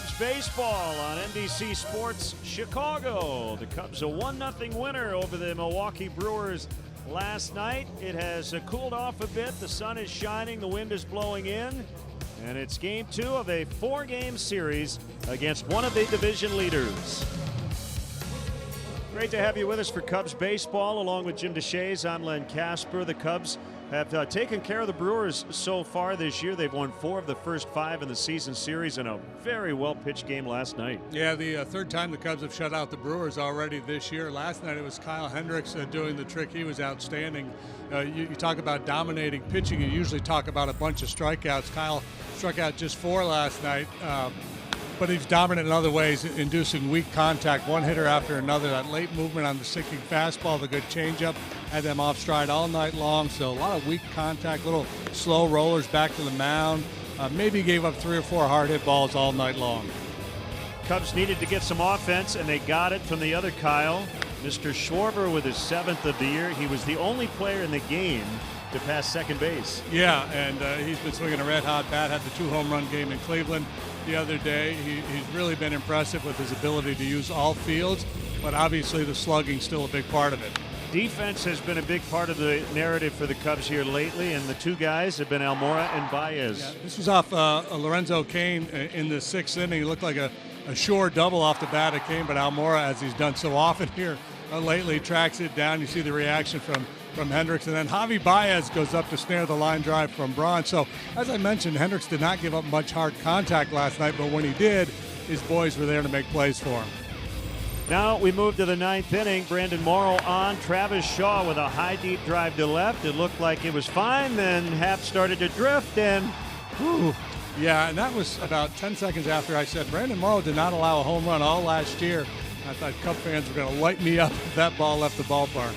Cubs baseball on NBC Sports Chicago. The Cubs a 1-0 winner over the Milwaukee Brewers last night. It has cooled off a bit. The sun is shining, the wind is blowing in, and it's game 2 of a 4-game series against one of the division leaders. Great to have you with us for Cubs baseball. Along with Jim DeShays, I'm Len Casper. The Cubs have taken care of the Brewers so far this year. They've won 4 of the first 5 in the season series in a very well-pitched game last night. Yeah, the third time the Cubs have shut out the Brewers already this year. Last night it was Kyle Hendricks doing the trick. He was outstanding. You talk about dominating pitching, you usually talk about a bunch of strikeouts. Kyle struck out just 4 last night. But he's dominant in other ways, inducing weak contact, one hitter after another. That late movement on the sinking fastball, the good changeup, had them off stride all night long. So a lot of weak contact, little slow rollers back to the mound. Maybe gave up 3 or 4 hard hit balls all night long. Cubs needed to get some offense, and they got it from the other Kyle. Mr. Schwarber with his 7th of the year. He was the only player in the game to pass second base. Yeah, and he's been swinging a red-hot bat. Had the 2 home run game in Cleveland the other day. He's really been impressive with his ability to use all fields, but obviously the slugging's still a big part of it. Defense has been a big part of the narrative for the Cubs here lately, and the 2 guys have been Almora and Baez. Yeah, this was off Lorenzo Cain in the 6th inning. He looked like a sure double off the bat of Cain, but Almora, as he's done so often here lately, tracks it down. You see the reaction from Hendricks, and then Javi Baez goes up to snare the line drive from Braun. So, as I mentioned, Hendricks did not give up much hard contact last night, but when he did, his boys were there to make plays for him. Now we move to the 9th inning. Brandon Morrow on. Travis Shaw with a high deep drive to left. It looked like it was fine, then Happ started to drift, and whew. Yeah, and that was about 10 seconds after I said Brandon Morrow did not allow a home run all last year. I thought Cub fans were going to light me up if that ball left the ballpark.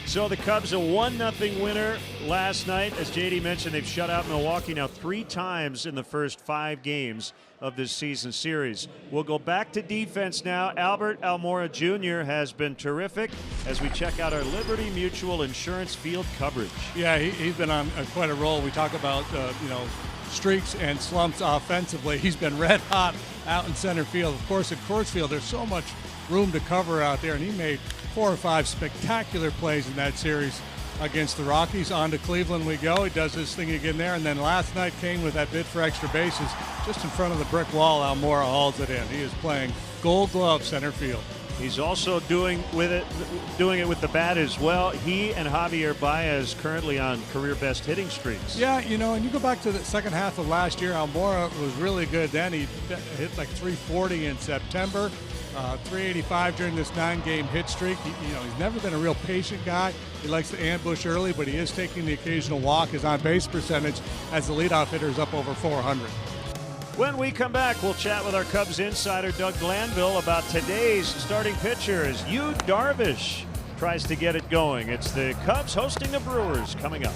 So the Cubs a 1-0 winner last night. As JD mentioned, they've shut out Milwaukee now 3 times in the first 5 games of this season series. We'll go back to defense now. Albert Almora Jr. has been terrific as we check out our Liberty Mutual Insurance field coverage. Yeah, he's been on quite a roll. We talk about streaks and slumps offensively. He's been red hot out in center field. Of course, at Coors Field, there's so much room to cover out there, and he made 4 or 5 spectacular plays in that series against the Rockies. On to Cleveland we go. He does his thing again there, and then last night came with that bid for extra bases just in front of the brick wall. Almora hauls it in. He is playing Gold Glove center field. He's also doing it with the bat as well. He and Javier Baez currently on career best hitting streaks. Yeah, and you go back to the second half of last year, Almora was really good then. He hit like 340 in September. 385 during this 9-game hit streak. He's never been a real patient guy. He likes to ambush early, but he is taking the occasional walk. His on-base percentage as the leadoff hitter is up over 400. When we come back, we'll chat with our Cubs insider Doug Glanville about today's starting pitcher as Darvish tries to get it going. It's the Cubs hosting the Brewers coming up.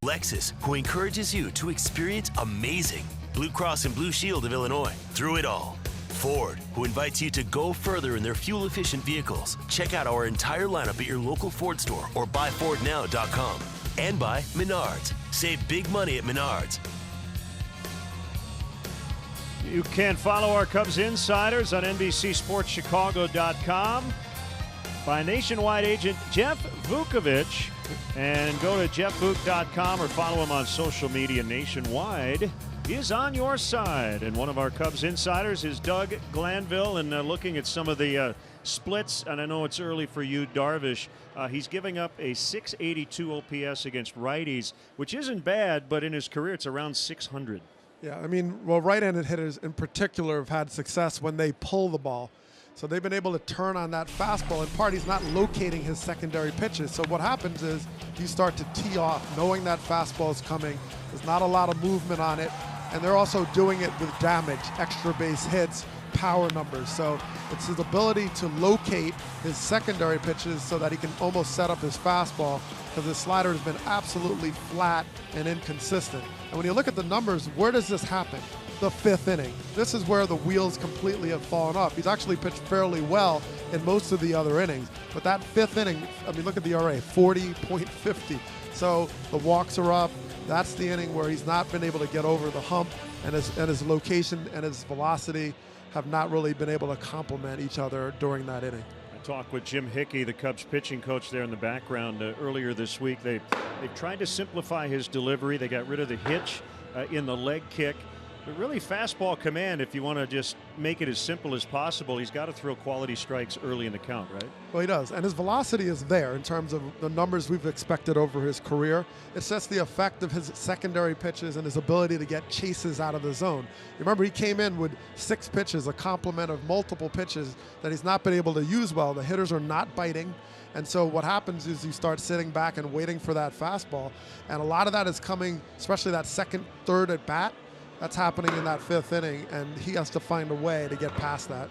Lexus, who encourages you to experience amazing. Blue Cross and Blue Shield of Illinois, through it all. Ford, who invites you to go further in their fuel-efficient vehicles. Check out our entire lineup at your local Ford store or buyfordnow.com. And by Menards. Save big money at Menards. You can follow our Cubs insiders on NBCSportsChicago.com by nationwide agent Jeff Vukovich. And go to jeffvuk.com or follow him on social media nationwide. He is on your side. And one of our Cubs insiders is Doug Glanville. And looking at some of the splits, and I know it's early for you, Darvish, he's giving up a 682 OPS against righties, which isn't bad, but in his career it's around 600. Yeah, I mean, well, right-handed hitters in particular have had success when they pull the ball. So they've been able to turn on that fastball. In part, he's not locating his secondary pitches. So what happens is you start to tee off, knowing that fastball is coming. There's not a lot of movement on it. And they're also doing it with damage, extra base hits, power numbers. So it's his ability to locate his secondary pitches so that he can almost set up his fastball, because his slider has been absolutely flat and inconsistent. And when you look at the numbers, where does this happen? The fifth inning. This is where the wheels completely have fallen off. He's actually pitched fairly well in most of the other innings, but that fifth inning, I mean, look at the ERA, 40.50. So the walks are up. That's the inning where he's not been able to get over the hump, and his location and his velocity have not really been able to complement each other during that inning. I talked with Jim Hickey, the Cubs pitching coach there in the background earlier this week. They've tried to simplify his delivery. They got rid of the hitch in the leg kick. But really, fastball command, if you want to just make it as simple as possible, he's got to throw quality strikes early in the count, right? Well, he does. And his velocity is there in terms of the numbers we've expected over his career. It's just the effect of his secondary pitches and his ability to get chases out of the zone. Remember, he came in with 6 pitches, a complement of multiple pitches that he's not been able to use well. The hitters are not biting. And so what happens is you start sitting back and waiting for that fastball. And a lot of that is coming, especially that second, third at bat. That's happening in that fifth inning, and he has to find a way to get past that.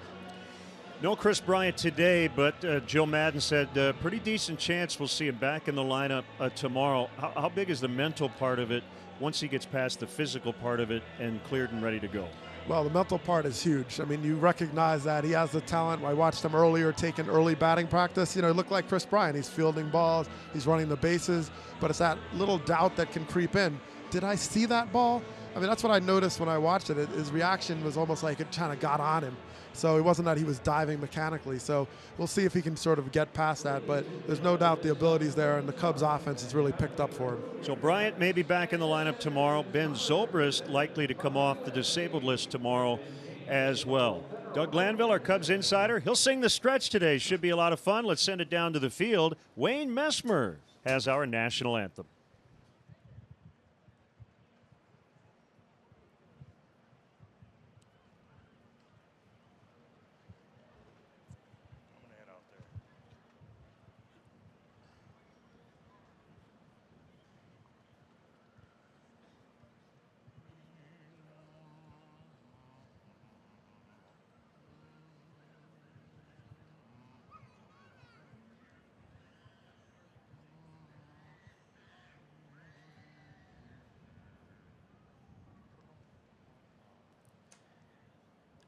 No Chris Bryant today, but Joe Maddon said pretty decent chance we'll see him back in the lineup tomorrow. How big is the mental part of it once he gets past the physical part of it and cleared and ready to go? Well, the mental part is huge. I mean, you recognize that he has the talent. I watched him earlier taking early batting practice. You know, he looked like Chris Bryant. He's fielding balls, he's running the bases, but it's that little doubt that can creep in. Did I see that ball? I mean, that's what I noticed when I watched it. His reaction was almost like it kind of got on him. So it wasn't that he was diving mechanically. So we'll see if he can sort of get past that. But there's no doubt the ability's there, and the Cubs offense has really picked up for him. So Bryant may be back in the lineup tomorrow. Ben Zobrist likely to come off the disabled list tomorrow as well. Doug Glanville, our Cubs insider, he'll sing the stretch today. Should be a lot of fun. Let's send it down to the field. Wayne Messmer has our national anthem.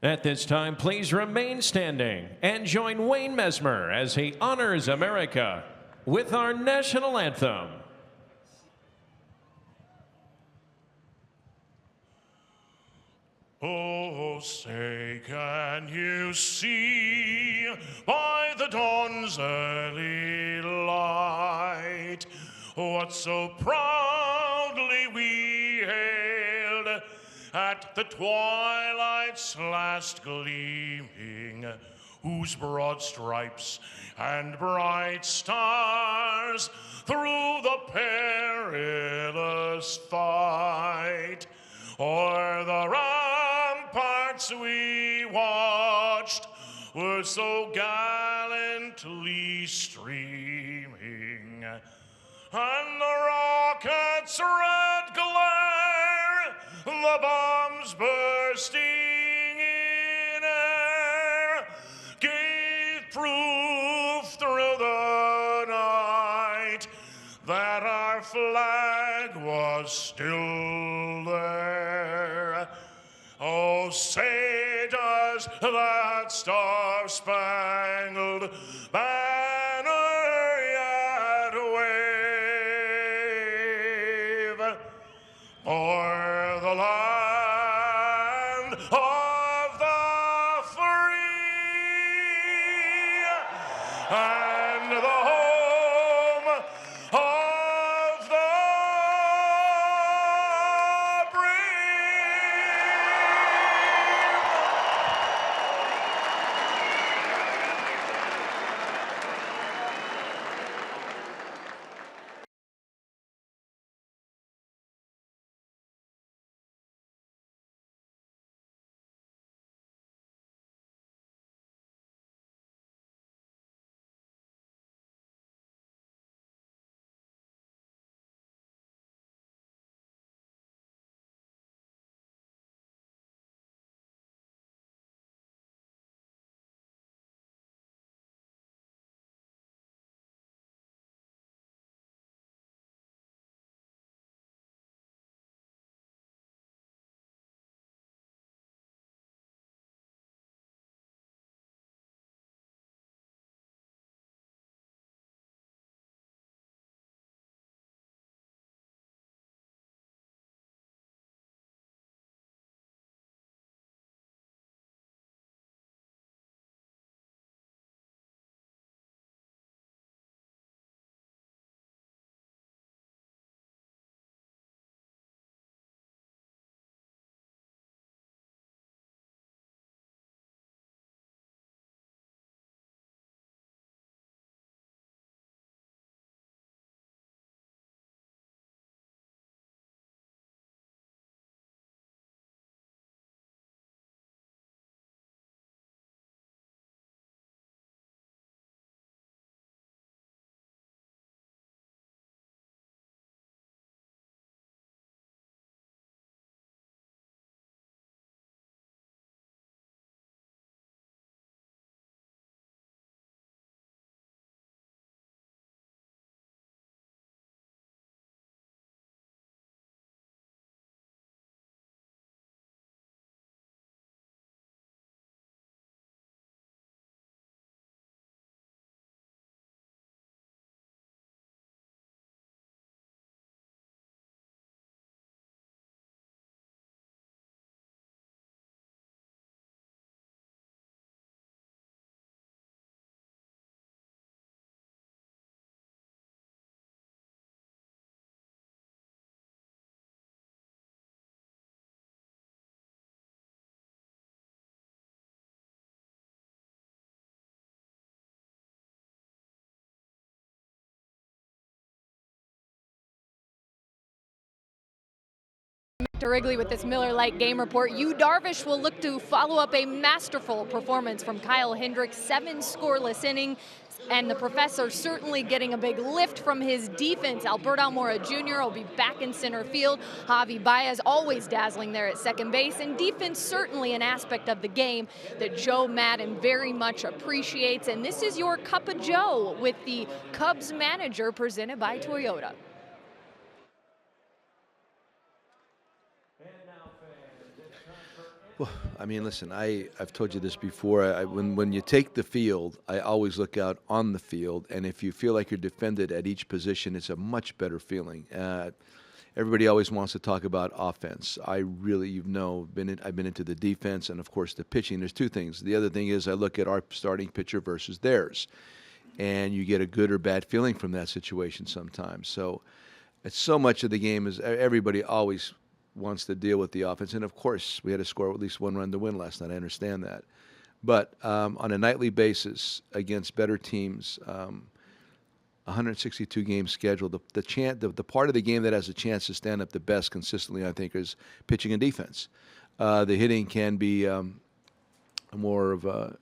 At this time, please remain standing and join Wayne Messmer as he honors America with our national anthem. Oh, say, can you see by the dawn's early light what so proudly we hailed at the twilight's last gleaming, whose broad stripes and bright stars through the perilous fight o'er the ramparts we watched were so gallantly streaming, and the rocket's red glare, the bombs bursting in air, gave proof through the night that our flag was still there. Oh, say does that star-spangled banner yet wave o'er the land of the free and the home of the To Wrigley with this Miller Lite game report. Darvish will look to follow up a masterful performance from Kyle Hendricks, 7 scoreless innings, and the professor certainly getting a big lift from his defense. Albert Almora Jr. will be back in center field. Javi Baez always dazzling there at second base, and defense certainly an aspect of the game that Joe Maddon very much appreciates. And this is your Cup of Joe with the Cubs manager presented by Toyota. Well, I mean, listen, I've told you this before. When you take the field, I always look out on the field, and if you feel like you're defended at each position, it's a much better feeling. Everybody always wants to talk about offense. I've been into the defense and, of course, the pitching. There's two things. The other thing is I look at our starting pitcher versus theirs, and you get a good or bad feeling from that situation sometimes. So it's so much of the game is everybody always wants to deal with the offense. And, of course, we had to score at least 1 run to win last night. I understand that. But on a nightly basis against better teams, 162 game schedule, the part of the game that has a chance to stand up the best consistently, I think, is pitching and defense. The hitting can be more of a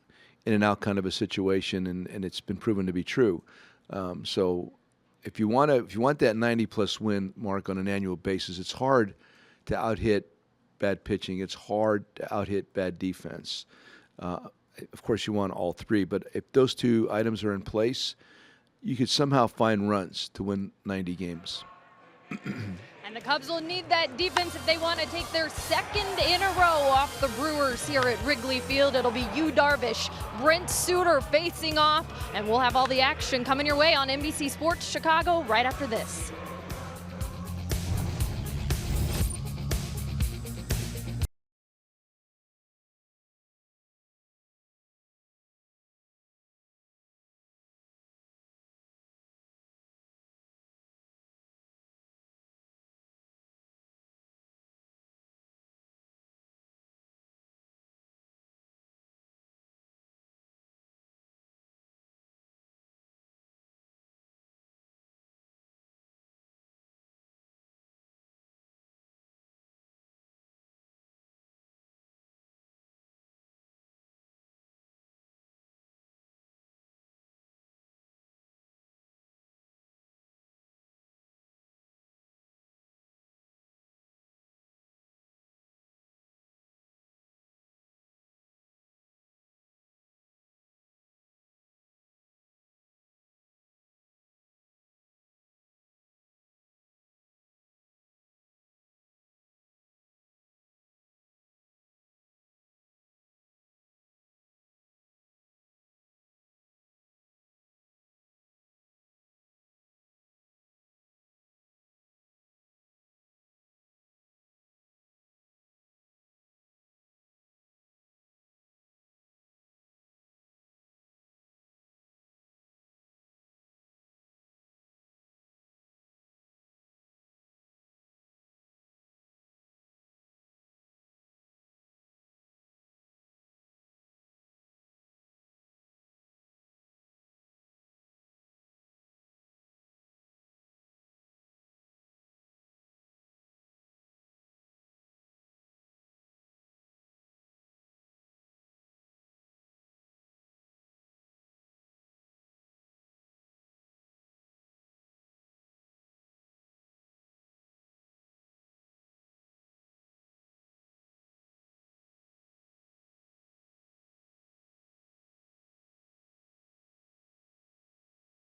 in-and-out kind of a situation, and it's been proven to be true. So if you want that 90-plus win mark on an annual basis, it's hard to out-hit bad pitching. It's hard to out-hit bad defense. Of course, you want all three, but if those two items are in place, you could somehow find runs to win 90 games. And the Cubs will need that defense if they want to take their second in a row off the Brewers here at Wrigley Field. It'll be Yu Darvish, Brent Suter facing off, and we'll have all the action coming your way on NBC Sports Chicago right after this.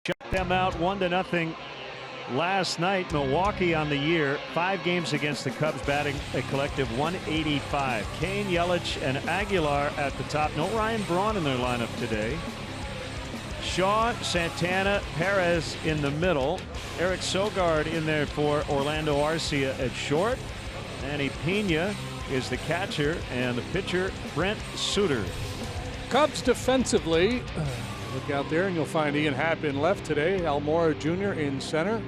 Shut them out 1-0 last night. Milwaukee on the year, 5 games against the Cubs, batting a collective 185. Kane, Yelich, and Aguilar at the top. No Ryan Braun in their lineup today. Shaw, Santana, Perez in the middle. Eric Sogard in there for Orlando Arcia at short. Manny Pena is the catcher, and the pitcher, Brent Suter. Cubs defensively. Look out there and you'll find Ian Happ in left today. Almora Jr. in center.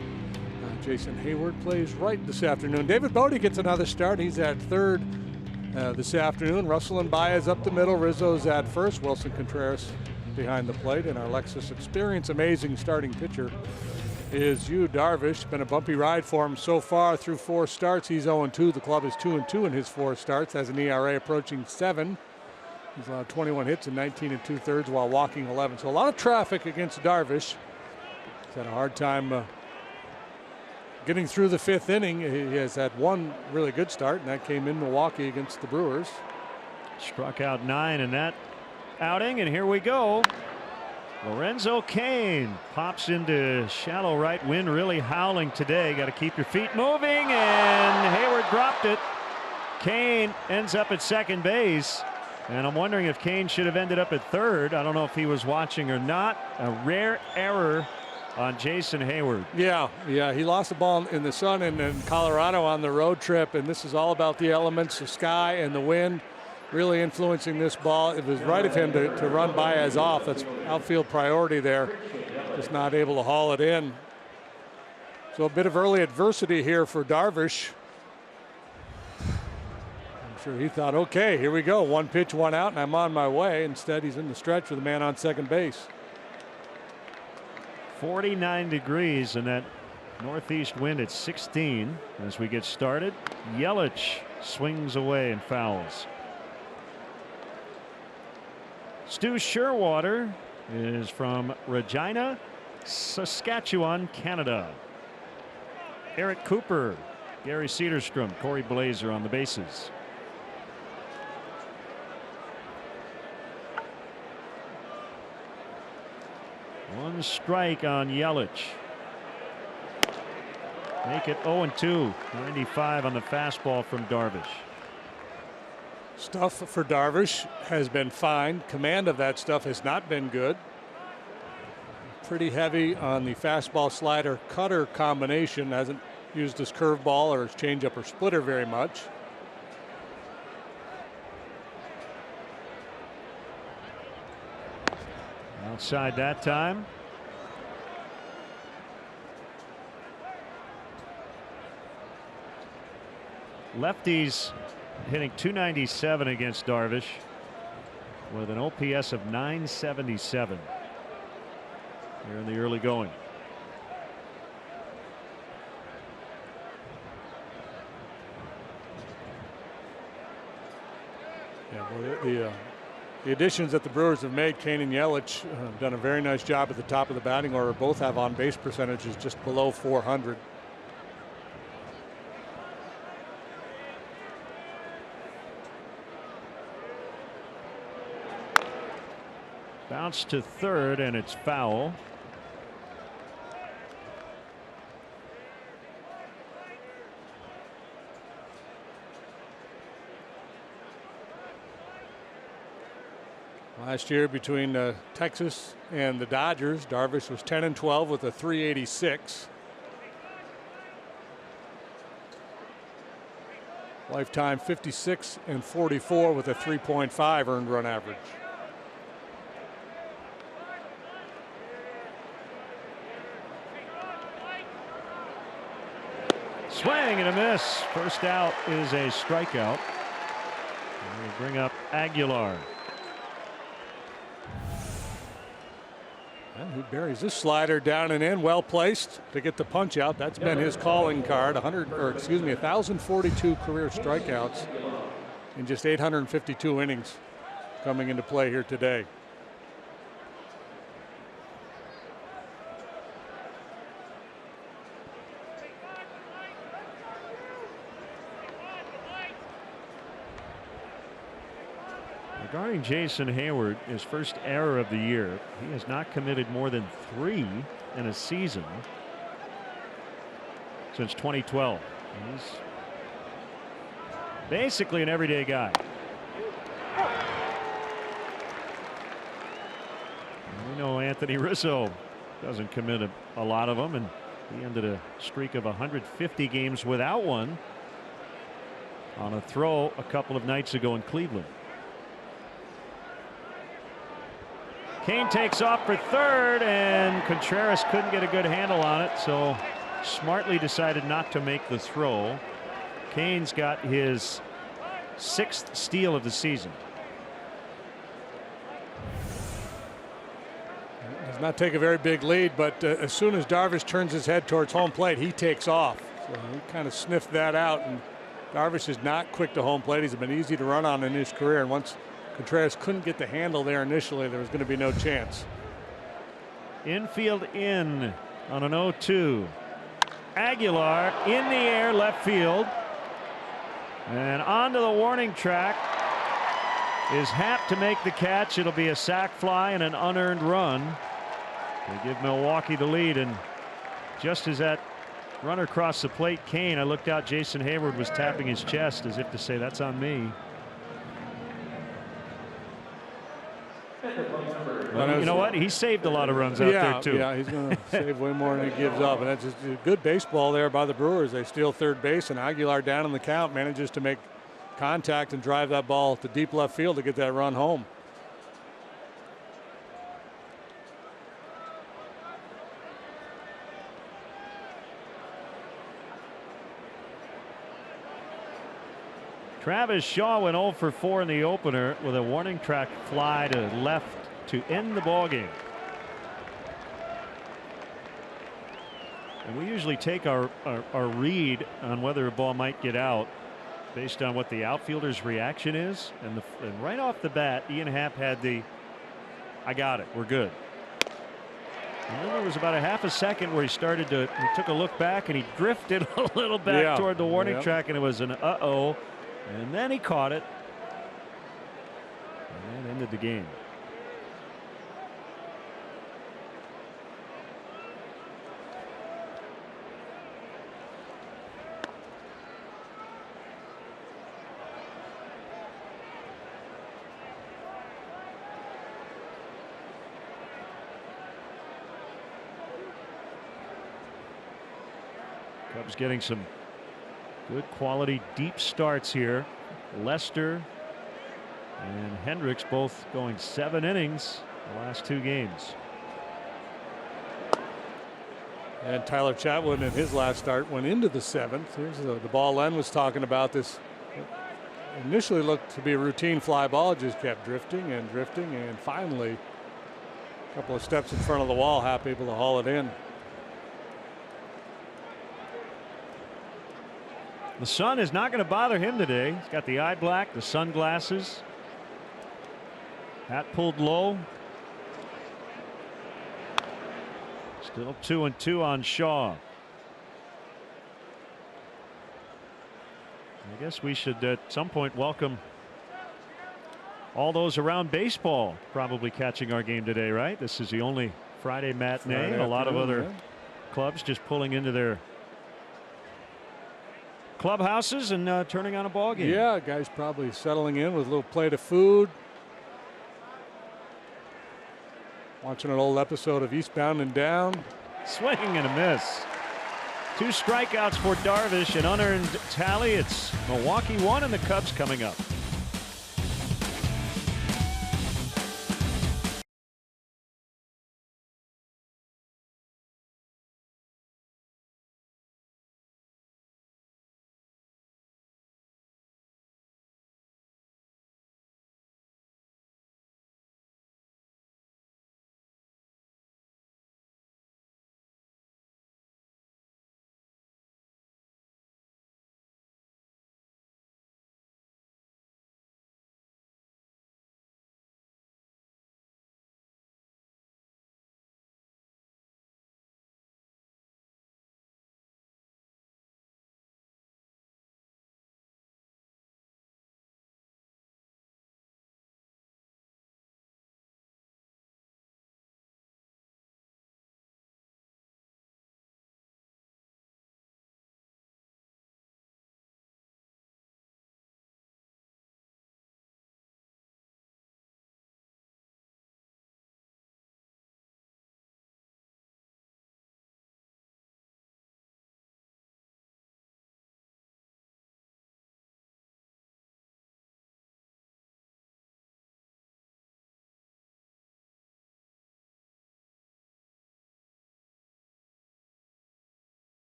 Jason Hayward plays right this afternoon. David Bodie gets another start. He's at third this afternoon. Russell and Baez up the middle. Rizzo's at first. Wilson Contreras behind the plate. And our Lexus Experience amazing starting pitcher is Yu Darvish. Been a bumpy ride for him so far through 4 starts. He's 0-2. The club is 2-2 in his 4 starts. Has an ERA approaching 7. He's allowed 21 hits in 19 2/3 while walking 11. So a lot of traffic against Darvish. He's had a hard time getting through the 5th inning. He has had one really good start, and that came in Milwaukee against the Brewers. Struck out 9 in that outing, and here we go. Lorenzo Cain pops into shallow right. Wind really howling today. Got to keep your feet moving, and Hayward dropped it. Cain ends up at second base. And I'm wondering if Cain should have ended up at third. I don't know if he was watching or not. A rare error on Jason Hayward. Yeah, he lost the ball in the sun in Colorado on the road trip, and this is all about the elements, the sky and the wind really influencing this ball. It was right of him to run Baez off. That's outfield priority there. Just not able to haul it in. So a bit of early adversity here for Darvish. Sure, he thought, okay, here we go. 1 pitch, 1 out, and I'm on my way. Instead, he's in the stretch with a man on second base. 49 degrees and that northeast wind at 16 as we get started. Yelich swings away and fouls. Stu Sherwater is from Regina, Saskatchewan, Canada. Eric Cooper, Gary Cedarstrom, Corey Blazer on the bases. One strike on Yelich. make it 0-2. 95 on the fastball from Darvish. Stuff for Darvish has been fine. Command of that stuff has not been good. Pretty heavy on the fastball slider cutter combination. Hasn't used his curveball or his changeup or splitter very much. Outside that time. Lefties hitting .297 against Darvish with an OPS of .977 here in the early going. Yeah, well, the additions that the Brewers have made, Kane and Yelich, have done a very nice job at the top of the batting order. Both have on base percentages just below 400. Bounce to third, and it's foul. Last year between Texas and the Dodgers, Darvish was 10-12 with a .386. Lifetime 56-44 with a 3.5 earned run average. Swing and a miss. First out is a strikeout. And we bring up Aguilar. And he buries this slider down and in, well placed to get the punch out. That's been his calling card. 1,042 career strikeouts in just 852 innings coming into play here today. Regarding Jason Hayward, his first error of the year, he has not committed more than 3 in a season since 2012. He's basically an everyday guy. We know Anthony Rizzo doesn't commit a lot of them, and he ended a streak of 150 games without one on a throw a couple of nights ago in Cleveland. Kane takes off for third, and Contreras couldn't get a good handle on it, so smartly decided not to make the throw. Kane's got his 6th steal of the season. Does not take a very big lead, but as soon as Darvish turns his head towards home plate, he takes off. So he kind of sniffed that out, and Darvish is not quick to home plate. He's been easy to run on in his career, and once Contreras couldn't get the handle there initially, there was going to be no chance. Infield in on an 0-2. Aguilar in the air, left field, and onto the warning track is Happ to make the catch. It'll be a sac fly and an unearned run to give Milwaukee the lead. And just as that runner crossed the plate, Kane, I looked out, Jason Hayward was tapping his chest as if to say, that's on me. Well, you know what? He saved a lot of runs out there, too. Yeah, he's going to save way more than he gives up. And that's just good baseball there by the Brewers. They steal third base, and Aguilar down in the count manages to make contact and drive that ball to deep left field to get that run home. Travis Shaw went 0 for 4 in the opener with a warning track fly to left to end the ball game. And we usually take our read on whether a ball might get out based on what the outfielder's reaction is. And right off the bat, Ian Happ had the, I got it, we're good. And then there was about a half a second where he took a look back and he drifted a little back toward the warning track, and it was an uh-oh. And then he caught it. And that ended the game. Cubs getting some good quality deep starts here. Lester and Hendricks both going 7 innings the last 2 games. And Tyler Chatwood in his last start went into the 7th. Here's the ball Len was talking about. This initially looked to be a routine fly ball. It just kept drifting and drifting, and finally a couple of steps in front of the wall, Happ able to haul it in. The sun is not going to bother him today. He's got the eye black, the sunglasses, hat pulled low. Still 2-2 on Shaw. I guess we should at some point welcome all those around baseball probably catching our game today, right? This is the only Friday matinee. A lot of other clubs just pulling into their clubhouses and turning on a ball game. Yeah, guys probably settling in with a little plate of food. Watching an old episode of Eastbound and Down. Swing and a miss. 2 strikeouts for Darvish, an unearned tally. It's Milwaukee 1 and the Cubs coming up.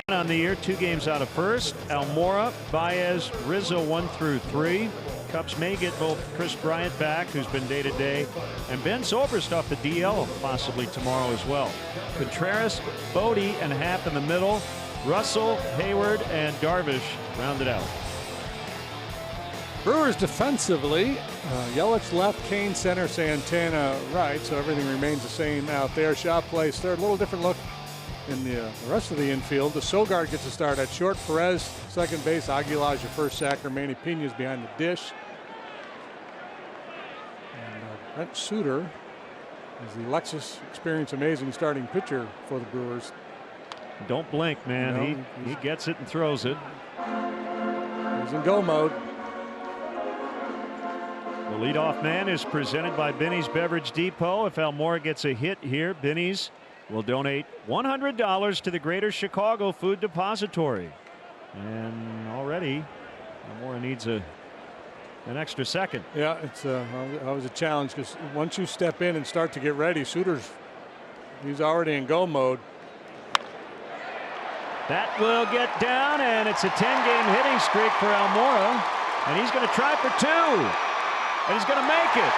On the year, 2 games out of first. Almora, Baez, Rizzo 1 through 3. Cubs may get both Chris Bryant back, who's been day to day, and Ben Zobrist off the DL possibly tomorrow as well. Contreras, Bodie, and Happ in the middle. Russell, Hayward, and Darvish rounded out. Brewers defensively, Yelich left, Kane center, Santana right, so everything remains the same out there. Shaw plays third, a little different look in the rest of the infield. The Sogard gets a start at short. Perez second base. Aguilar your first sacker. Manny Pena's behind the dish. And Brent Suter is the Lexus Experience Amazing starting pitcher for the Brewers. Don't blink, man. No, he gets it and throws it. He's in go mode. The leadoff man is presented by Benny's Beverage Depot. If Almora gets a hit here, Benny's will donate $100 to the Greater Chicago Food Depository. And already Almora needs an extra second. Yeah, it's always a challenge because once you step in and start to get ready, he's already in go mode. That will get down, and it's a 10-game hitting streak for Almora, and he's going to try for 2, and he's going to make it.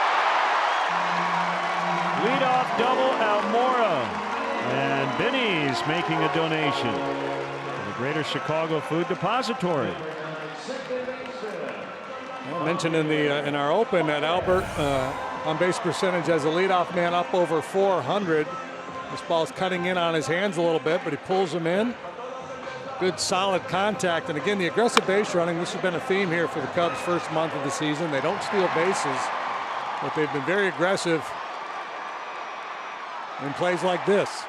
Leadoff double, Almora. And Benny's making a donation to the Greater Chicago Food Depository. I mentioned in our open that Albert on base percentage as a leadoff man up over 400. This ball's cutting in on his hands a little bit, but he pulls them in. Good solid contact, and again the aggressive base running. This has been a theme here for the Cubs first month of the season. They don't steal bases, but they've been very aggressive in plays like this.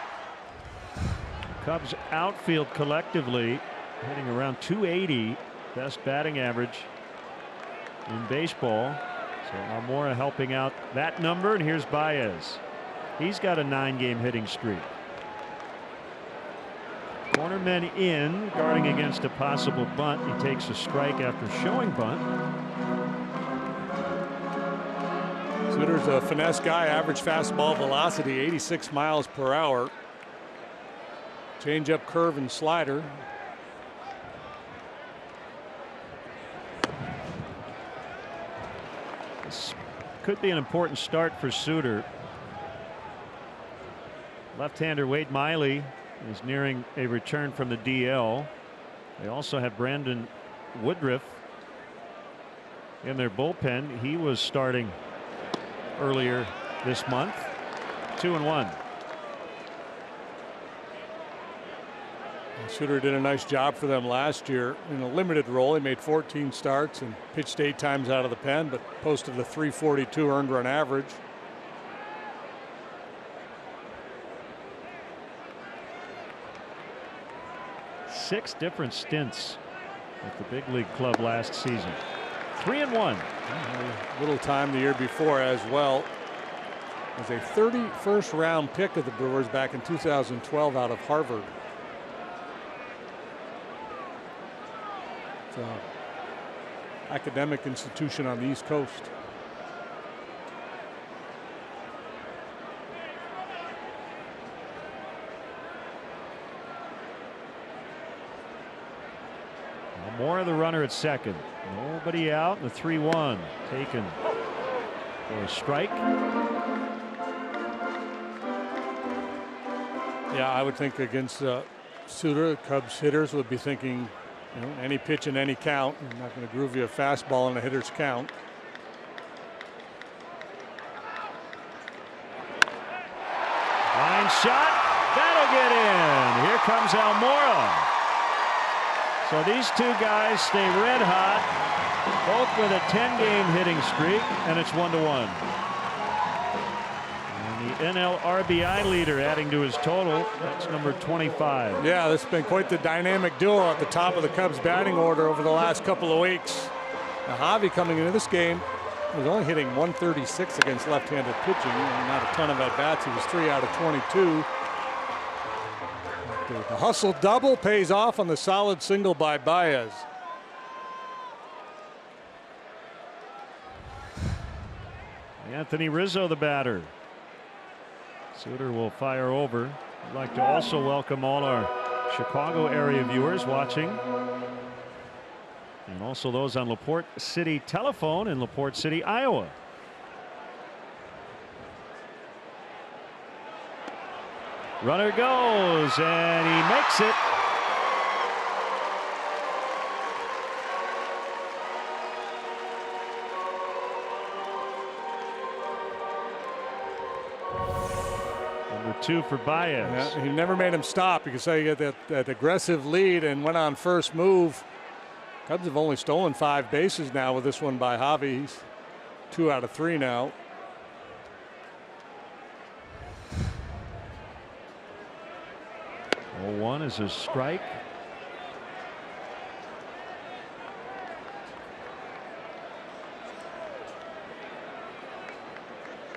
Cubs outfield collectively hitting around 280, best batting average in baseball. So Almora helping out that number. And here's Baez. He's got a 9-game hitting streak. Cornermen in, guarding against a possible bunt. He takes a strike after showing bunt. Suter's a finesse guy, average fastball velocity 86 miles per hour. Change-up, curve, and slider. This could be an important start for Suter. Left-hander Wade Miley is nearing a return from the DL. They also have Brandon Woodruff in their bullpen. He was starting earlier this month. 2-1. Suter did a nice job for them last year in a limited role. He made 14 starts and pitched 8 times out of the pen, but posted a .342 earned run average. Six different stints at the big league club last season. 3-1. Little time the year before as well. Was a 31st round pick of the Brewers back in 2012 out of Harvard. It's an academic institution on the East Coast. More of the runner at second. Nobody out. And the 3-1 taken for a strike. Yeah, I would think against Suter, the Cubs hitters would be thinking, you know, any pitch in any count. I'm not going to groove you a fastball in a hitter's count. Line shot. That'll get in. Here comes Almora. So these two guys stay red hot, both with a 10-game hitting streak, and it's 1-1. And the NL RBI leader adding to his total. That's number 25. Yeah, this has been quite the dynamic duo at the top of the Cubs batting order over the last couple of weeks. Now, Javi coming into this game was only hitting 136 against left-handed pitching, and not a ton of at-bats. He was 3 out of 22. The hustle double pays off on the solid single by Baez. Anthony Rizzo, the batter. Suter will fire over. I'd like to also welcome all our Chicago area viewers watching, and also those on LaPorte City telephone in LaPorte City, Iowa. Runner goes, and he makes it. Number 2 for Baez. Yeah, he never made him stop. You can say he got that aggressive lead and went on first move. Cubs have only stolen 5 bases now with this one by Javi. He's 2 out of 3 now. One is a strike.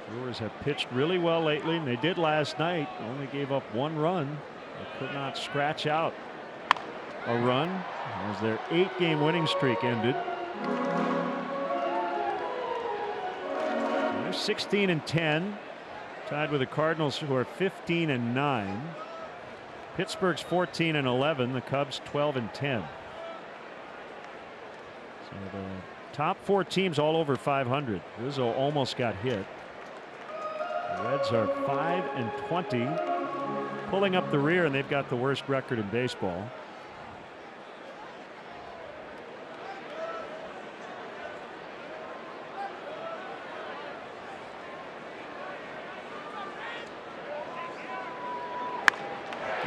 Brewers have pitched really well lately, and they did last night. Only gave up 1 run. They could not scratch out a run as their 8-game winning streak ended. They're 16-10, tied with the Cardinals, who are 15-9. Pittsburgh's 14-11. The Cubs 12-10. So the top 4 teams all over 500. Rizzo almost got hit. The Reds are 5-20, pulling up the rear, and they've got the worst record in baseball.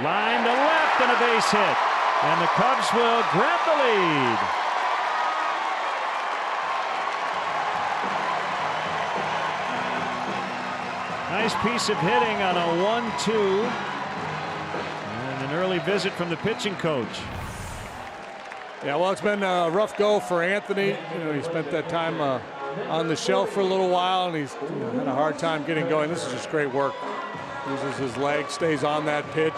Line to left and a base hit, and the Cubs will grab the lead. Nice piece of hitting on a 1-2, and an early visit from the pitching coach. Yeah, well, it's been a rough go for Anthony. You know, he spent that time on the shelf for a little while, and he's had a hard time getting going. This is just great work. Uses his leg, stays on that pitch.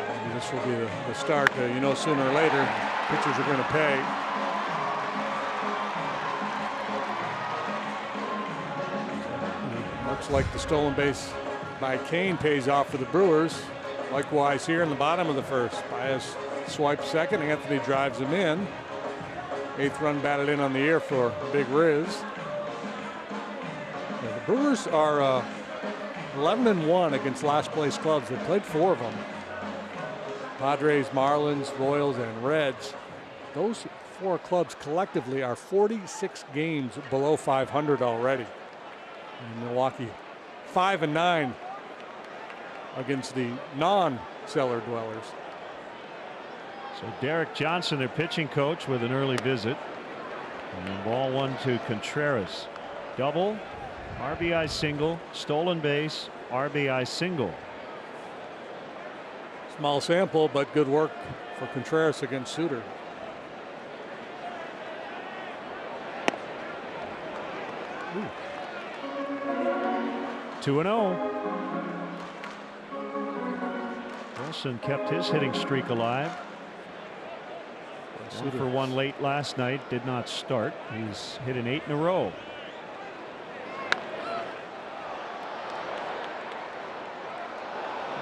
Maybe this will be the start. You know, sooner or later, pitchers are going to pay. Much like the stolen base by Kane pays off for the Brewers. Likewise here in the bottom of the first. Baez swipes second. Anthony drives him in. 8th run batted in on the air for Big Riz. Yeah, the Brewers are 11-1 against last place clubs. They played 4 of them. Padres, Marlins, Royals, and Reds. Those 4 clubs collectively are 46 games below 500 already. And Milwaukee 5-9 against the non-cellar dwellers. So Derek Johnson, their pitching coach, with an early visit. And ball 1 to Contreras. Double, RBI single, stolen base, RBI single. Small sample, but good work for Contreras against Suter. Ooh. 2-0. Wilson kept his hitting streak alive. 1 for 1 late last night, did not start. He's hit an 8 in a row.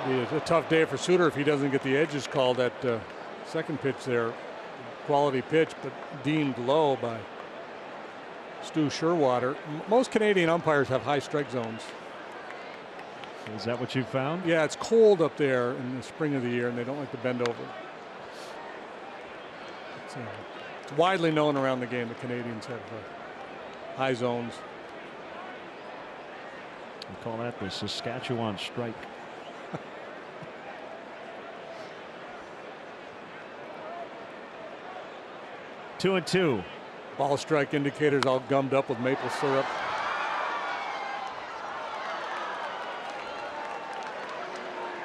Be a tough day for Suter if he doesn't get the edges called. That second pitch there, quality pitch, but deemed low by Stu Sherwater. Most Canadian umpires have high strike zones. Is that what you found? Yeah, it's cold up there in the spring of the year, and they don't like to bend over. It's widely known around the game that Canadians have high zones. We call that the Saskatchewan strike. Two and two. Ball strike indicators all gummed up with maple syrup.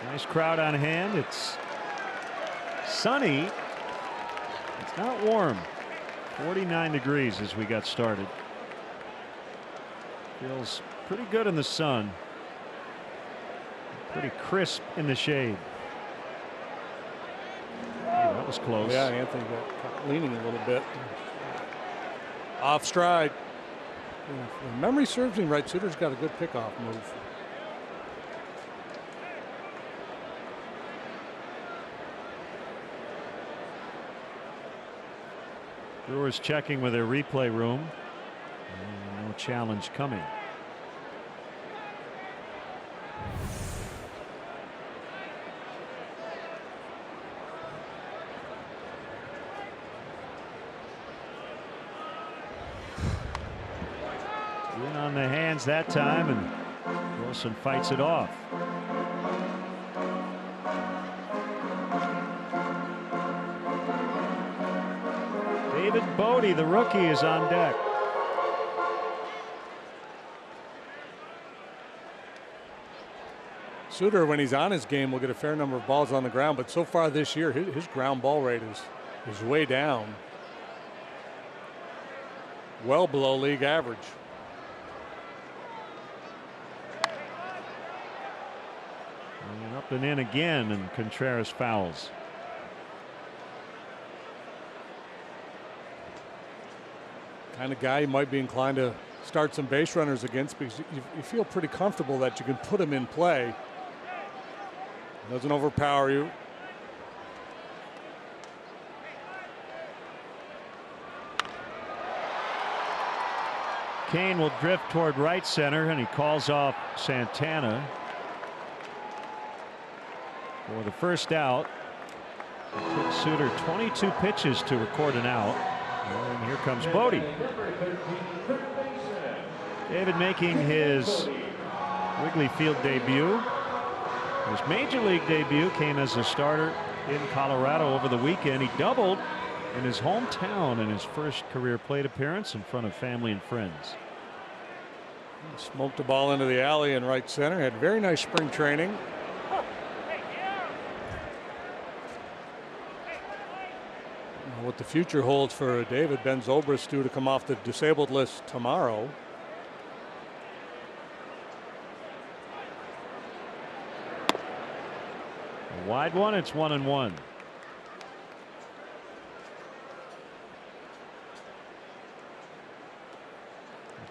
Nice crowd on hand. It's sunny. It's not warm. 49 degrees as we got started. Feels pretty good in the sun. Pretty crisp in the shade. Oh, that was close. Yeah, Anthony got leaning a little bit. Off stride. If memory serves him right, Suter's got a good pickoff move. Brewers checking with their replay room. And no challenge coming. In on the hands that time, and Wilson fights it off. David Bodie, the rookie, is on deck. Suter, when he's on his game, will get a fair number of balls on the ground, but so far this year, his ground ball rate is way down. Well below league average. And up and in again, and Contreras fouls. Kind of guy you might be inclined to start some base runners against because you feel pretty comfortable that you can put him in play. Doesn't overpower you. Kane will drift toward right center, and he calls off Santana for the first out. It took Suter 22 pitches to record an out. And here comes Bodie. David making his Wrigley Field debut. His major league debut came as a starter in Colorado over the weekend. He doubled in his hometown in his first career plate appearance in front of family and friends. Smoked the ball into the alley in right center. Had very nice spring training. What the future holds for David. Ben Zobrist due to come off the disabled list tomorrow. A wide one. It's 1-1.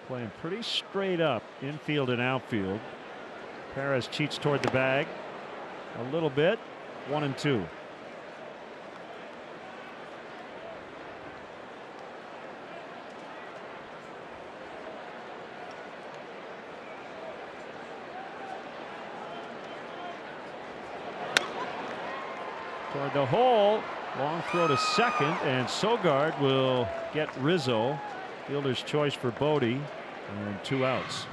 Playing pretty straight up infield and outfield. Perez cheats toward the bag a little bit. 1-2. Toward the hole. Long throw to second, and Sogard will get Rizzo. Fielder's choice for Bodie, and 2 outs.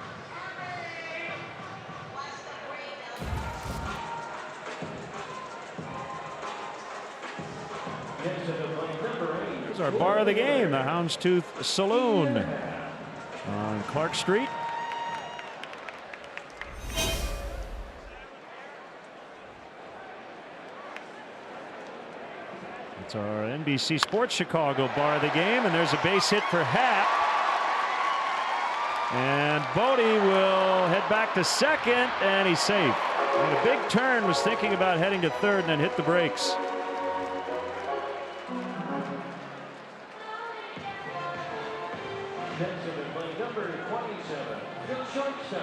Here's our bar of the game, the Houndstooth Saloon on Clark Street. It's our NBC Sports Chicago bar of the game, and there's a base hit for Happ. And Bodie will head back to second, and he's safe. And a big turn, was thinking about heading to third, and then hit the brakes.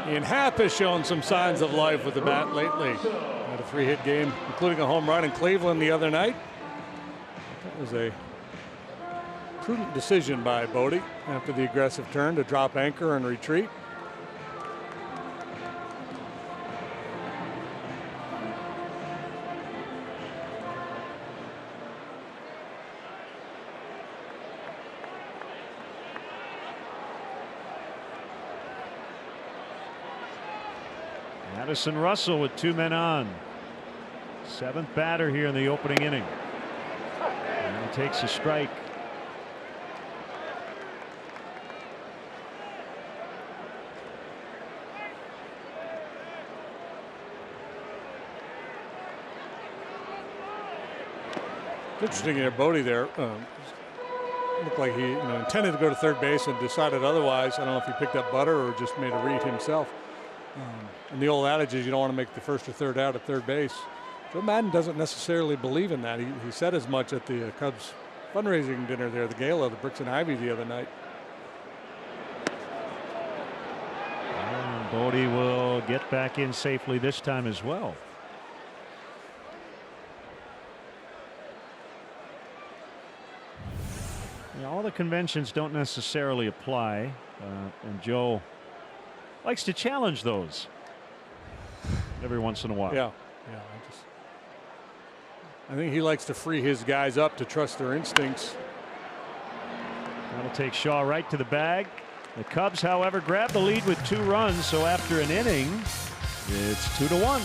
Ian Happ has shown some signs of life with the bat lately. Had a 3-hit game, including a home run in Cleveland the other night. That was a prudent decision by Bodie after the aggressive turn to drop anchor and retreat. Addison Russell with 2 men on. 7th batter here in the opening inning. And he takes a strike. It's interesting here, Bodie there. Looked like he intended to go to third base and decided otherwise. I don't know if he picked up butter or just made a read himself. And the old adage is you don't want to make the first or third out at third base. Joe Maddon doesn't necessarily believe in that. He said as much at the Cubs fundraising dinner there, the gala, the Bricks and Ivy the other night. And Bodie will get back in safely this time as well. All the conventions don't necessarily apply, and Joe likes to challenge those every once in a while. Yeah. I think he likes to free his guys up to trust their instincts. That'll take Shaw right to the bag. The Cubs, however, grab the lead with 2 runs, so after an inning, it's 2-1.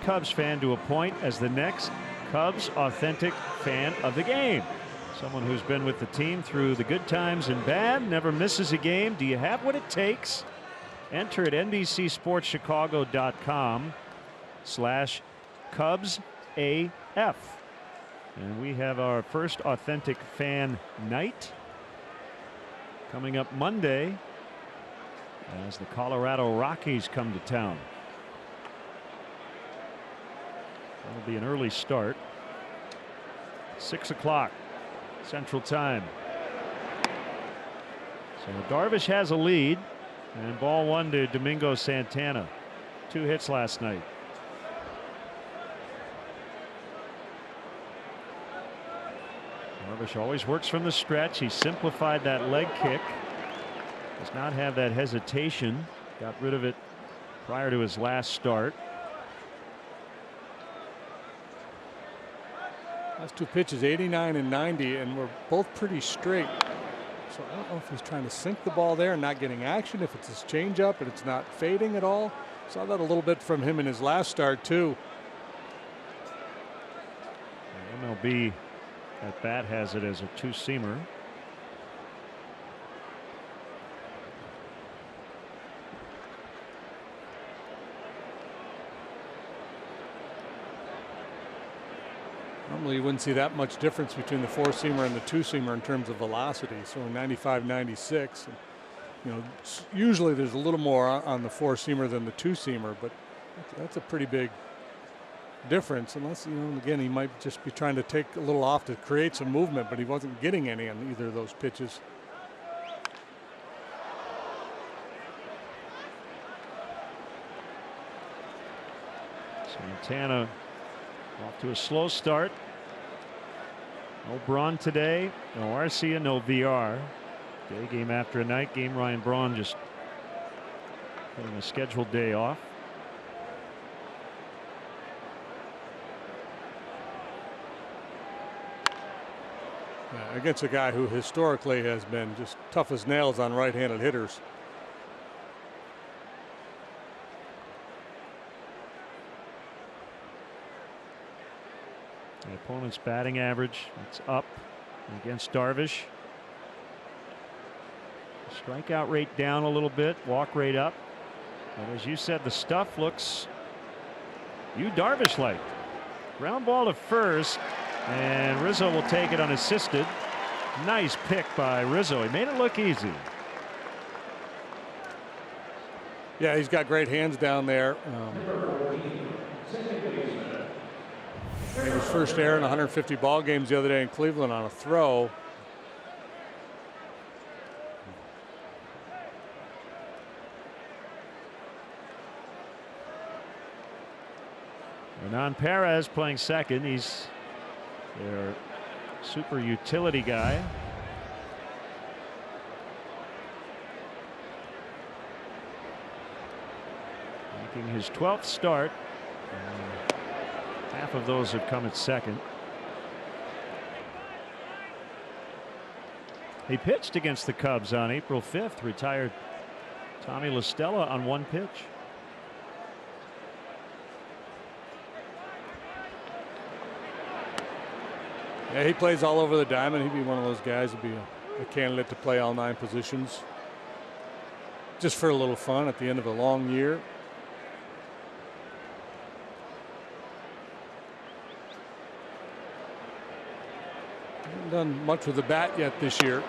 Cubs fan to appoint as the next Cubs Authentic Fan of the Game. Someone who's been with the team through the good times and bad, never misses a game. Do you have what it takes? Enter at NBCSportsChicago.com/CubsAF. And we have our first Authentic Fan Night coming up Monday as the Colorado Rockies come to town. That'll be an early start. 6 o'clock Central Time. So Darvish has a lead, and ball one to Domingo Santana. 2 hits last night. Darvish always works from the stretch. He simplified that leg kick. Does not have that hesitation. Got rid of it prior to his last start. Last 2 pitches, 89 and 90, and we're both pretty straight. So I don't know if he's trying to sink the ball there and not getting action, if it's his changeup and it's not fading at all. Saw that a little bit from him in his last start too. MLB at bat has it as a 2-seamer. Normally you wouldn't see that much difference between the 4-seamer and the 2-seamer in terms of velocity. So 95, 96. And, you know, usually there's a little more on the 4-seamer than the 2-seamer, but that's a pretty big difference. Unless, you know, again, he might just be trying to take a little off to create some movement, but he wasn't getting any on either of those pitches. Santana off to a slow start. No Braun today, no Arcia, no VR. Day game after a night game. Ryan Braun just getting a scheduled day off. Yeah, against a guy who historically has been just tough as nails on right-handed hitters. The opponent's batting average, it's up against Darvish. Strikeout rate down a little bit, walk rate up. But as you said, the stuff looks Darvish-like. Ground ball to first, and Rizzo will take it unassisted. Nice pick by Rizzo. He made it look easy. Yeah, he's got great hands down there. Made his first error in 150 ball games the other day in Cleveland on a throw. Hernan Perez playing second. He's their super utility guy. Making his 12th start. Half of those have come at second. He pitched against the Cubs on April 5th. Retired Tommy La Stella on 1 pitch. Yeah, he plays all over the diamond. He'd be one of those guys who'd be a candidate to play all 9 positions. Just for a little fun at the end of a long year. Hasn't done much with the bat yet this year.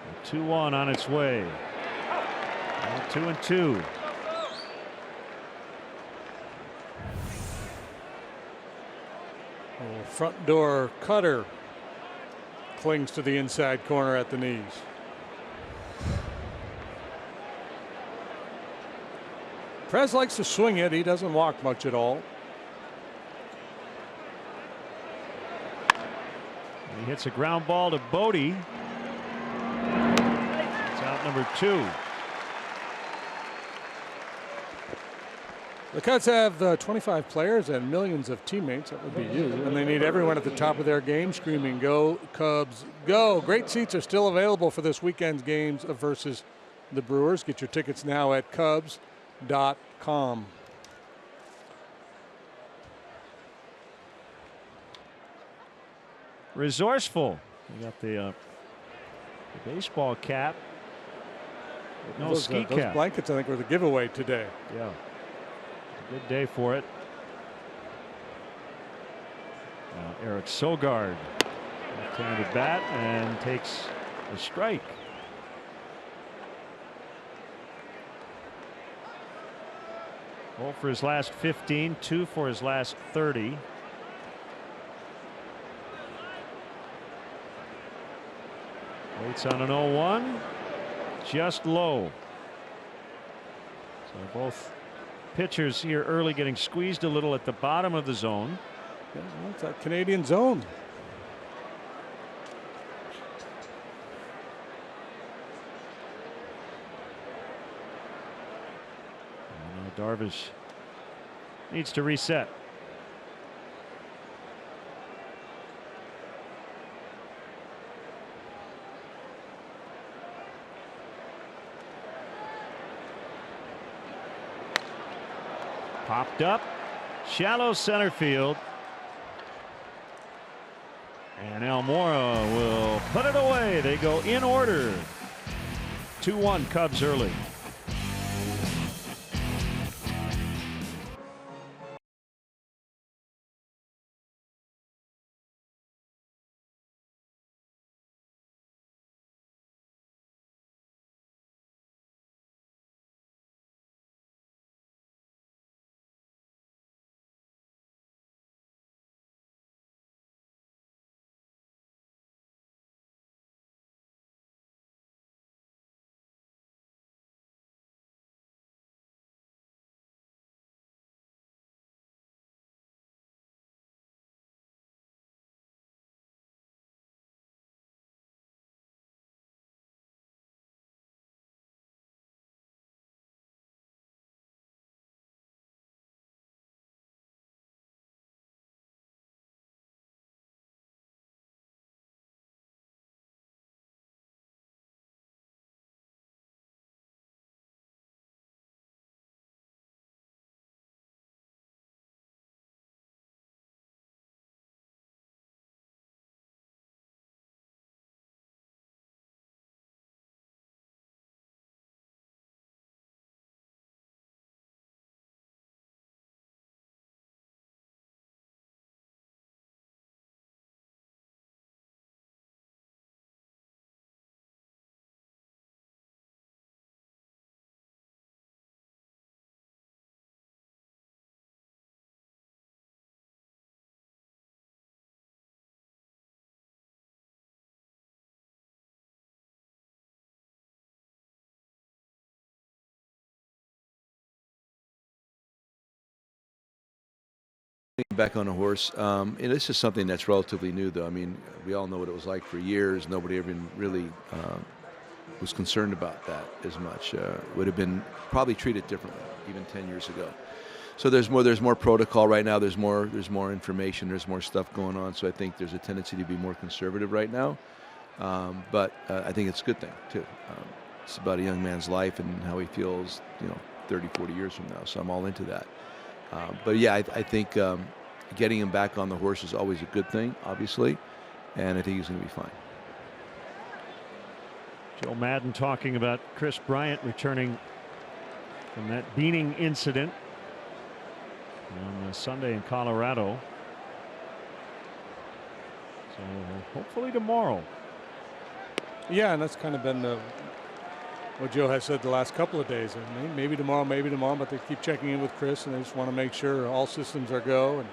A 2-1 on its way. 2-2. Front door cutter clings to the inside corner at the knees. Perez likes to swing it. He doesn't walk much at all. He hits a ground ball to Bodie. It's out number 2. The Cubs have 25 players and millions of teammates. That would be you. And they need everyone at the top of their game screaming, "Go, Cubs, go." Great seats are still available for this weekend's games versus the Brewers. Get your tickets now at Cubs.com. Resourceful. You got the baseball cap. No ski cap. Those blankets, I think, were the giveaway today. Yeah. Good day for it. Now Eric Sogard, left-handed bat, and takes a strike. Goal for his last 15, 2 for his last 30. Waits on an 0-1, just low. So both pitchers here early getting squeezed a little at the bottom of the zone. Yeah, well, it's that Canadian zone. Darvish needs to reset. Popped up, shallow center field. And Almora will put it away. They go in order. 2-1 Cubs early. Back on a horse. And this is something that's relatively new, though. I mean, we all know what it was like for years. Nobody even really was concerned about that as much. Would have been probably treated differently even 10 years ago. So there's more protocol right now. There's more information. There's more stuff going on. So I think there's a tendency to be more conservative right now. But I think it's a good thing too. It's about a young man's life and how he feels, 30, 40 years from now. So I'm all into that. But yeah, I think getting him back on the horse is always a good thing, obviously, and I think he's going to be fine. Joe Maddon talking about Chris Bryant returning from that beaning incident on Sunday in Colorado. So hopefully tomorrow. Yeah, and that's kind of been what Joe has said the last couple of days. And maybe tomorrow, but they keep checking in with Chris, and they just want to make sure all systems are go. And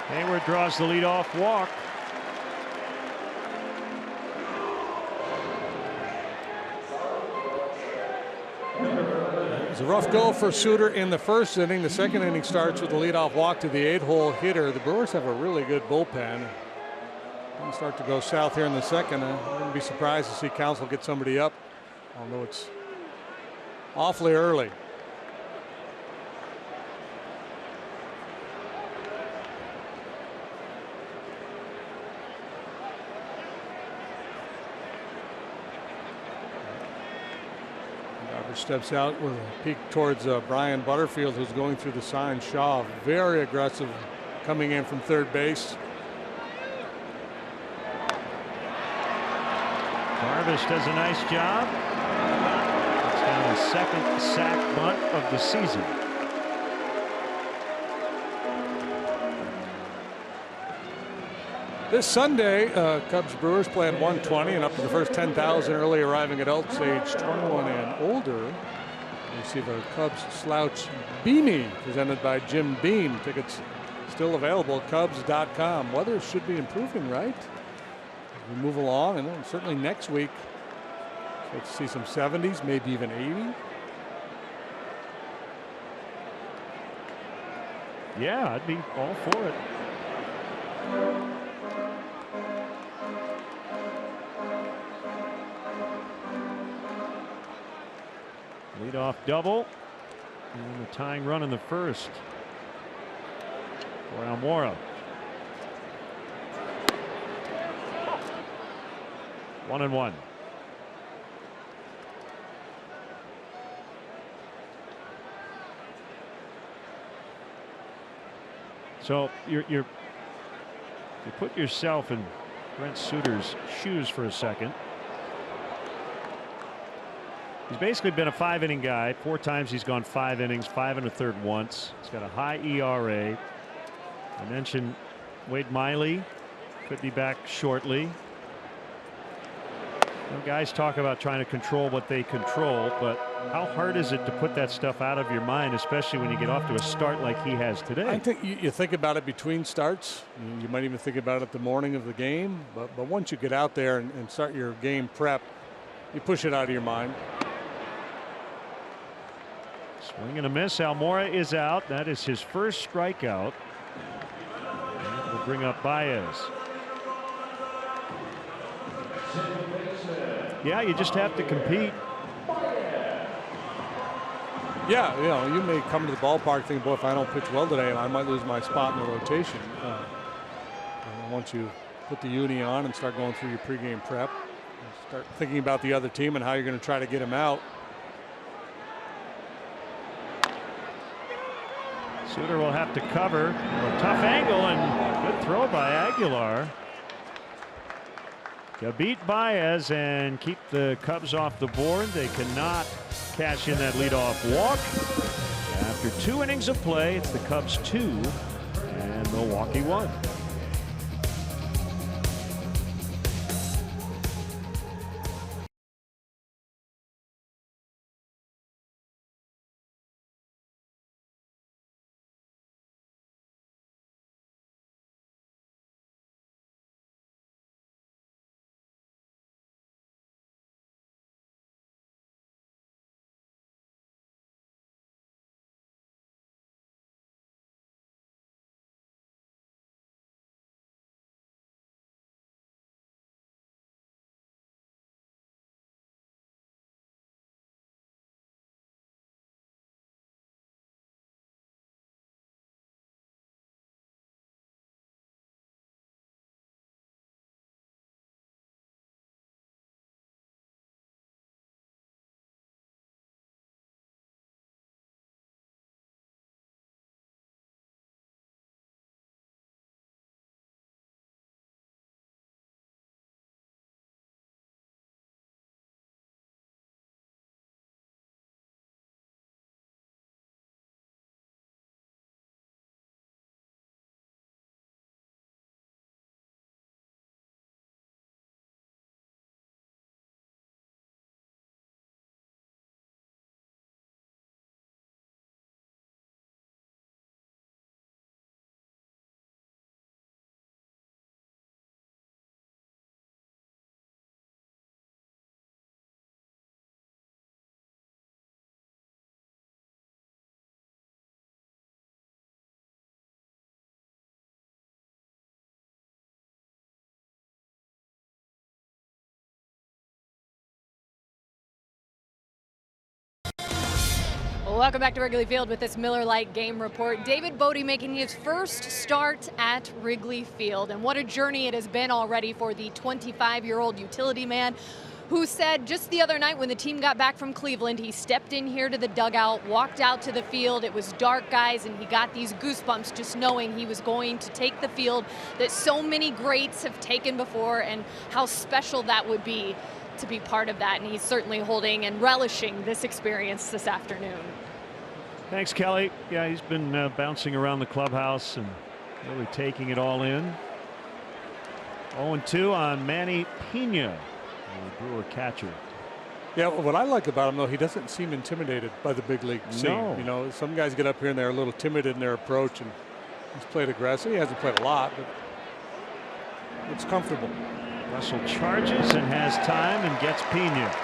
Hayward draws the leadoff walk. it's a rough go for Suter in the first inning. The second inning starts with a leadoff walk to the 8-hole hitter. The Brewers have a really good bullpen. Things start to go south here in the second. I wouldn't be surprised to see Counsell get somebody up, although it's awfully early. Darvish steps out with a peek towards Brian Butterfield, who's going through the sign. Shaw, very aggressive, coming in from third base. Darvish does a nice job. It's down his second sack bunt of the season. This Sunday, Cubs Brewers play at 1:20, and up to the first 10,000 early arriving adults age 21 and older receive a Cubs slouch beanie presented by Jim Beam. Tickets still available at Cubs.com. Weather should be improving, right? As we move along, and then certainly next week, let's see some 70s, maybe even 80. Yeah, I'd be all for it. Leadoff double, and the tying run in the first for Almora. 1-1. So you put yourself in Brent Suter's shoes for a second. He's basically been a 5-inning guy. 4 times he's gone 5 innings, 5 1/3 once. He's got a high ERA. I mentioned Wade Miley could be back shortly. Guys talk about trying to control what they control, but how hard is it to put that stuff out of your mind, especially when you get off to a start like he has today? I think you think about it between starts. You might even think about it the morning of the game, but once you get out there and start your game prep, you push it out of your mind. Swing and a miss. Almora is out. That is his first strikeout. We'll bring up Baez. Yeah, you just have to compete. Yeah, you know, you may come to the ballpark thinking, boy, if I don't pitch well today, I might lose my spot in the rotation. Once you put the uni on and start going through your pregame prep, start thinking about the other team and how you're going to try to get them out. Suter will have to cover. A tough angle and good throw by Aguilar. To beat Baez and keep the Cubs off the board. They cannot cash in that leadoff walk. After 2 innings of play, it's the Cubs 2 and Milwaukee 1. Welcome back to Wrigley Field with this Miller Lite game report. David Bodie making his first start at Wrigley Field, and what a journey it has been already for the 25-year-old utility man, who said just the other night when the team got back from Cleveland, he stepped in here to the dugout, walked out to the field. It was dark, guys, and he got these goosebumps just knowing he was going to take the field that so many greats have taken before, and how special that would be to be part of that. And he's certainly holding and relishing this experience this afternoon. Thanks, Kelly. Yeah, he's been bouncing around the clubhouse and really taking it all in. 0-2 on Manny Pena, the Brewer catcher. Yeah, what I like about him, though, he doesn't seem intimidated by the big league scene. No. You know, some guys get up here and they're a little timid in their approach, and he's played aggressive. He hasn't played a lot, but it's comfortable. Russell charges and has time and gets Pena.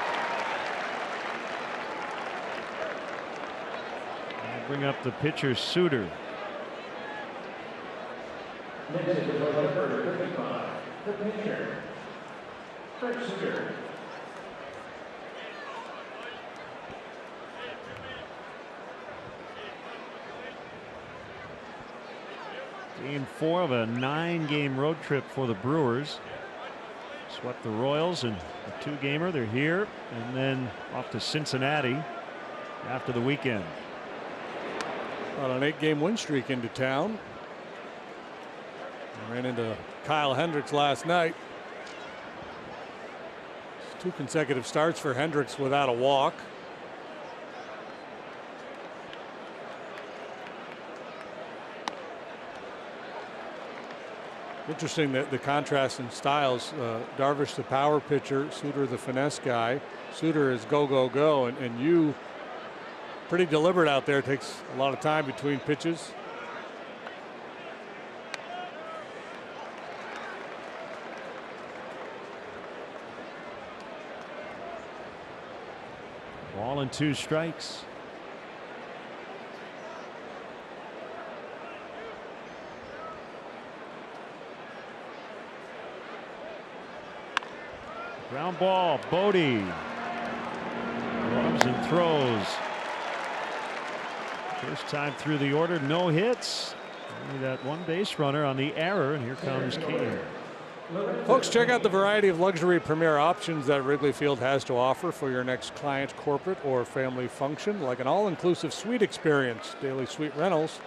I'll bring up the pitcher, Suter. Game 4 of a 9-game road trip for the Brewers. Swept the Royals in a 2-gamer. They're here and then off to Cincinnati after the weekend. On an 8-game win streak into town. Ran into Kyle Hendricks last night. 2 consecutive starts for Hendricks without a walk. Interesting that the contrast in styles. Darvish, the power pitcher, Suter, the finesse guy. Suter is go, go, go, and you pretty deliberate out there. Takes a lot of time between pitches. Ball and 2 strikes. Ground ball, Bodie. Runs and throws. First time through the order, no hits. Only that 1 base runner on the error, and here comes Kane. Folks, check out the variety of luxury premier options that Wrigley Field has to offer for your next client, corporate, or family function, like an all-inclusive suite experience. Daily suite rentals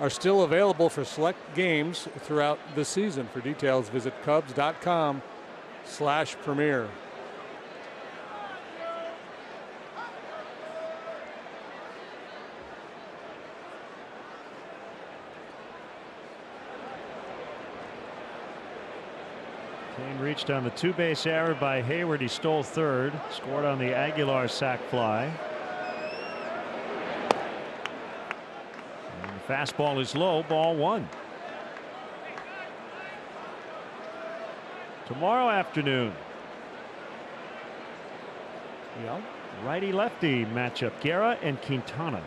are still available for select games throughout the season. For details, visit Cubs.com/premier. Kane reached on the 2-base error by Hayward. He stole third, scored on the Aguilar sac fly. And the fastball is low, ball 1. Tomorrow afternoon, Yeah. righty-lefty matchup, Guerra and Quintana.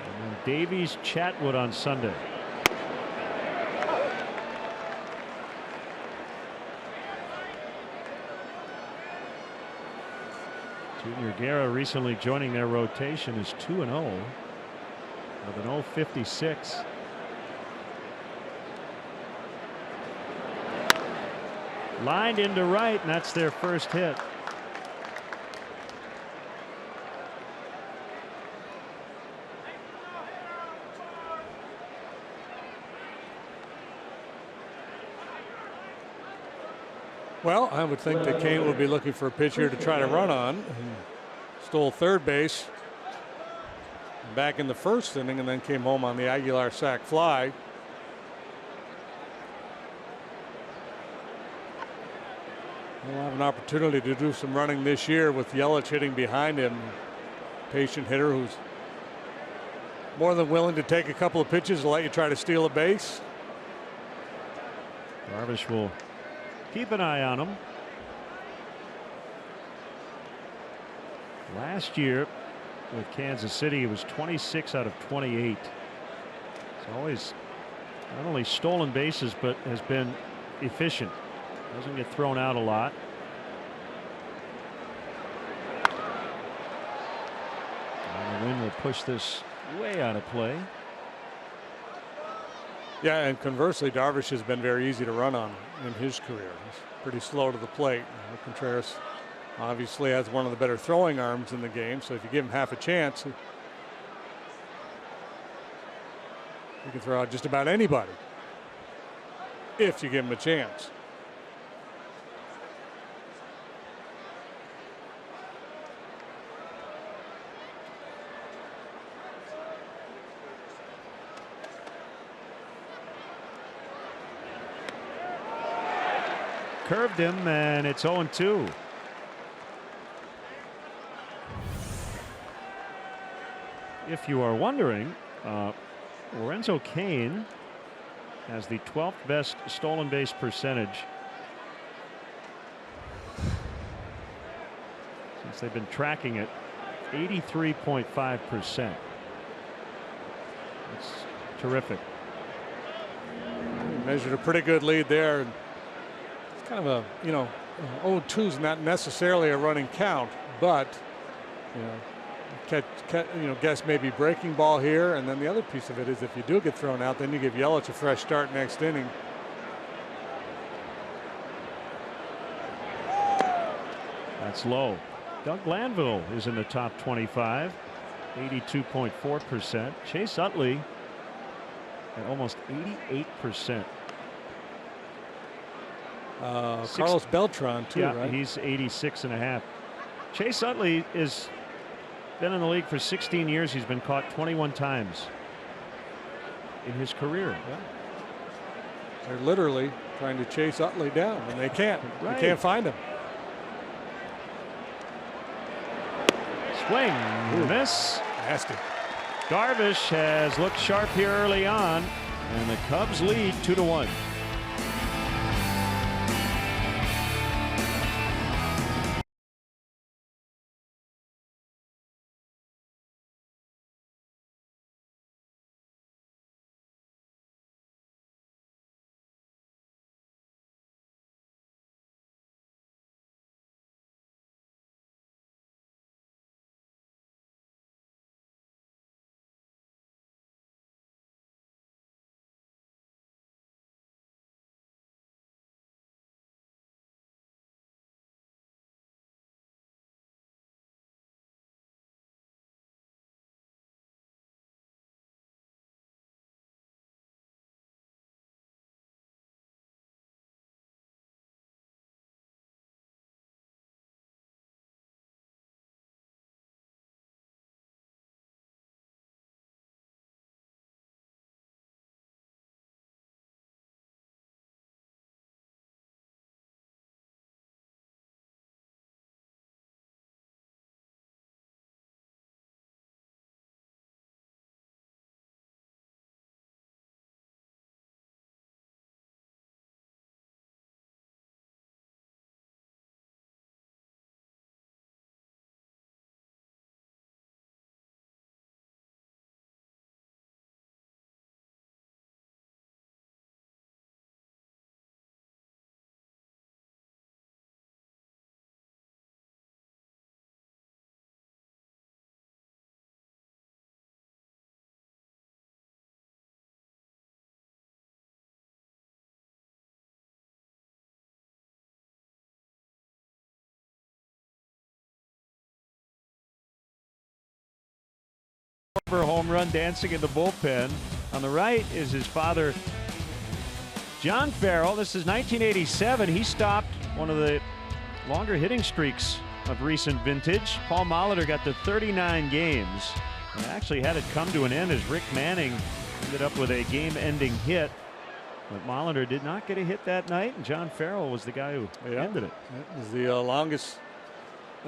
And then Davies, Chatwood on Sunday. Junior Guerra recently joining their rotation is 2-0 with an 0.56. Lined into right, and that's their first hit. Well, I would think that Kane would be looking for a pitch here to try to run on. He stole third base back in the first inning and then came home on the Aguilar sac fly. He'll have an opportunity to do some running this year with Yelich hitting behind him. Patient hitter who's more than willing to take a couple of pitches and let you try to steal a base. Darvish will keep an eye on him. Last year with Kansas City, it was 26 out of 28. It's always Not only stolen bases, but has been efficient. Doesn't get thrown out a lot. And the wind will push this way out of play. Yeah, and conversely, Darvish has been very easy to run on in his career. He's pretty slow to the plate. Contreras obviously has one of the better throwing arms in the game, so if you give him half a chance, he can throw out just about anybody if you give him a chance. Curved him, and it's 0-2. If you are wondering, Lorenzo Cain has the 12th best stolen base percentage since they've been tracking it, 83.5%. That's terrific. He measured a pretty good lead there. It's kind of a, 0-2 is not necessarily a running count, but guess maybe breaking ball here, and then the other piece of it is if you do get thrown out, then you give Yelich a fresh start next inning. That's low. Doug Glanville is in the top 25, 82.4%. Chase Utley at almost 88%. Carlos Beltran too, yeah, right? He's 86.5. Chase Utley is been in the league for 16 years. He's been caught 21 times in his career. Yeah. They're literally trying to chase Utley down, and they can't. Right. They can't find him. Swing, miss. Nasty. Darvish has looked sharp here early on, and the Cubs lead 2-1. Home run dancing in the bullpen. On the right is his father, John Farrell. This is 1987. He stopped one of the longer hitting streaks of recent vintage. Paul Molitor got to 39 games and actually had it come to an end as Rick Manning ended up with a game-ending hit. But Molitor did not get a hit that night, and John Farrell was the guy who ended it. It was the longest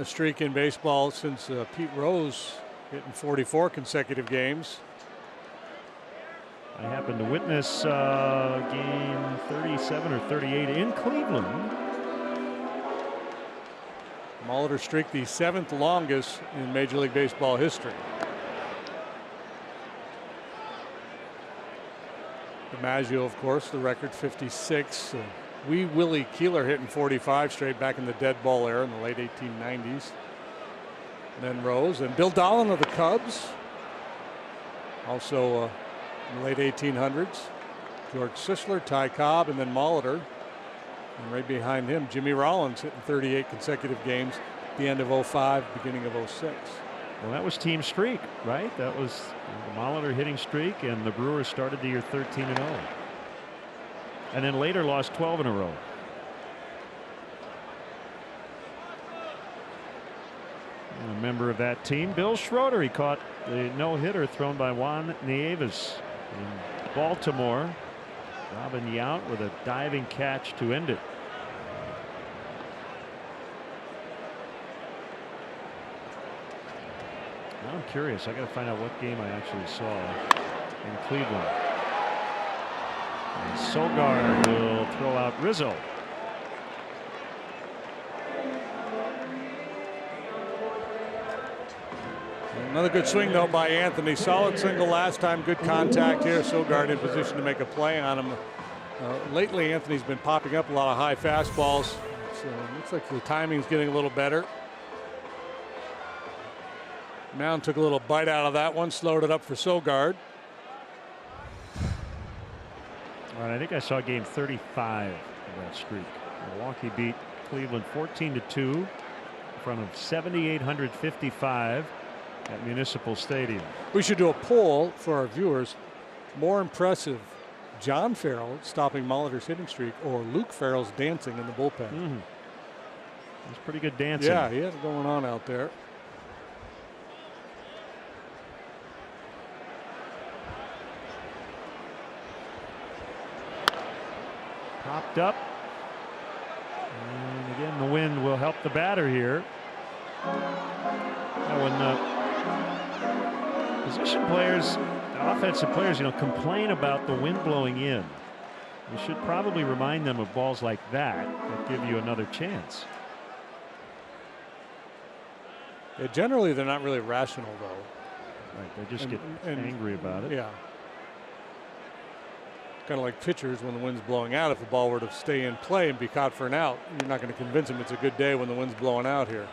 streak in baseball since Pete Rose hitting 44 consecutive games. I happened to witness game 37 or 38 in Cleveland. Molitor streak, the 7th longest in Major League Baseball history. DiMaggio, of course, the record 56. Wee Willie Keeler hitting 45 straight back in the dead ball era in the late 1890s. And then Rose and Bill Dolan of the Cubs. Also in the late 1800s. George Sisler, Ty Cobb, and then Molitor. And right behind him, Jimmy Rollins hitting 38 consecutive games at the end of 05, beginning of 06. Well, that was team streak, right? That was the Molitor hitting streak, and the Brewers started the year 13-0. And then later lost 12 in a row. And a member of that team, Bill Schroeder, he caught the no-hitter thrown by Juan Nieves in Baltimore. Robin Yount with a diving catch to end it. Now I'm curious. I got to find out what game I actually saw in Cleveland. And Sogard will throw out Rizzo. Another good swing, though, by Anthony. Solid single last time. Good contact here. Sogard in position to make a play on him. Lately, Anthony's been popping up a lot of high fastballs. So it looks like the timing's getting a little better. Mound took a little bite out of that one, slowed it up for Sogard. All right, I think I saw game 35 of that streak. Milwaukee beat Cleveland 14-2 in front of 7,855 at Municipal Stadium. We should do a poll for our viewers. More impressive, John Farrell stopping Molitor's hitting streak or Luke Farrell's dancing in the bullpen? Mm-hmm. It's pretty good dancing. Yeah, he had it going on out there. Popped up. And again, the wind will help the batter here. Now, when position players, offensive players, complain about the wind blowing in, we should probably remind them of balls like that give you another chance. Yeah, generally, they're not really rational, though. Right, they just get angry about it. Yeah. Kind of like pitchers when the wind's blowing out. If the ball were to stay in play and be caught for an out, you're not going to convince them it's a good day when the wind's blowing out here.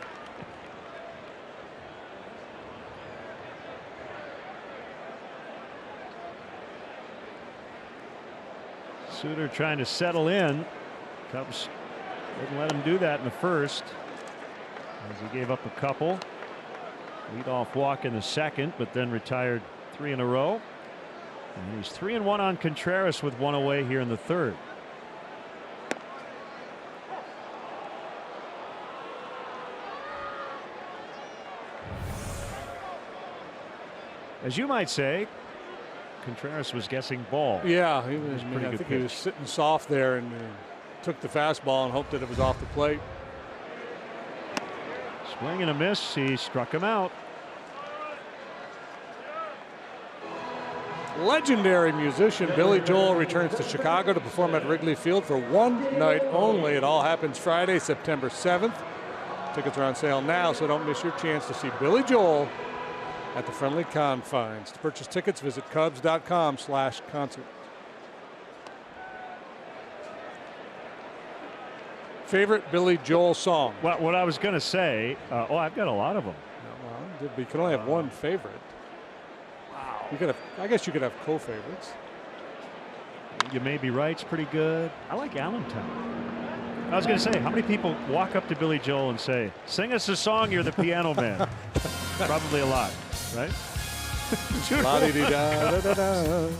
Suter trying to settle in. Cubs didn't let him do that in the first, as he gave up a couple. Leadoff walk in the second, but then retired 3 in a row. And he's 3-1 on Contreras with 1 away here in the third. As you might say, Contreras was guessing ball. Yeah, he was. I think he was sitting soft there and took the fastball and hoped that it was off the plate. Swing and a miss. He struck him out. Legendary musician Billy Joel returns to Chicago to perform at Wrigley Field for one night only. It all happens Friday, September 7th. Tickets are on sale now, so don't miss your chance to see Billy Joel at the friendly confines. To purchase tickets, visit Cubs.com/concert. Favorite Billy Joel song? Well, what I was going to say, I've got a lot of them. Well, you can only have one favorite. You could have, I guess you could have co-favorites. You may be right. It's pretty good. I like Allentown. I was going to say, how many people walk up to Billy Joel and say, "Sing us a song, you're the piano man"? Probably a lot, right? La-di-di-da-da-da-da.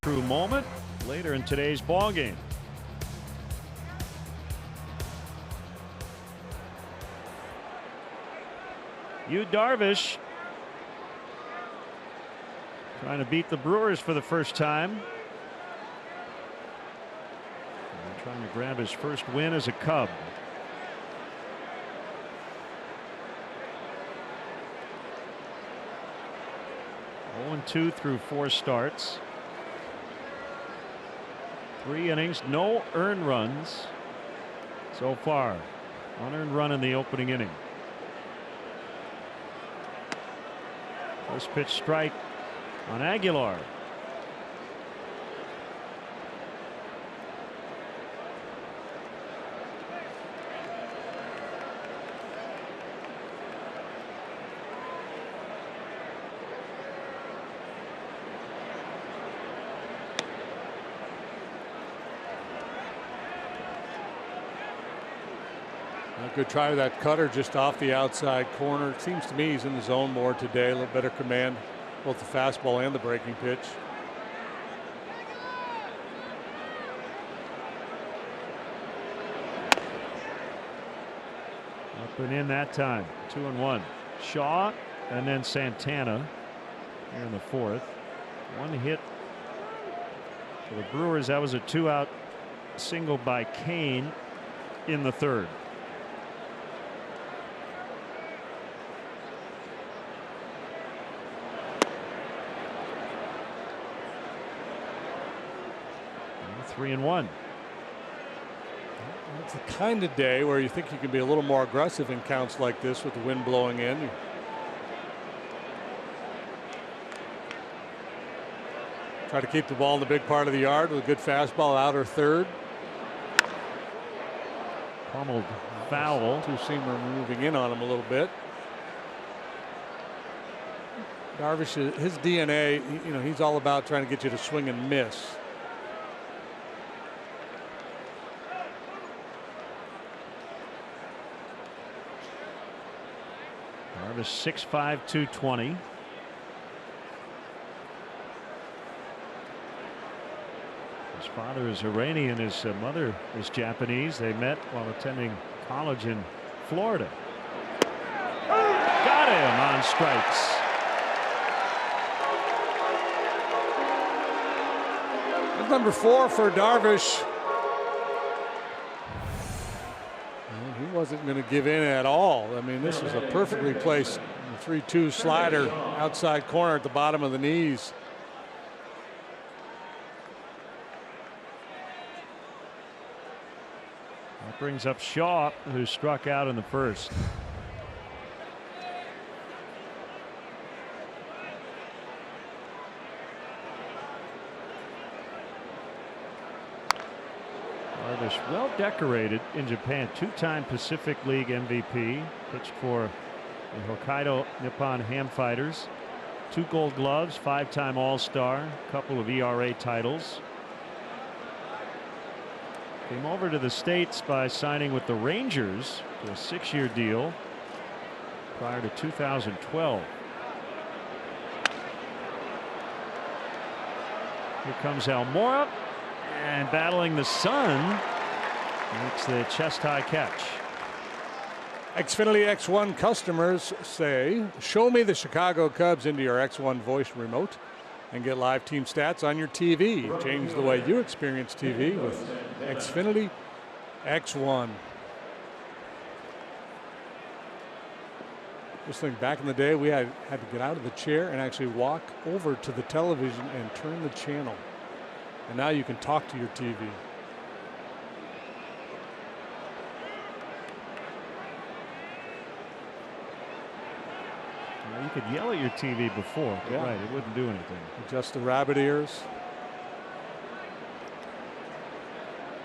breakthrough moment later in today's ball game. Darvish trying to beat the Brewers for the first time. And trying to grab his first win as a Cub. Oh, 2 through 4 starts. 3 innings, no earned runs so far. Unearned run in the opening inning. First pitch strike on Aguilar. Good try with that cutter just off the outside corner. It seems to me he's in the zone more today. A little better command, both the fastball and the breaking pitch. Up and in that time. 2-1. Shaw and then Santana here in the 4th. 1 hit for the Brewers. That was a 2-out single by Kane in the 3rd. And 3-1. It's the kind of day where you think you can be a little more aggressive in counts like this with the wind blowing in. Try to keep the ball in the big part of the yard with a good fastball, outer third. Pummeled foul. Two-seamer moving in on him a little bit. Darvish, his DNA, you know, he's all about trying to get you to swing and miss. Darvish 6'5", 220. His father is Iranian. His mother is Japanese. They met while attending college in Florida. Got him on strikes. That's number 4 for Darvish. He wasn't going to give in at all. I mean, this is a perfectly placed 3-2 slider outside corner at the bottom of the knees. That brings up Shaw, who struck out in the 1st. Darvish, well decorated in Japan, 2-time Pacific League MVP, pitched for the Hokkaido Nippon Ham Fighters, 2 Gold Gloves, 5-time All-Star, a couple of ERA titles. Came over to the States by signing with the Rangers for a 6-year deal prior to 2012. Here comes Almora, and battling the sun makes the chest high catch. Xfinity X1 customers say, show me the Chicago Cubs into your X1 voice remote and get live team stats on your TV. Change the way you experience TV with Xfinity X1. Just think, back in the day, we had to get out of the chair and actually walk over to the television and turn the channel. And now you can talk to your TV. You could yell at your TV before, but right, it wouldn't do anything. Adjust the rabbit ears.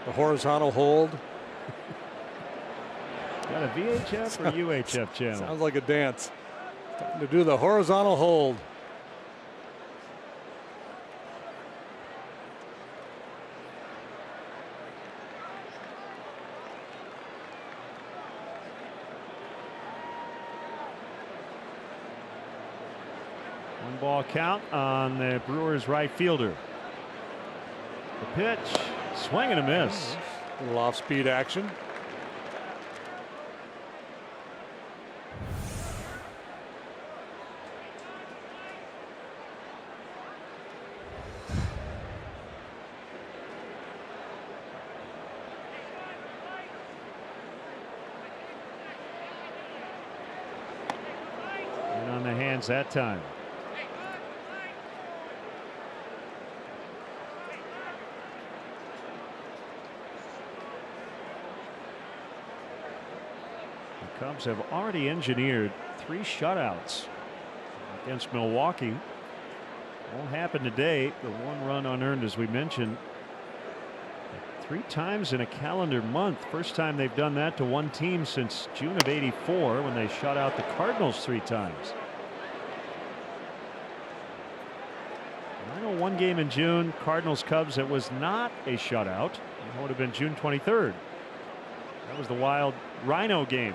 The horizontal hold. Got a VHF or UHF channel? Sounds like a dance. Starting to do the horizontal hold. Ball count on the Brewers right fielder. The pitch, swing and a miss. A little off-speed action. And on the hands that time. Cubs have already engineered 3 shutouts against Milwaukee. Won't happen today. The 1 run unearned, as we mentioned, 3 times in a calendar month. First time they've done that to one team since June of '84 when they shut out the Cardinals 3 times. I know one game in June, Cardinals Cubs, that was not a shutout. It would have been June 23rd. That was the Wild Rhino game.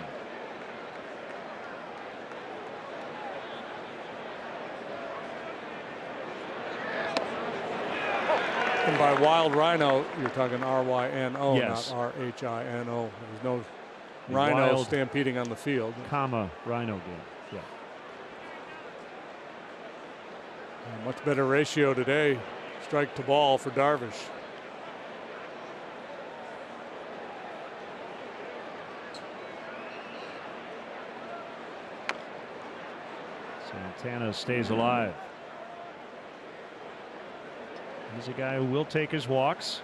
And by Wild Rhino, you're talking R-Y-N-O, Yes. not R-H-I-N-O. There's no The rhino wild, stampeding on the field. Comma, Rhino game. Yeah. A much better ratio today. Strike to ball for Darvish. Santana stays alive. He's a guy who will take his walks.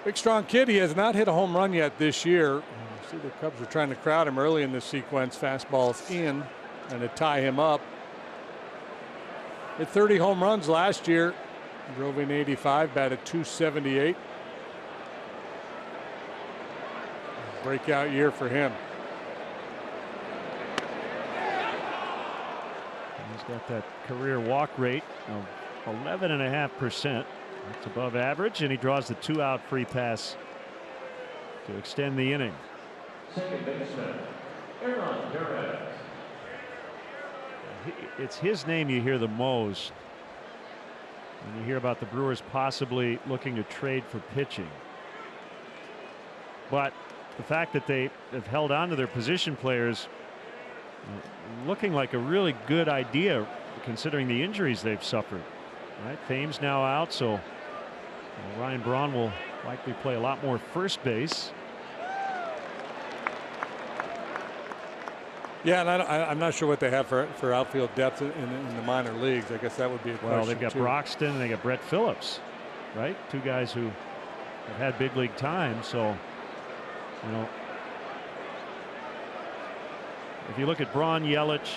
Big strong kid. He has not hit a home run yet this year. You see the Cubs are trying to crowd him early in this sequence. Fastballs in and to tie him up. Hit 30 home runs last year. Drove in 85, batted .278. Breakout year for him. He's got that career walk rate of 11.5%. That's above average, and he draws the 2-out free pass to extend the inning. It's his name you hear the most when you hear about the Brewers possibly looking to trade for pitching. But the fact that they have held on to their position players, looking like a really good idea considering the injuries they've suffered. Right, Thames now out, so Ryan Braun will likely play a lot more first base. Yeah, and I'm not sure what they have for outfield depth in the minor leagues. I guess that would be a question. Well, they've got too. Broxton and they got Brett Phillips, right? 2 guys who have had big league time. So, you know, if you look at Braun, Yelich,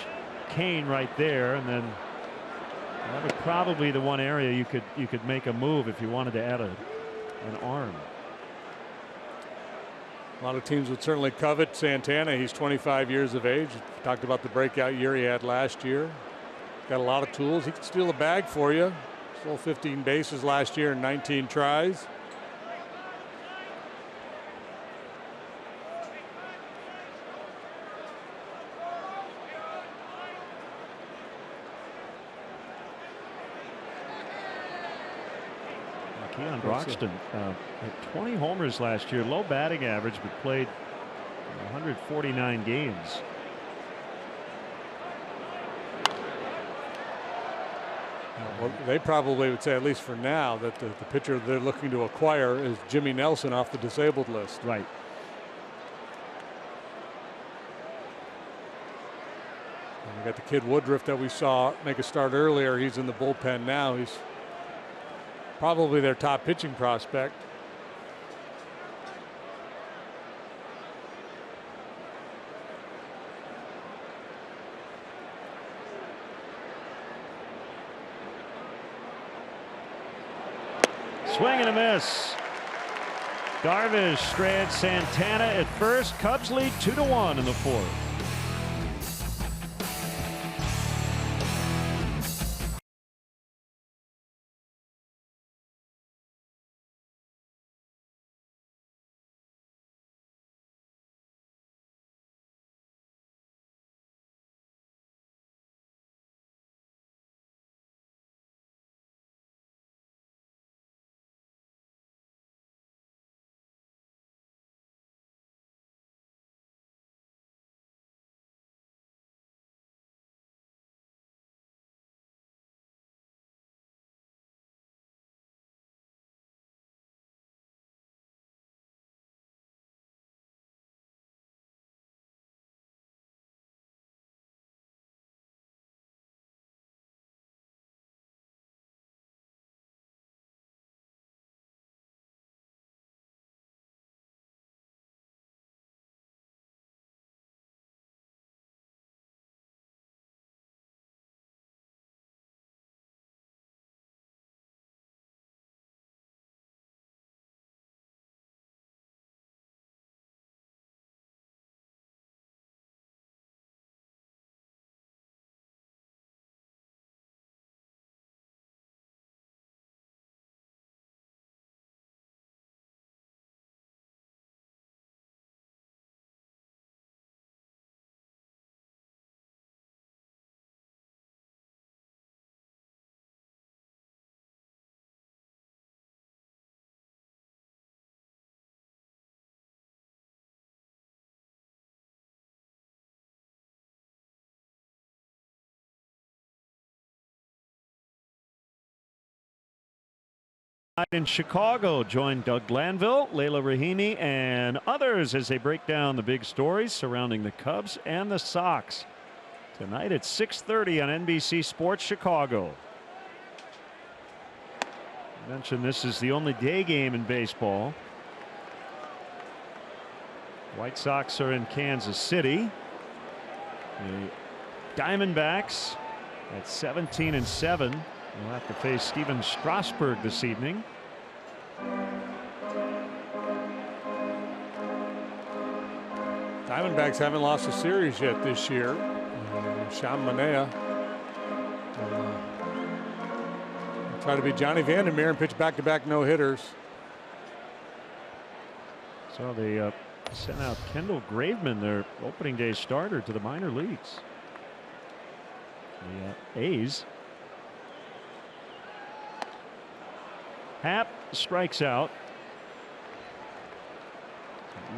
Kane right there, and then that would probably the one area you could make a move if you wanted to add an arm. A lot of teams would certainly covet Santana. He's 25 years of age. Talked about the breakout year he had last year. Got a lot of tools. He can steal a bag for you. Stole 15 bases last year in 19 tries. Keon Broxton had 20 homers last year, low batting average, but played 149 games. Well, they probably would say, at least for now, that the pitcher they're looking to acquire is Jimmy Nelson off the disabled list. Right. And we got the kid Woodruff that we saw make a start earlier. He's in the bullpen now. He's probably their top pitching prospect. Swing and a miss. Darvish shreds Santana at first. Cubs lead 2-1 in the 4th. In Chicago, join Doug Glanville, Layla Rahimi, and others as they break down the big stories surrounding the Cubs and the Sox. Tonight at 6:30 on NBC Sports Chicago. I mentioned this is the only day game in baseball. White Sox are in Kansas City. The Diamondbacks at 17-7. We'll have to face Steven Strasburg this evening. Diamondbacks haven't lost a series yet this year. Sean Manaea try to be Johnny Vandermeer and pitch back-to-back no-hitters. So they sent out Kendall Graveman, their opening day starter, to the minor leagues. The A's. Happ strikes out.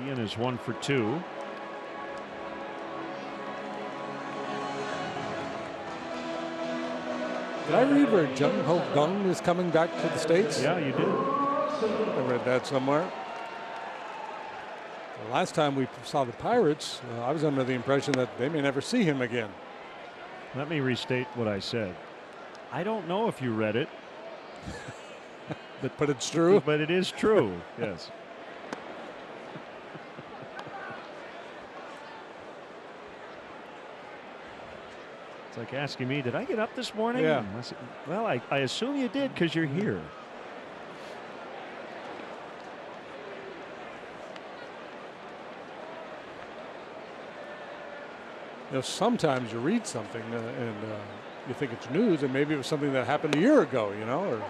Ian is 1 for 2. Did I read where Jung Ho Kang is coming back to the States? Yeah, you did. I read that somewhere. The last time we saw the Pirates, I was under the impression that they may never see him again. Let me restate what I said. I don't know if you read it. But it's true. But it is true, yes. It's like asking me, did I get up this morning? Yeah. I said, well, I assume you did because you're here. You know, sometimes you read something and you think it's news, and maybe it was something that happened a year ago, you know, or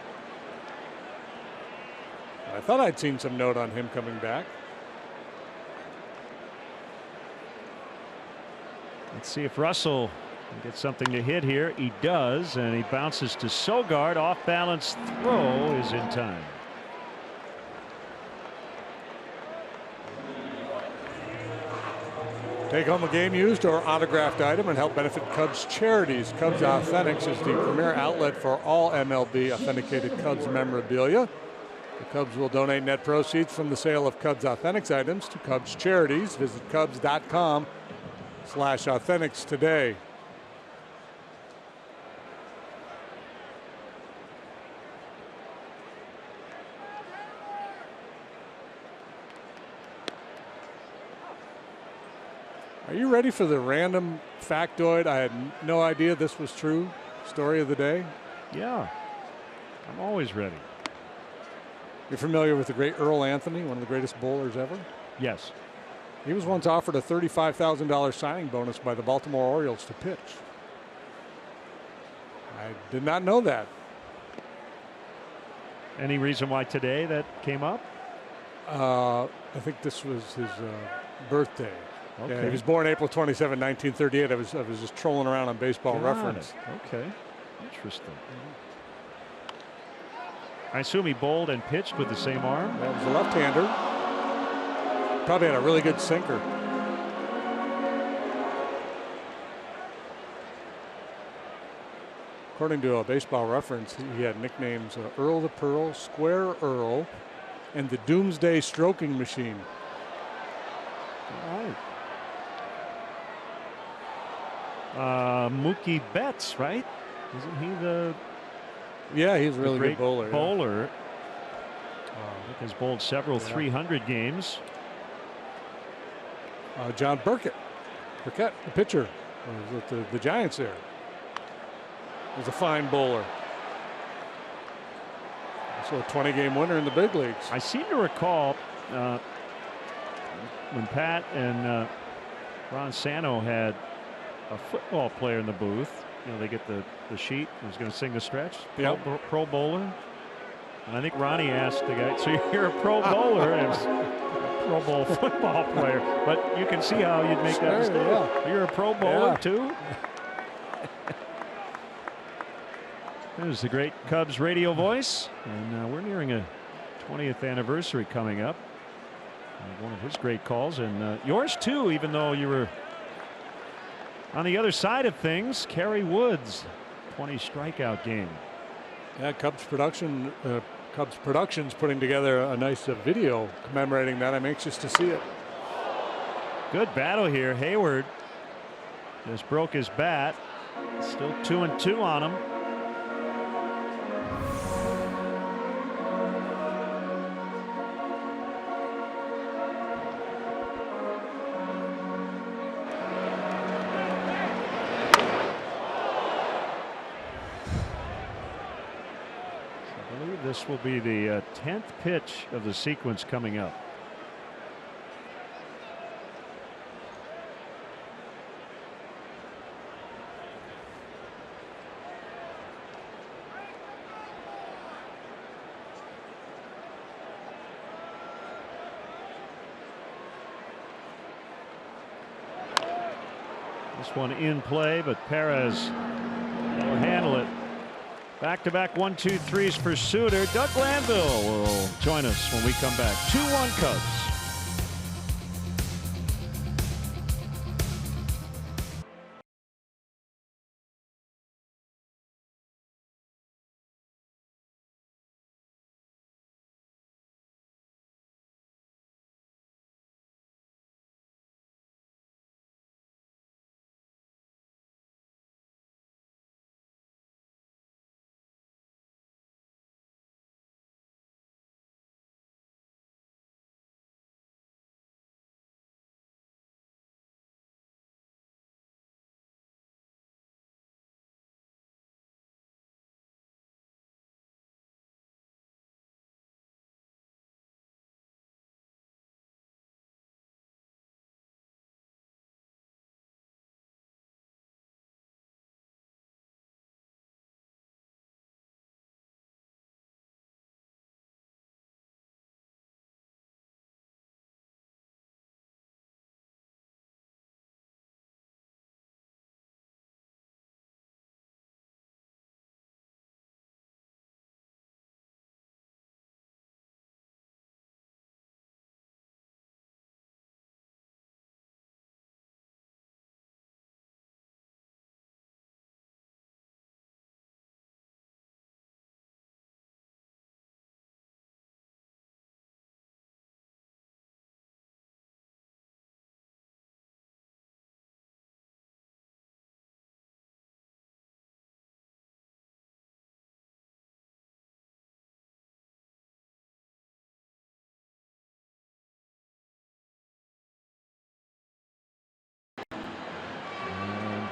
I thought I'd seen some note on him coming back. Let's see if Russell can get something to hit here. He does, and he bounces to Sogard. Off balance throw is in time. Take home a game used or autographed item and help benefit Cubs charities. Cubs Authentics is the premier outlet for all MLB authenticated Cubs memorabilia. The Cubs will donate net proceeds from the sale of Cubs Authentics items to Cubs charities. Visit Cubs.com/authentics today. Are you ready for the random factoid? I had no idea this was true. Story of the day. Yeah, I'm always ready. You're familiar with the great Earl Anthony, one of the greatest bowlers ever? Yes. He was once offered a $35,000 signing bonus by the Baltimore Orioles to pitch. I did not know that. Any reason why today that came up? I think this was his birthday. Okay. Yeah, he was born April 27, 1938. I was just trolling around on Baseball Reference. Okay, interesting. I assume he bowled and pitched with the same arm. That was a left-hander. Probably had a really good sinker. According to a Baseball Reference, he had nicknames Earl the Pearl, Square Earl, and the Doomsday Stroking Machine. All right. Mookie Betts, right? Isn't he the? Yeah, he's a really great good bowler. Yeah. Has bowled several 300 games. John Burkett, the pitcher, was with the Giants there. Was a fine bowler. Also a 20-game winner in the big leagues. I seem to recall when Pat and Ron Santo had a football player in the booth. You know, they get the sheet. Who's going to sing the stretch? Yep. Pro bowler. And I think Ronnie asked the guy, "So you're a pro bowler?" And it was a Pro Bowl football player. But you can see how you'd make that mistake. Yeah. You're a pro bowler too. There's the great Cubs radio voice, and we're nearing a 20th anniversary coming up. One of his great calls, and yours too, even though you were on the other side of things. Kerry Woods, 20 strikeout game. Yeah, Cubs production Cubs Productions putting together a nice video commemorating that. I'm anxious to see it. Good battle here. Hayward just broke his bat. Still 2-2 on him. I believe this will be the 10th pitch of the sequence coming up. This one in play, but Perez will handle it. Back-to-back 1-2-3s for Suter. Doug Glanville will join us when we come back. 2-1 Cubs.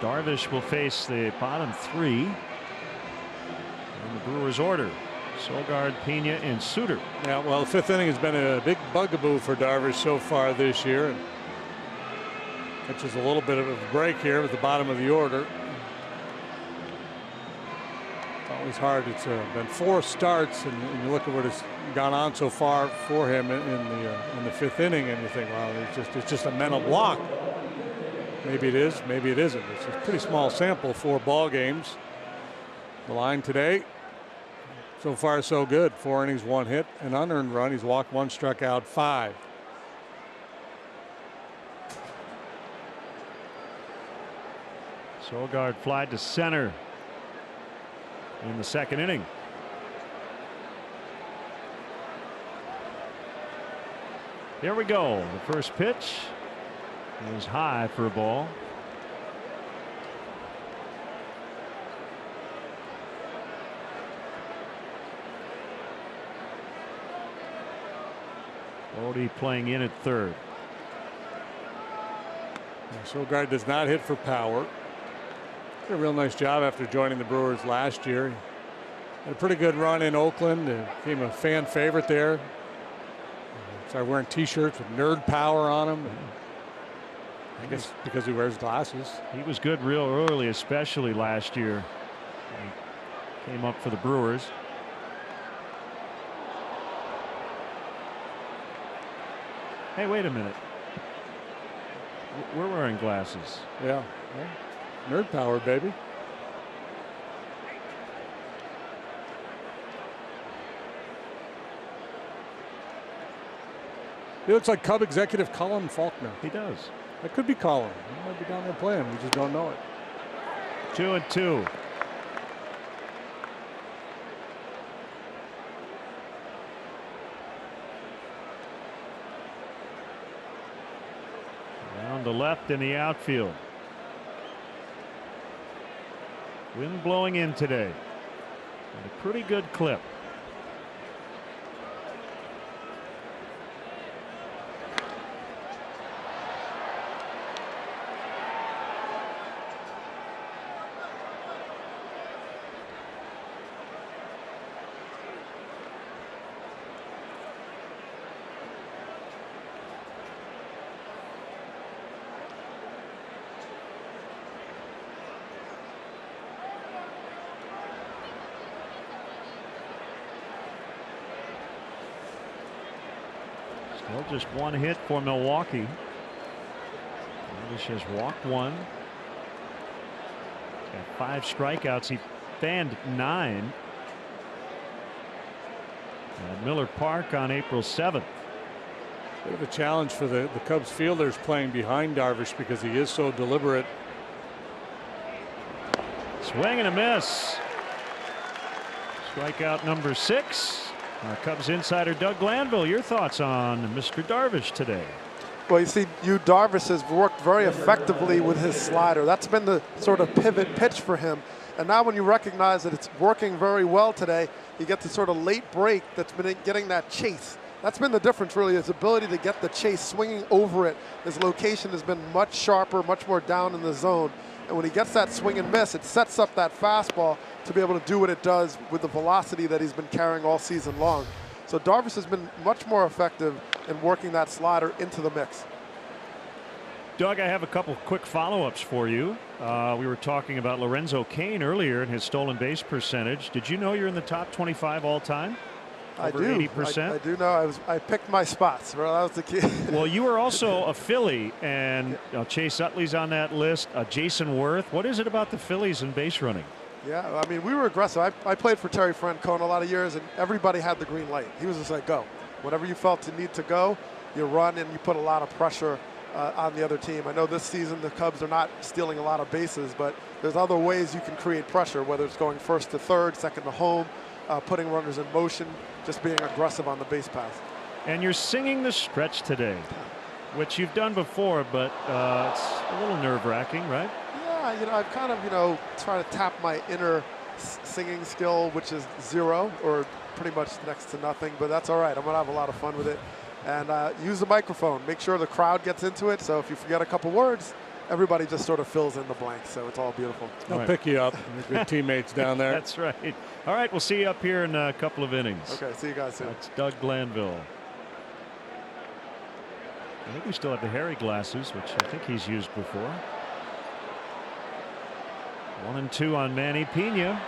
Darvish will face the bottom three in the Brewers order. Sogard, Pena, and Suter. Yeah, well, the fifth inning has been a big bugaboo for Darvish so far this year. And catches a little bit of a break here at the bottom of the order. It's always hard. It's been 4 starts, and you look at what has gone on so far for him in the fifth inning, and you think, wow, it's just a mental block. Maybe it is, maybe it isn't. It's a pretty small sample, 4 ball games. The line today, so far so good. 4 innings, 1 hit, an unearned run. He's walked 1, struck out 5. Sogard flied to center in the second inning. Here we go. The first pitch is high for a ball. Bodie playing in at third. Sogard does not hit for power. Did a real nice job after joining the Brewers last year. Had a pretty good run in Oakland. Became a fan favorite there. Started wearing T-shirts with Nerd Power on them. I guess because he wears glasses. He was good real early, especially last year. He came up for the Brewers. Hey, wait a minute. We're wearing glasses. Yeah. Nerd Power, baby. He looks like Cub executive Colin Faulkner. He does. That could be Colin. He might be down there playing. We just don't know it. 2-2. to left in the outfield. Wind blowing in today at a pretty good clip. Well, just one hit for Milwaukee. Darvish has walked one. He's got 5 strikeouts. He fanned 9 at Miller Park on April 7th. Bit of a challenge for the Cubs fielders playing behind Darvish because he is so deliberate. Swing and a miss. Strikeout number 6. Our Cubs insider Doug Glanville, your thoughts on Mr. Darvish today? Well, you see, Darvish has worked very effectively with his slider. That's been the sort of pivot pitch for him. And now when you recognize that it's working very well today, you get the sort of late break that's been getting that chase. That's been the difference, really, his ability to get the chase, swinging over it. His location has been much sharper, much more down in the zone. And when he gets that swing and miss, it sets up that fastball to be able to do what it does with the velocity that he's been carrying all season long. So Darvish has been much more effective in working that slider into the mix. Doug, I have a couple quick follow-ups for you. We were talking about Lorenzo Cain earlier and his stolen base percentage. Did you know you're in the top 25 all time? I Over do. 80%? I do know. I picked my spots. Well, that was the key. Well, you were also a Philly, and Chase Utley's on that list. Jason Worth. What is it about the Phillies and base running? Yeah, I mean, we were aggressive. I played for Terry Francona a lot of years, and everybody had the green light. He was just like, go. Whatever you felt you need to go, you run, and you put a lot of pressure on the other team. I know this season the Cubs are not stealing a lot of bases, but there's other ways you can create pressure, whether it's going first to third, second to home, putting runners in motion, just being aggressive on the base pass. And you're singing the stretch today, which you've done before, but it's a little nerve-wracking, right? Yeah, you know, I've kind of, tried to tap my inner singing skill, which is 0 or pretty much next to nothing, but that's all right. I'm going to have a lot of fun with it. And use the microphone. Make sure the crowd gets into it, so if you forget a couple words, everybody just sort of fills in the blanks, so it's all beautiful. They'll pick you up. Your good teammates down there. That's right. All right, we'll see you up here in a couple of innings. Okay, see you guys soon. That's Doug Glanville. I think we still have the hairy glasses, which I think he's used before. 1-2 on Manny Pena.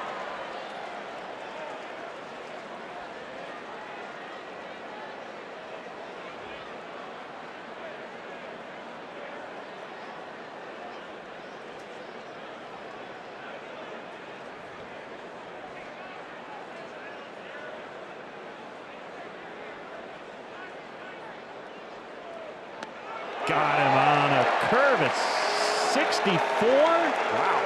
Got him on a curve at 64. Wow.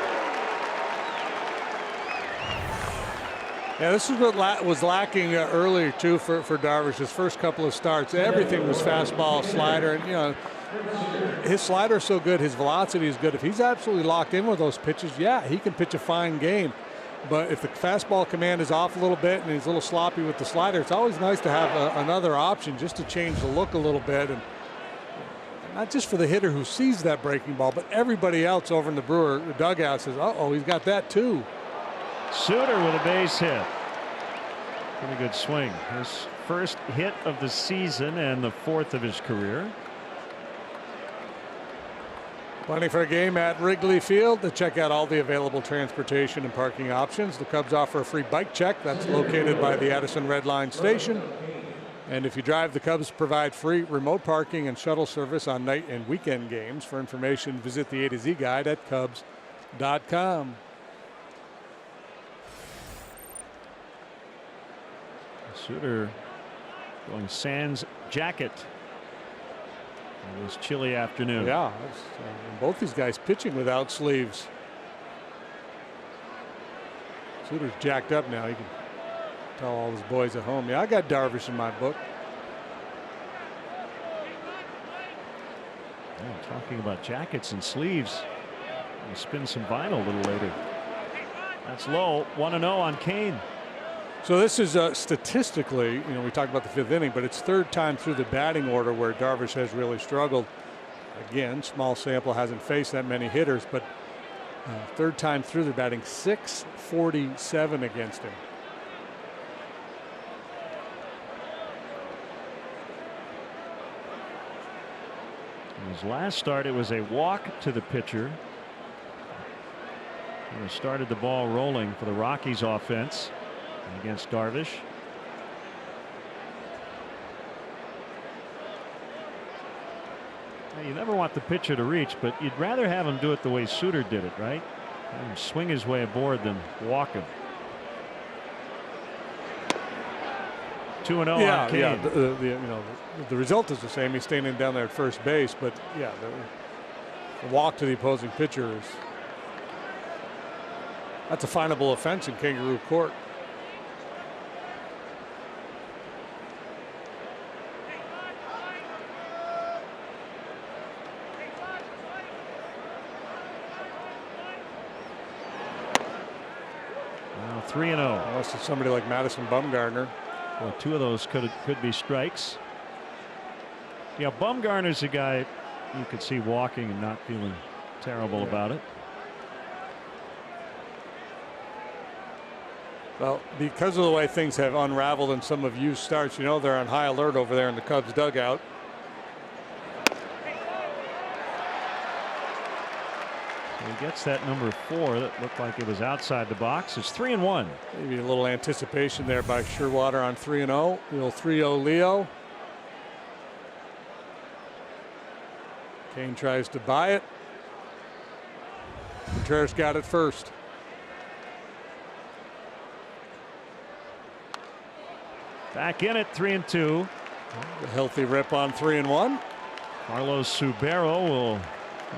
Yeah, this is what was lacking earlier too for Darvish. His first couple of starts, everything was fastball, slider, and his slider is so good, his velocity is good. If he's absolutely locked in with those pitches, yeah, he can pitch a fine game. But if the fastball command is off a little bit and he's a little sloppy with the slider, it's always nice to have another option just to change the look a little bit. And not just for the hitter who sees that breaking ball, but everybody else over in the Brewer dugout says, uh-oh, he's got that too. Suter with a base hit. Pretty good swing. His first hit of the season and the 4th of his career. Plenty for a game at Wrigley Field. To check out all the available transportation and parking options, the Cubs offer a free bike check that's located by the Addison Red Line station. And if you drive, the Cubs provide free remote parking and shuttle service on night and weekend games. For information, visit the A to Z guide at Cubs.com. Suter going sans jacket on this chilly afternoon. Yeah, both these guys pitching without sleeves. Suter's jacked up now. He can tell all his boys at home, yeah, I got Darvish in my book. Oh, talking about jackets and sleeves. We'll spin some vinyl a little later. That's low. 1-0 on Kane. So this is statistically, you know, we talked about the 5th inning, but it's 3rd time through the batting order where Darvish has really struggled. Again, small sample, hasn't faced that many hitters, but 3rd time through the batting, 647 against him. In his last start, it was a walk to the pitcher. He started the ball rolling for the Rockies offense against Darvish. Now, you never want the pitcher to reach, but you'd rather have him do it the way Suter did it, right? Have him swing his way aboard than walk him. 2-0 on Kane. Yeah. You know, the result is the same. He's standing down there at first base, but yeah, the walk to the opposing pitcher is that's a finable offense in Kangaroo Court. Now 3-0. Unless it's somebody like Madison Bumgarner. Well, 2 of those could be strikes. Yeah, Bumgarner's a guy you could see walking and not feeling terrible about it. Well, because of the way things have unraveled in some of Yu's starts, you know they're on high alert over there in the Cubs dugout. So he gets that number 4 that looked like it was outside the box. It's 3-1. Maybe a little anticipation there by Sherwater on 3-0. Little 3-0 Leo. Kane tries to buy it. Contreras got it first. Back in it, 3-2. A healthy rip on 3-1. Carlos Subero will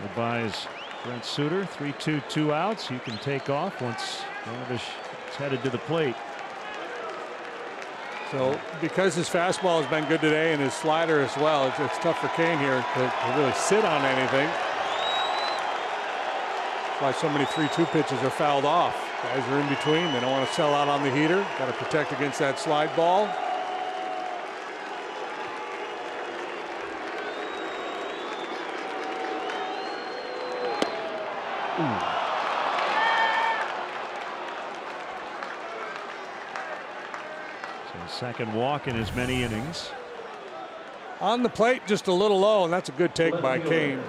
advise Brent Suter. 3-2, 2 outs. You can take off once Darvish is headed to the plate. So because his fastball has been good today and his slider as well, it's tough for Kane here to really sit on anything. That's why so many 3-2 pitches are fouled off. Guys are in between. They don't want to sell out on the heater. Got to protect against that slide ball. So second walk in as many innings. On the plate, just a little low, and that's a good take by Kane.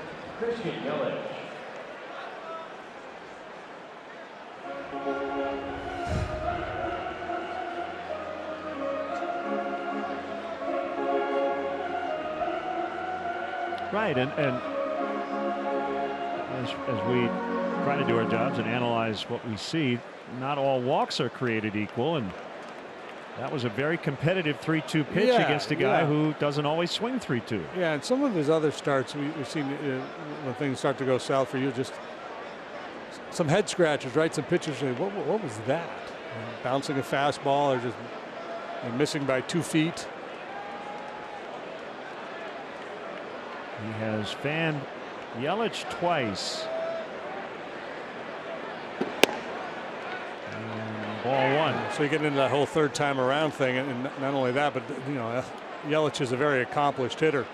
Right, and as we try to do our jobs and analyze what we see, not all walks are created equal, and that was a very competitive 3-2 pitch against a guy who doesn't always swing 3-2. Yeah, and some of his other starts, we've seen when things start to go south for you, just some head scratches, right? Some pitchers say, what was that? Bouncing a fastball or just missing by 2 feet. He has fanned Yelich twice. And ball 1. So you get into that whole third time around thing, and not only that, but you know, Yelich is a very accomplished hitter.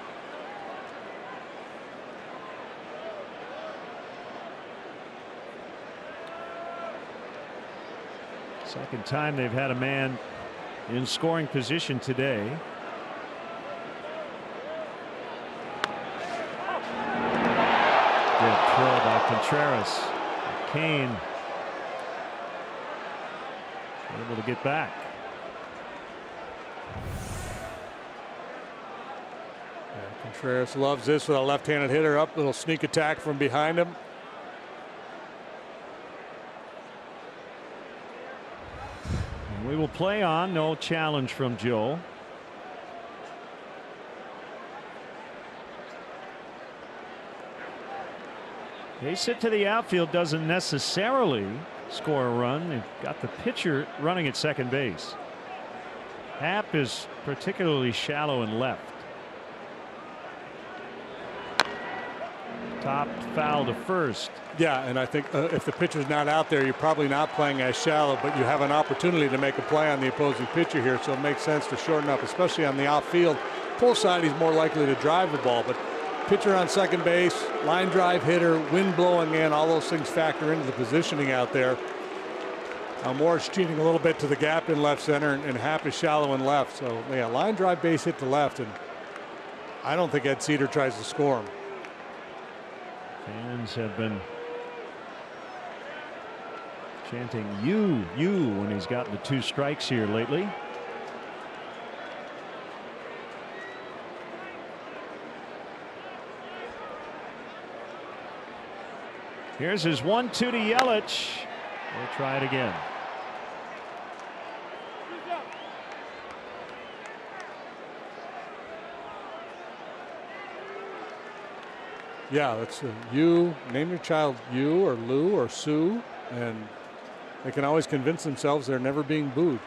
Second time they've had a man in scoring position today. Good throw by Contreras. Kane able to get back. Yeah, Contreras loves this with a left-handed hitter up, little sneak attack from behind him. And we will play on. No challenge from Joe. Base hit to the outfield doesn't necessarily score a run. They've got the pitcher running at second base. Happ is particularly shallow and left. Topped foul to first. Yeah, and I think if the pitcher's not out there, you're probably not playing as shallow, but you have an opportunity to make a play on the opposing pitcher here, so it makes sense to shorten up, especially on the outfield. Pull side, he's more likely to drive the ball, but pitcher on second base, line drive hitter, wind blowing in, all those things factor into the positioning out there. Moore's cheating a little bit to the gap in left center, and Happ is shallow in left, so yeah, line drive base hit to left, and I don't think Ed Cedar tries to score him. Fans have been chanting you when he's gotten the 2 strikes here lately. Here's his 1-2 to Yelich. We'll try it again. Yeah, that's you. Name your child you or Lou or Sue, and they can always convince themselves they're never being booed.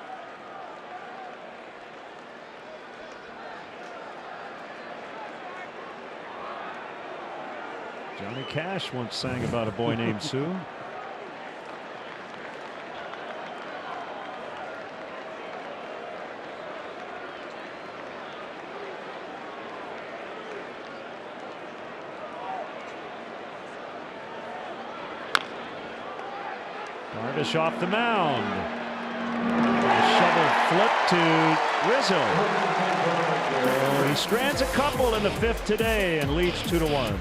Johnny Cash once sang about a boy named Sue. Darvish off the mound. Shovel flip to Rizzo. Oh, he strands a couple in the 5th today and leads 2-1.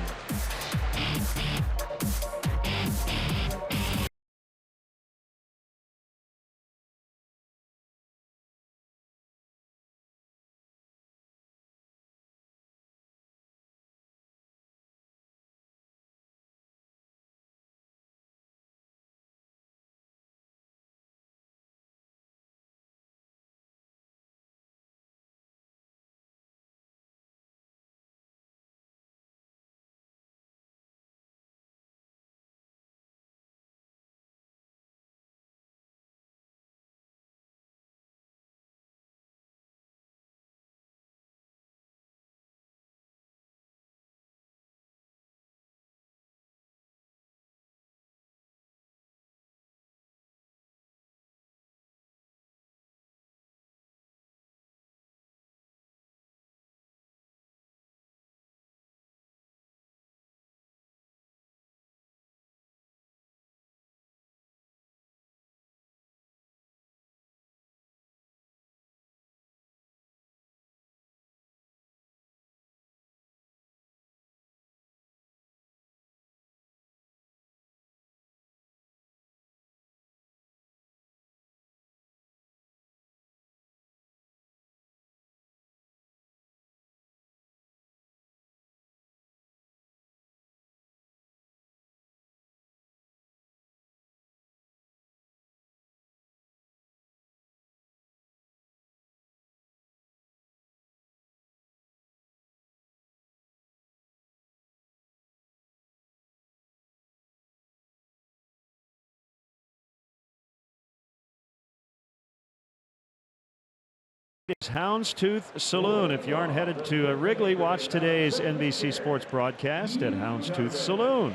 It's Houndstooth Saloon. If you aren't headed to Wrigley, watch today's NBC Sports broadcast at Houndstooth Saloon.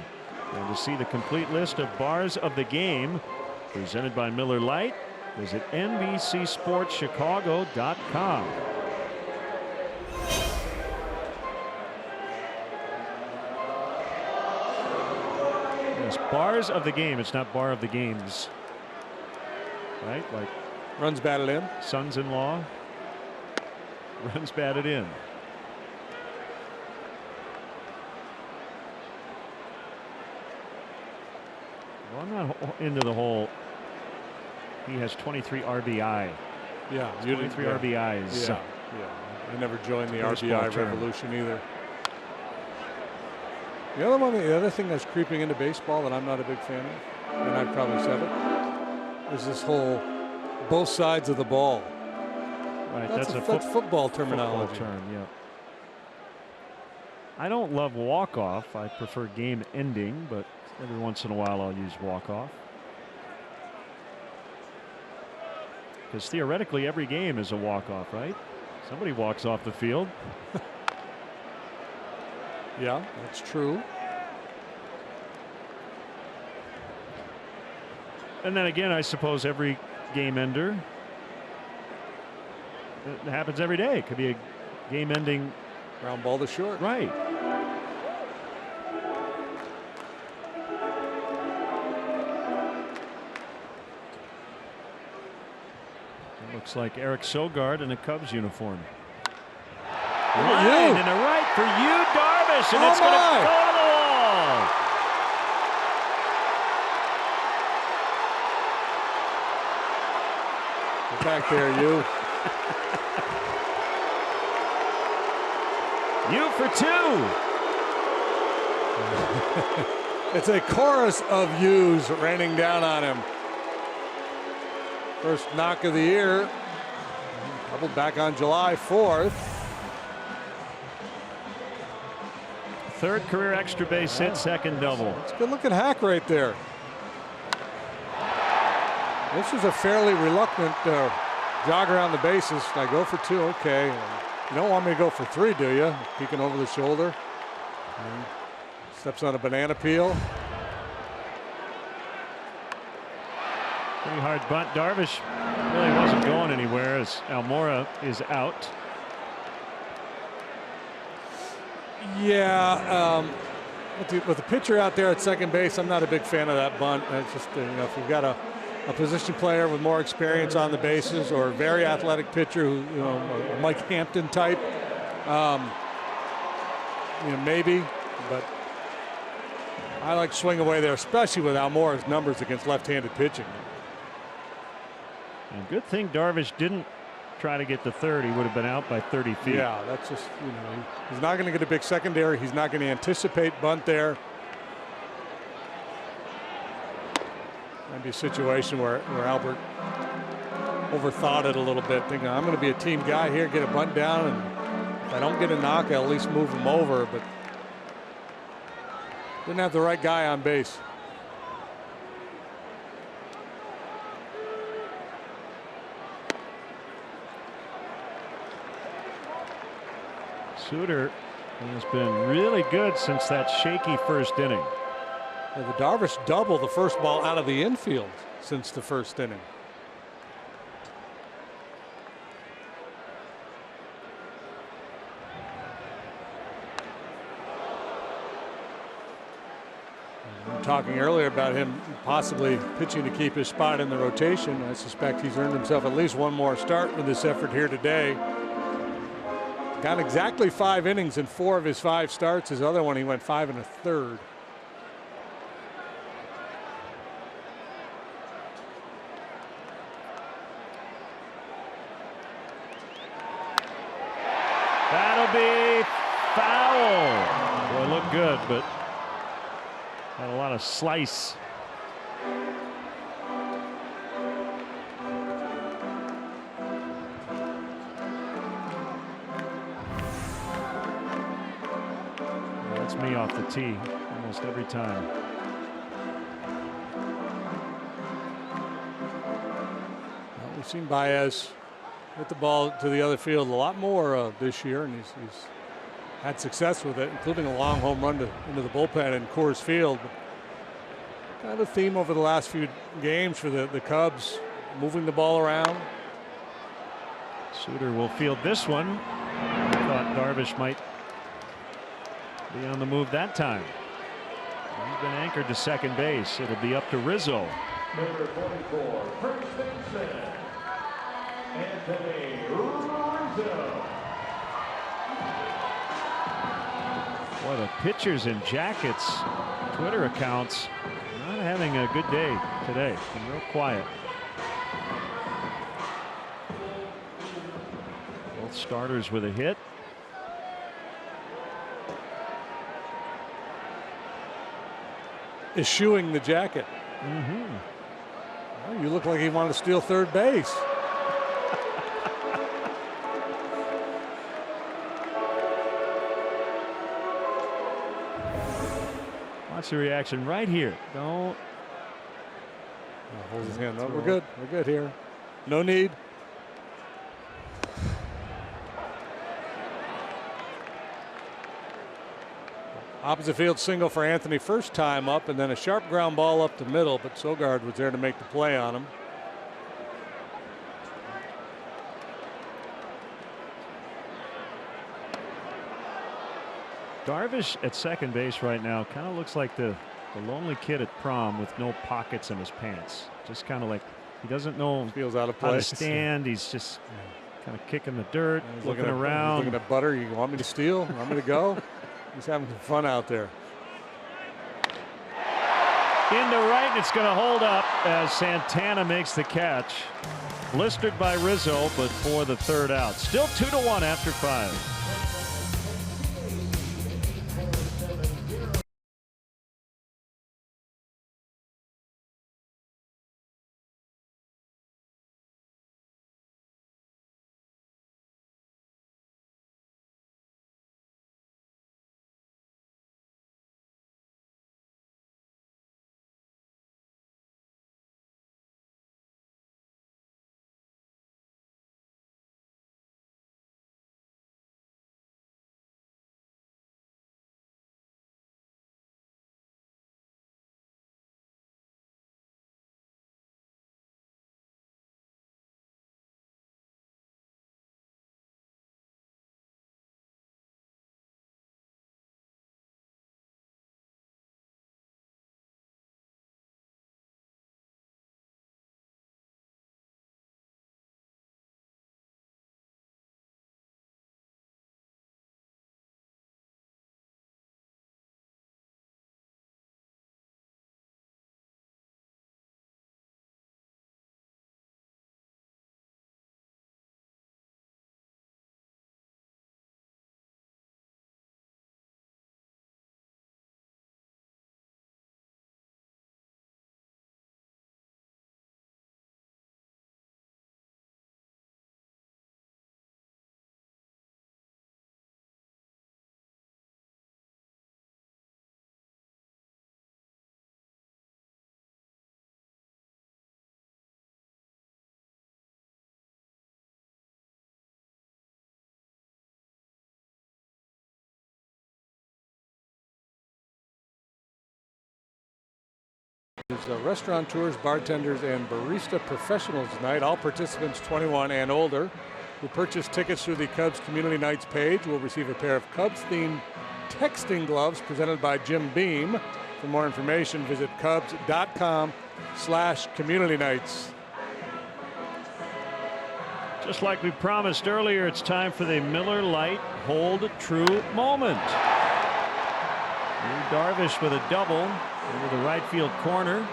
And to see the complete list of bars of the game presented by Miller Lite, visit NBCSportsChicago.com. Yes, bars of the game. It's not bar of the games. Right? Like runs batted in. Sons-in-law. Runs batted in. Well, I'm not into the whole. He has 23 RBI. Yeah, 23 RBIs. Yeah. I never joined the RBI revolution either. The other thing that's creeping into baseball that I'm not a big fan of, and I've probably said it, is this whole both sides of the ball. Right, that's football terminology. Football term, yeah. I don't love walk-off. I prefer game ending, but every once in a while I'll use walk-off. Because theoretically every game is a walk-off, right? Somebody walks off the field. Yeah, that's true. And then again, I suppose every game ender, it happens every day. It could be a game ending ground ball to short. Right. It looks like Eric Sogard in a Cubs uniform. Line and a right for you, Darvish, and it's going to go to the wall. Get back there, you. You for 2. It's a chorus of yous raining down on him. First knock of the year. Doubled back on July 4th. Third career extra base hit, second double. It's a good looking hack right there. This is a fairly reluctant jog around the bases. I go for 2, okay. You don't want me to go for 3, do you? Peeking over the shoulder. Steps on a banana peel. Pretty hard bunt. Darvish really wasn't going anywhere as Almora is out. Yeah, with the pitcher out there at second base, I'm not a big fan of that bunt. It's just, if you've got a position player with more experience on the bases or a very athletic pitcher who, a Mike Hampton type, maybe, but I like swing away there, especially with Almora's numbers against left-handed pitching. And good thing Darvish didn't try to get to third. He would have been out by 30 feet. Yeah, that's just, he's not going to get a big secondary. He's not going to anticipate bunt there. Might be a situation where Albert overthought it a little bit, thinking I'm going to be a team guy here, get a bunt down, and if I don't get a knock, I'll at least move him over, but didn't have the right guy on base. Suter has been really good since that shaky first inning. The Darvish double, the first ball out of the infield since the first inning. Talking earlier about him possibly pitching to keep his spot in the rotation. I suspect he's earned himself at least one more start with this effort here today. Got exactly 5 innings in 4 of his 5 starts. His other one, he went 5 1/3. That'll be foul. Boy, it looked good, but had a lot of slice. That's me off the tee almost every time. Well, we've seen Baez hit the ball to the other field a lot more this year, and he's had success with it, including a long home run into the bullpen in Coors Field. But kind of a theme over the last few games for the Cubs, moving the ball around. Suter will field this one. I thought Darvish might be on the move that time. He's been anchored to second base. It'll be up to Rizzo. Number 44, first baseman, Anthony Rizzo. Boy, the pitchers in Jackets Twitter accounts not having a good day today. Been real quiet. Both starters with a hit. Eschewing the jacket. Well, you look like he wanted to steal third base. Watch the reaction right here. Don't. Hold his hand up. We're good. We're good here. No need. Opposite field single for Anthony first time up, and then a sharp ground ball up the middle, but Sogard was there to make the play on him. Darvish at second base right now kind of looks like the lonely kid at prom with no pockets in his pants. Just kind of like he doesn't know Feels out of how to place. stand. He's just kind of kicking the dirt, He's looking around. He's looking at Butter. You want me to steal? Want me to go? He's having some fun out there. Into right, and it's going to hold up as Santana makes the catch. Blistered by Rizzo, but for the third out. Still 2-1 after 5. Restaurateurs, bartenders, and barista professionals tonight. All participants 21 and older who purchase tickets through the Cubs Community Nights page will receive a pair of Cubs-themed texting gloves presented by Jim Beam. For more information, visit Cubs.com/community nights. Just like we promised earlier, it's time for the Miller Lite Hold True moment. Darvish with a double into the right field corner.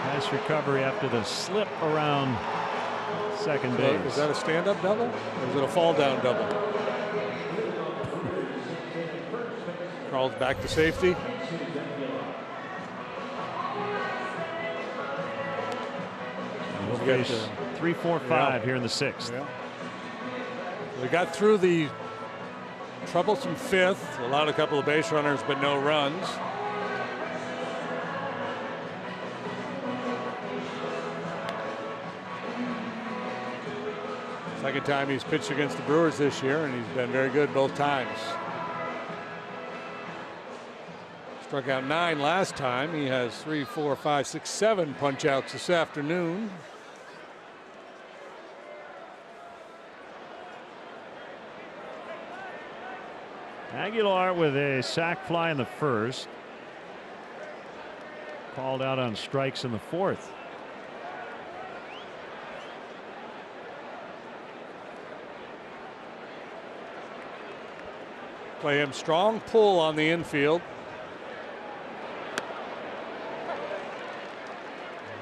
Nice recovery after the slip around second base. Is that a stand-up double or is it a fall-down double? Crawls back to safety. We'll finish 3, 4, 5 here in the 6th. Yeah. We got through the troublesome 5th, allowed a couple of base runners, but no runs. Second time he's pitched against the Brewers this year, and he's been very good both times. Struck out 9 last time. He has 3, 4, 5, 6, 7 punch outs this afternoon. Aguilar with a sac fly in the 1st. Called out on strikes in the 4th. Play him strong pull on the infield.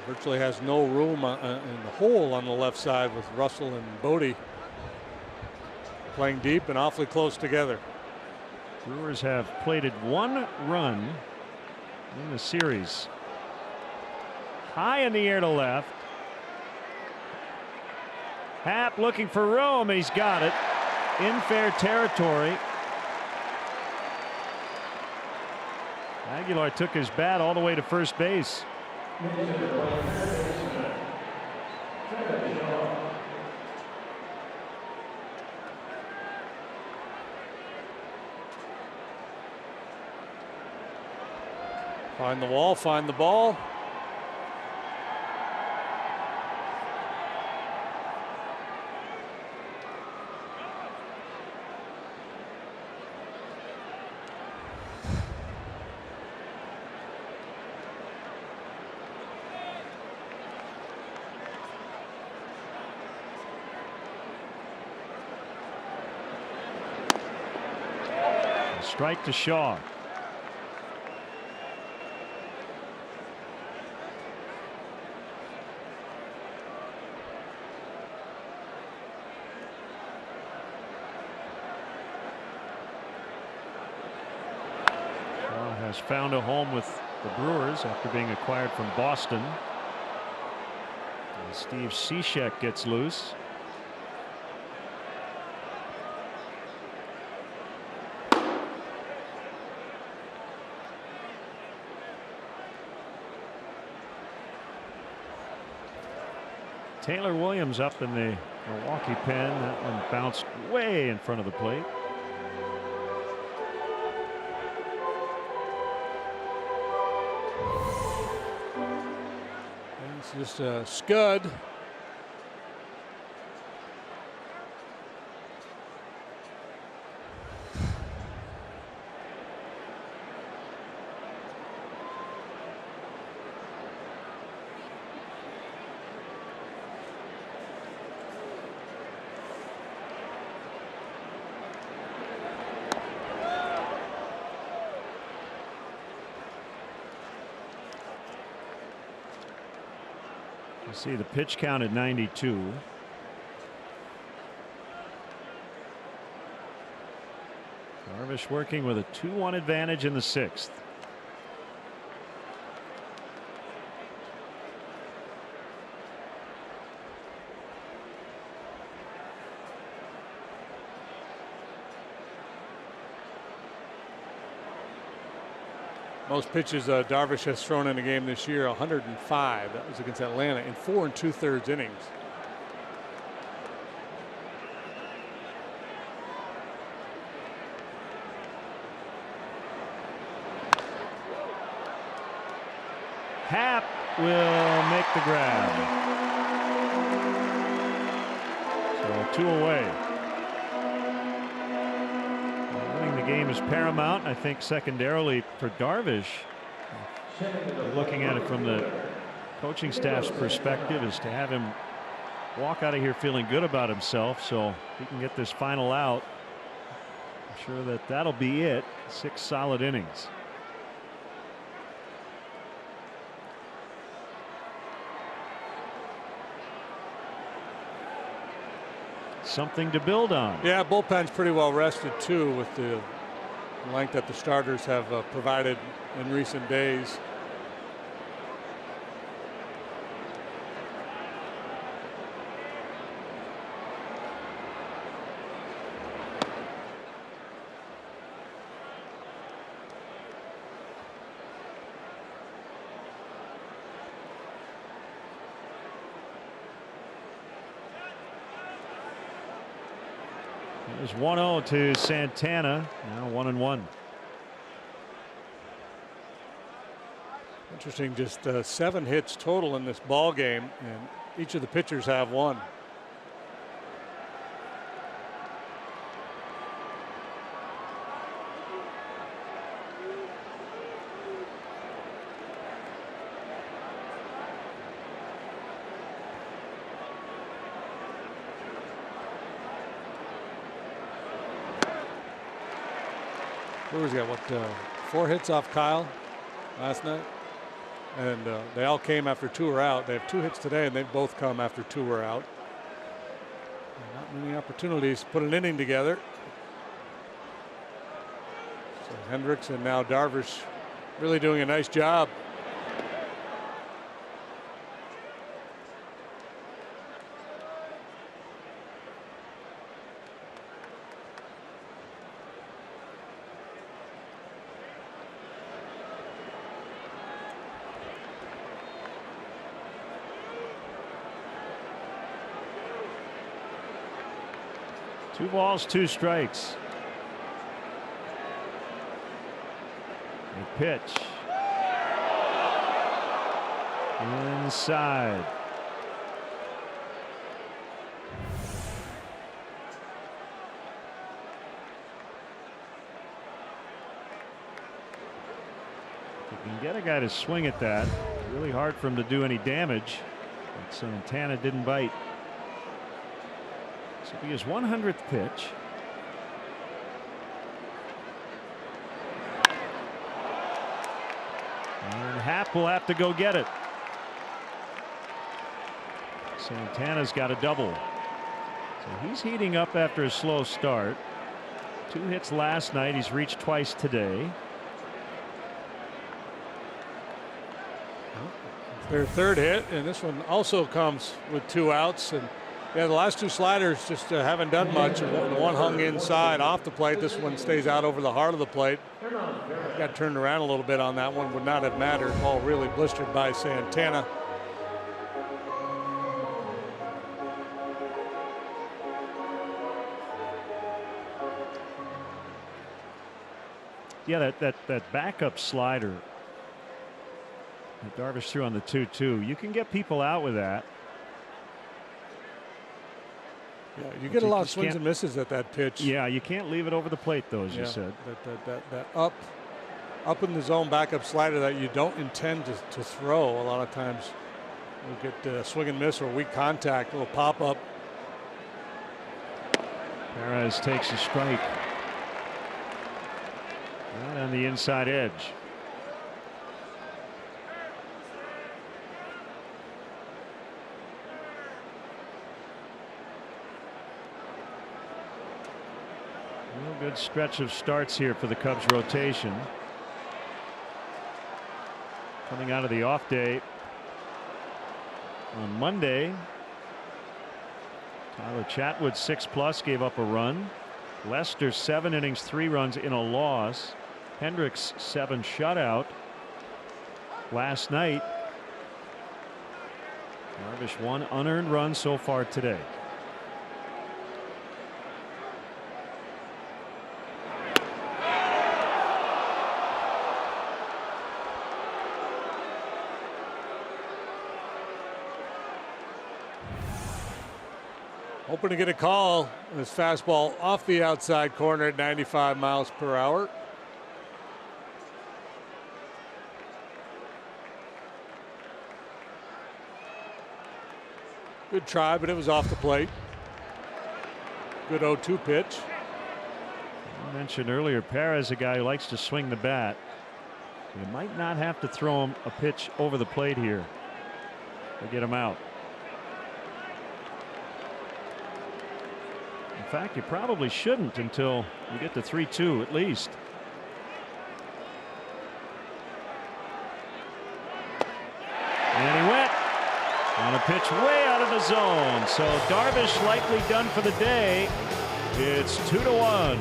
Virtually has no room in the hole on the left side with Russell and Bodie playing deep and awfully close together. Brewers have plated 1 run in the series. High in the air to left. Happ looking for room. He's got it in fair territory. Aguilar took his bat all the way to first base. Find the wall, find the ball. Strike to Shaw. Shaw has found a home with the Brewers after being acquired from Boston. And Steve Cishek gets loose. Taylor Williams up in the Milwaukee pen. That one bounced way in front of the plate. It's just a scud. See the pitch count at 92. Darvish working with a 2-1 advantage in the 6th. Most pitches Darvish has thrown in a game this year, 105. That was against Atlanta in 4 2/3 innings. Happ will make the grab. So 2 away. Winning the game is paramount. I think secondarily for Darvish, looking at it from the coaching staff's perspective, is to have him walk out of here feeling good about himself, so he can get this final out. I'm sure that that'll be it. 6 solid innings. Something to build on. Yeah, bullpen's pretty well rested too, with the length that the starters have provided in recent days. It was 1-0 to Santana. Now 1-1. Interesting, just 7 hits total in this ball game, and each of the pitchers have 1. Brewers got what 4 hits off Kyle last night, and they all came after 2 were out. They have 2 hits today, and they've both come after 2 were out. And not many opportunities to put an inning together. So Hendricks and now Darvish really doing a nice job. Two balls, 2 strikes. The pitch. Inside. If you can get a guy to swing at that, really hard for him to do any damage. But Santana didn't bite. So it'll be his 100th pitch. And Happ will have to go get it. Santana's got a double. So he's heating up after a slow start. 2 hits last night. He's reached twice today. Their 3rd hit, and this one also comes with 2 outs. And yeah, the last 2 sliders just haven't done much. The one hung inside off the plate. This one stays out over the heart of the plate. Got turned around a little bit on that one. Would not have mattered. Ball really blistered by Santana. Yeah, that backup slider that Darvish threw on the 2-2. You can get people out with that. Yeah, you get a lot of swings and misses at that pitch. Yeah, you can't leave it over the plate, though, as you said. That up in the zone backup slider that you don't intend to throw. A lot of times you get swing and miss or weak contact, a little pop up. Perez takes a strike. Right on the inside edge. Real good stretch of starts here for the Cubs rotation. Coming out of the off day on Monday. Tyler Chatwood 6+ gave up a run. Lester 7 innings 3 runs in a loss. Hendricks 7 shutout last night. Darvish 1 unearned run so far today. Hoping to get a call. This fastball off the outside corner at 95 miles per hour. Good try, but it was off the plate. Good 0-2 pitch. I mentioned earlier, Perez, a guy who likes to swing the bat. You might not have to throw him a pitch over the plate here to get him out. In fact, you probably shouldn't until you get to 3-2 at least. And he went on a pitch way out of the zone. So Darvish likely done for the day. It's 2-1.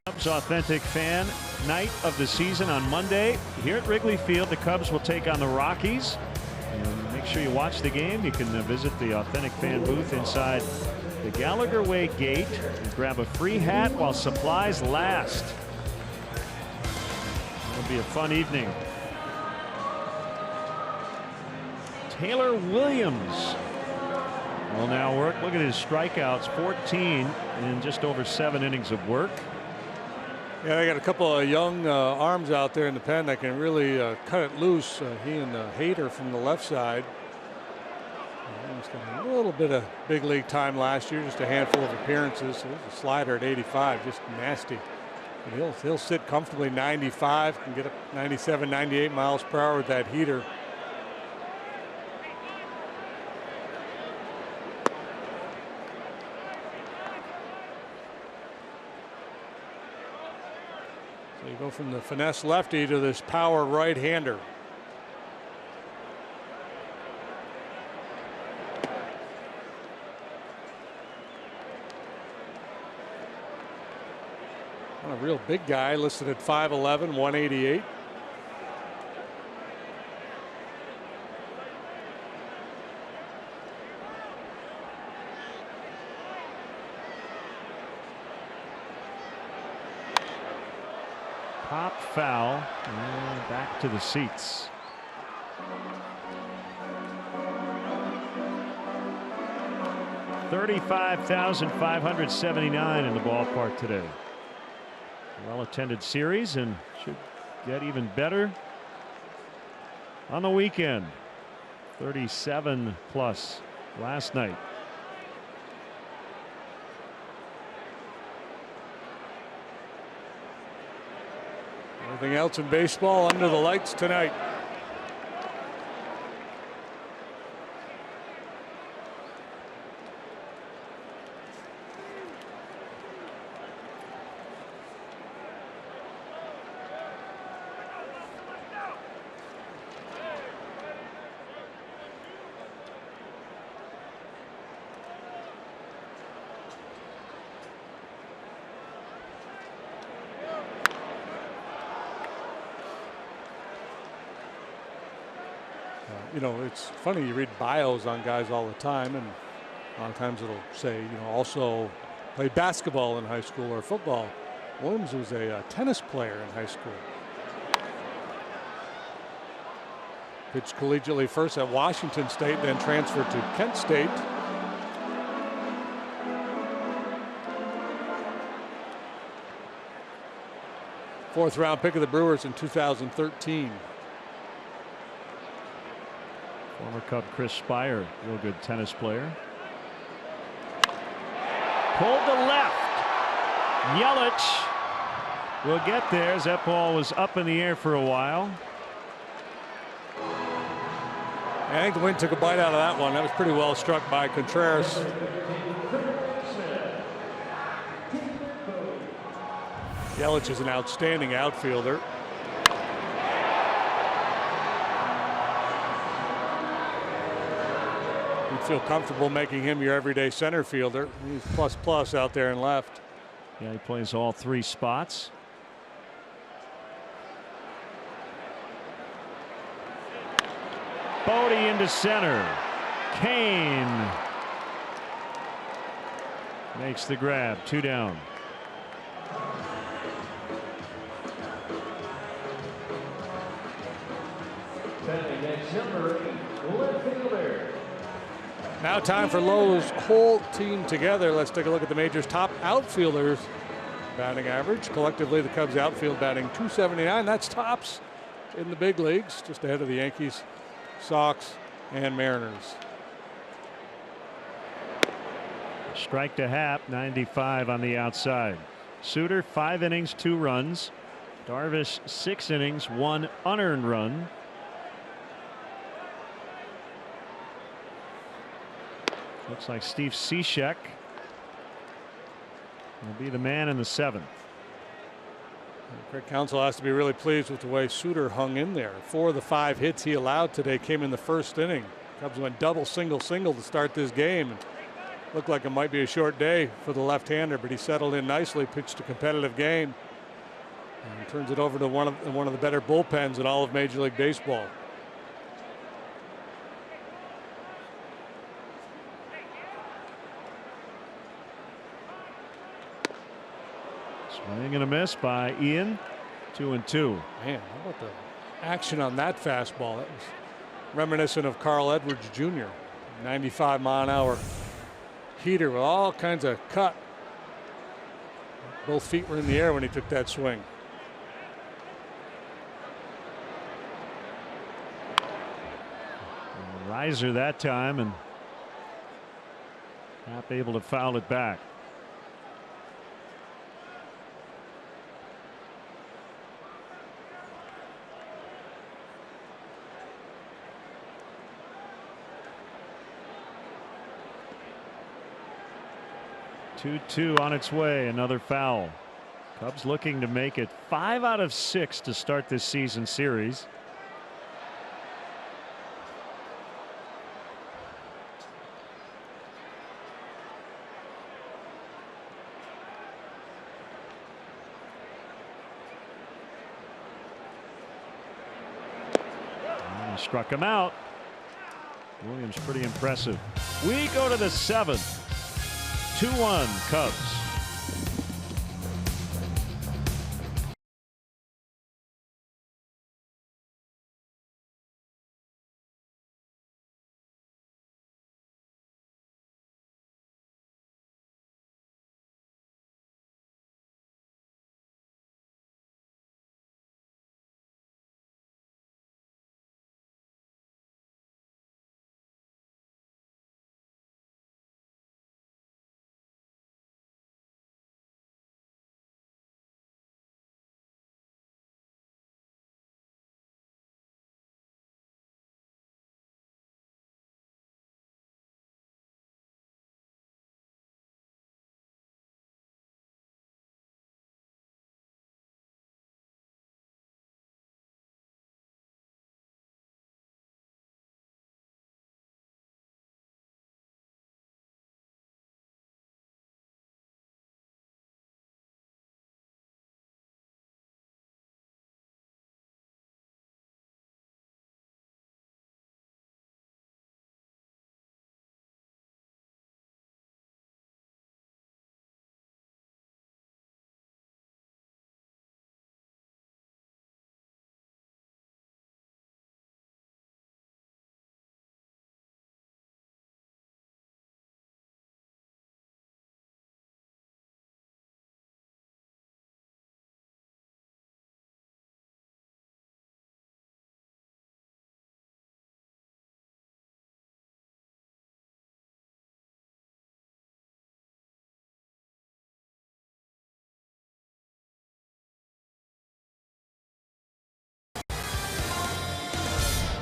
Cubs Authentic Fan Night of the season on Monday. Here at Wrigley Field, the Cubs will take on the Rockies. And make sure you watch the game. You can visit the Authentic Fan booth inside the Gallagher Way gate and grab a free hat while supplies last. It'll be a fun evening. Taylor Williams will now work. Look at his strikeouts, 14 in just over 7 innings of work. Yeah, they got a couple of young arms out there in the pen that can really cut it loose. He and Hader from the left side. He's got a little bit of big league time last year, just a handful of appearances. So there's a slider at 85, just nasty. But he'll sit comfortably 95, can get up 97, 98 miles per hour with that heater. So you go from the finesse lefty to this power right-hander. A real big guy, listed at 5'11", 188. Pop foul, and back to the seats. $35,579 in the ballpark today. Well-attended series and should get even better on the weekend. 37 plus last night. Everything else in baseball under the lights tonight. You know, it's funny, you read bios on guys all the time, and a lot of times it'll say, you know, also played basketball in high school or football. Williams was a tennis player in high school. Pitched collegiately first at Washington State, then transferred to Kent State. Fourth round pick of the Brewers in 2013. Former Cub Chris Spire, real good tennis player. Pulled to left. Yelich will get there as that ball was up in the air for a while. I think the wind took a bite out of that one. That was pretty well struck by Contreras. Yelich is an outstanding outfielder. You'd feel comfortable making him your everyday center fielder. He's plus out there and left. Yeah, he plays all 3 spots. Bodie into center. Kane makes the grab. 2 down. Now time for Lowe's whole team together. Let's take a look at the majors' top outfielders batting average. Collectively, the Cubs outfield batting .279. That's tops in the big leagues, just ahead of the Yankees, Sox, and Mariners. Strike to Happ, 95 on the outside. Suter, 5 innings, 2 runs. Darvish, 6 innings, 1 unearned run. Looks like Steve Cishek will be the man in the 7th. Craig Counsell has to be really pleased with the way Suter hung in there. 4 of the 5 hits he allowed today came in the first inning. Cubs went double, single to start this game. Looked like it might be a short day for the left-hander, but he settled in nicely, pitched a competitive game, and turns it over to one of the better bullpens in all of Major League Baseball. Swing and a miss by Ian. 2-2. Man, how about the action on that fastball? That was reminiscent of Carl Edwards Jr. 95-mile-an-hour heater with all kinds of cut. Both feet were in the air when he took that swing. Riser that time, and not able to foul it back. Two on its way. Another foul. Cubs looking to make it 5 out of 6 to start this season series. And he struck him out. Williams pretty impressive. We go to the 7th. 2-1 Cubs.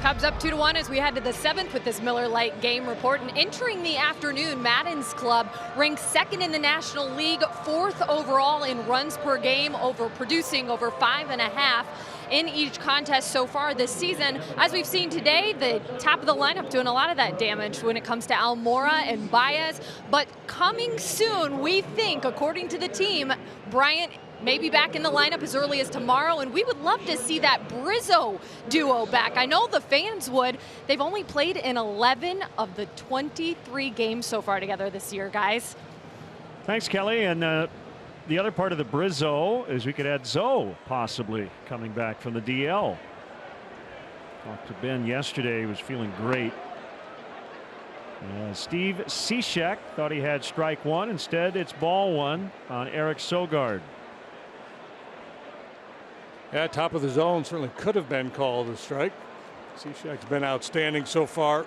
Cubs up 2-1 as we head to the 7th with this Miller Lite game report. And entering the afternoon, Maddon's club ranks 2nd in the National League, 4th overall in runs per game, producing over 5.5 in each contest so far this season. As we've seen today, the top of the lineup doing a lot of that damage when it comes to Almora and Baez. But coming soon, we think, according to the team, Bryant may be back in the lineup as early as tomorrow, and we would love to see that Brizzo duo back. I know the fans would. They've only played in 11 of the 23 games so far together this year, guys. Thanks, Kelly. And the other part of the Brizzo is we could add Zoe possibly coming back from the DL. Talked to Ben yesterday. He was feeling great. Steve Cishek thought he had strike one. Instead, it's ball one on Eric Sogard. Yeah, top of the zone certainly could have been called a strike. Cishek's been outstanding so far.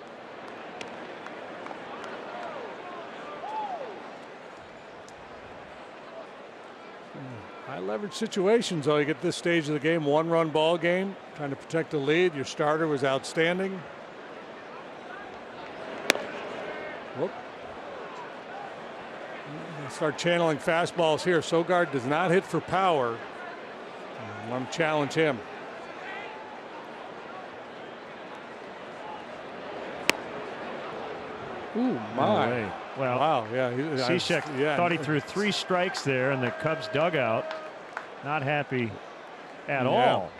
High leverage situations, though. You get this stage of the game, 1-run ball game, trying to protect the lead. Your starter was outstanding. Whoop. Start channeling fastballs here. Sogard does not hit for power. I want to challenge him. Ooh, my. No way. Well, wow, yeah. Cishek thought he threw 3 strikes there, and the Cubs dugout not happy at all.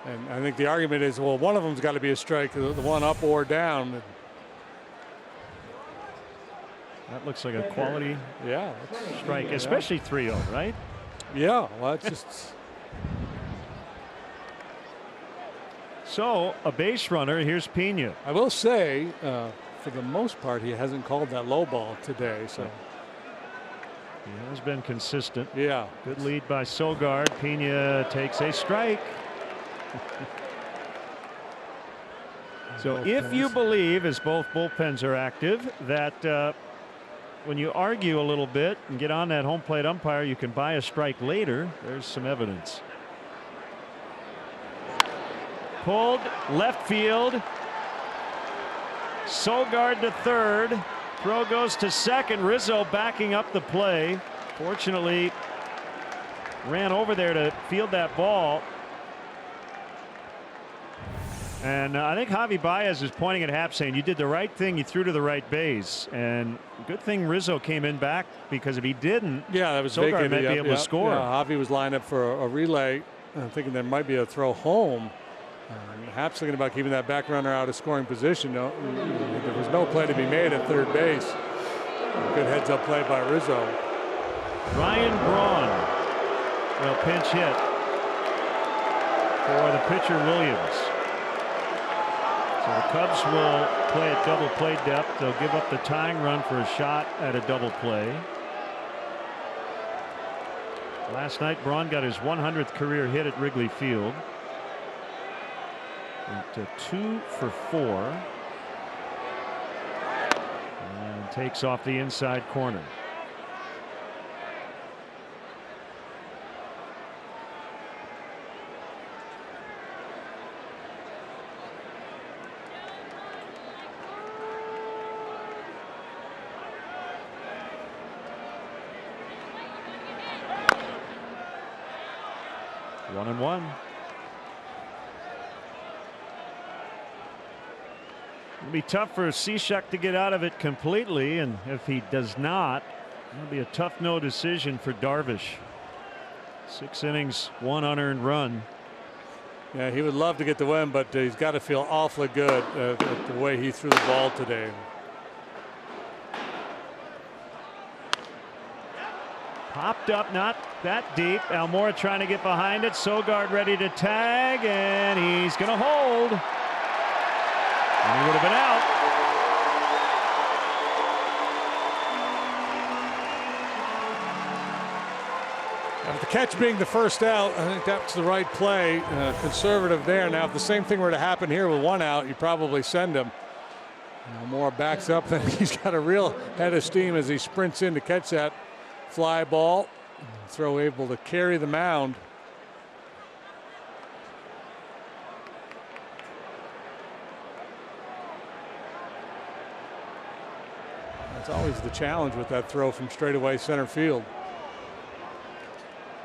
And I think the argument is, well, one of them's got to be a strike, the one up or down. That looks like a quality strike, especially 3-0, right? Yeah, well, it's just. So a base runner. Here's Pena. I will say, for the most part, he hasn't called that low ball today. So he has been consistent. Yeah. Good lead by Sogard. Pena takes a strike. So if you believe, as both bullpens are active, that when you argue a little bit and get on that home plate umpire, you can buy a strike later, there's some evidence. Pulled left field. Sogard to third. Throw goes to second. Rizzo backing up the play. Fortunately, ran over there to field that ball. And I think Javi Baez is pointing at Happ saying, you did the right thing, you threw to the right base. And good thing Rizzo came in back, because if he didn't, that was Sogard might be able to score. Yeah, Javi was lined up for a relay, thinking there might be a throw home. Happ's thinking about keeping that back runner out of scoring position. No, there was no play to be made at third base. Good heads-up play by Rizzo. Ryan Braun will pinch hit for the pitcher Williams. So the Cubs will play at double play depth. They'll give up the tying run for a shot at a double play. Last night, Braun got his 100th career hit at Wrigley Field. Went 2 for 4. And takes off the inside corner. One and one. It'll be tough for Cishek to get out of it completely, and if he does not, it'll be a tough no decision for Darvish. 6 innings, 1 unearned run. Yeah, he would love to get the win, but he's got to feel awfully good at the way he threw the ball today. Popped up, not that deep. Almora trying to get behind it. Sogard ready to tag, and he's going to hold. And he would have been out. With the catch being the first out, I think that's the right play. Conservative there. Now, if the same thing were to happen here with 1 out, you probably send him. Almora backs up, and he's got a real head of steam as he sprints in to catch that fly ball. Throw able to carry the mound. That's always the challenge with that throw from straightaway center field.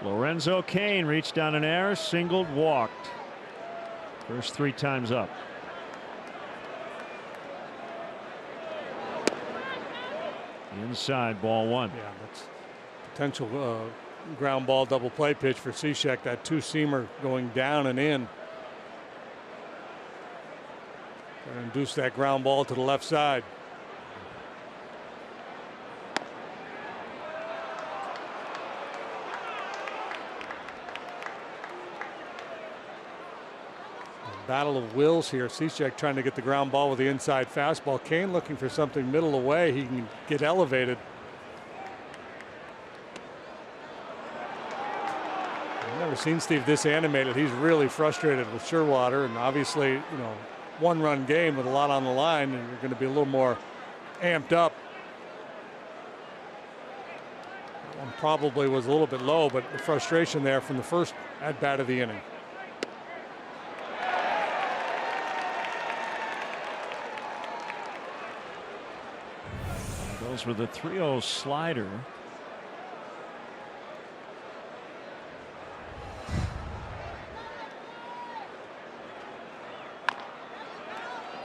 Lorenzo Cain reached down an error, singled, walked. First 3 times up. Inside, ball 1. Yeah, that's potential ground ball double play pitch for Cishek. That 2-seamer going down and in. Going to induce that ground ball to the left side. Battle of wills here. Cishek trying to get the ground ball with the inside fastball. Cain looking for something middle away. He can get elevated. I've never seen Steve this animated. He's really frustrated with Sherwater, and obviously, you know, 1-run game with a lot on the line, and you're going to be a little more amped up. That one probably was a little bit low, but the frustration there from the first at bat of the inning. Goes with a 3-0 slider.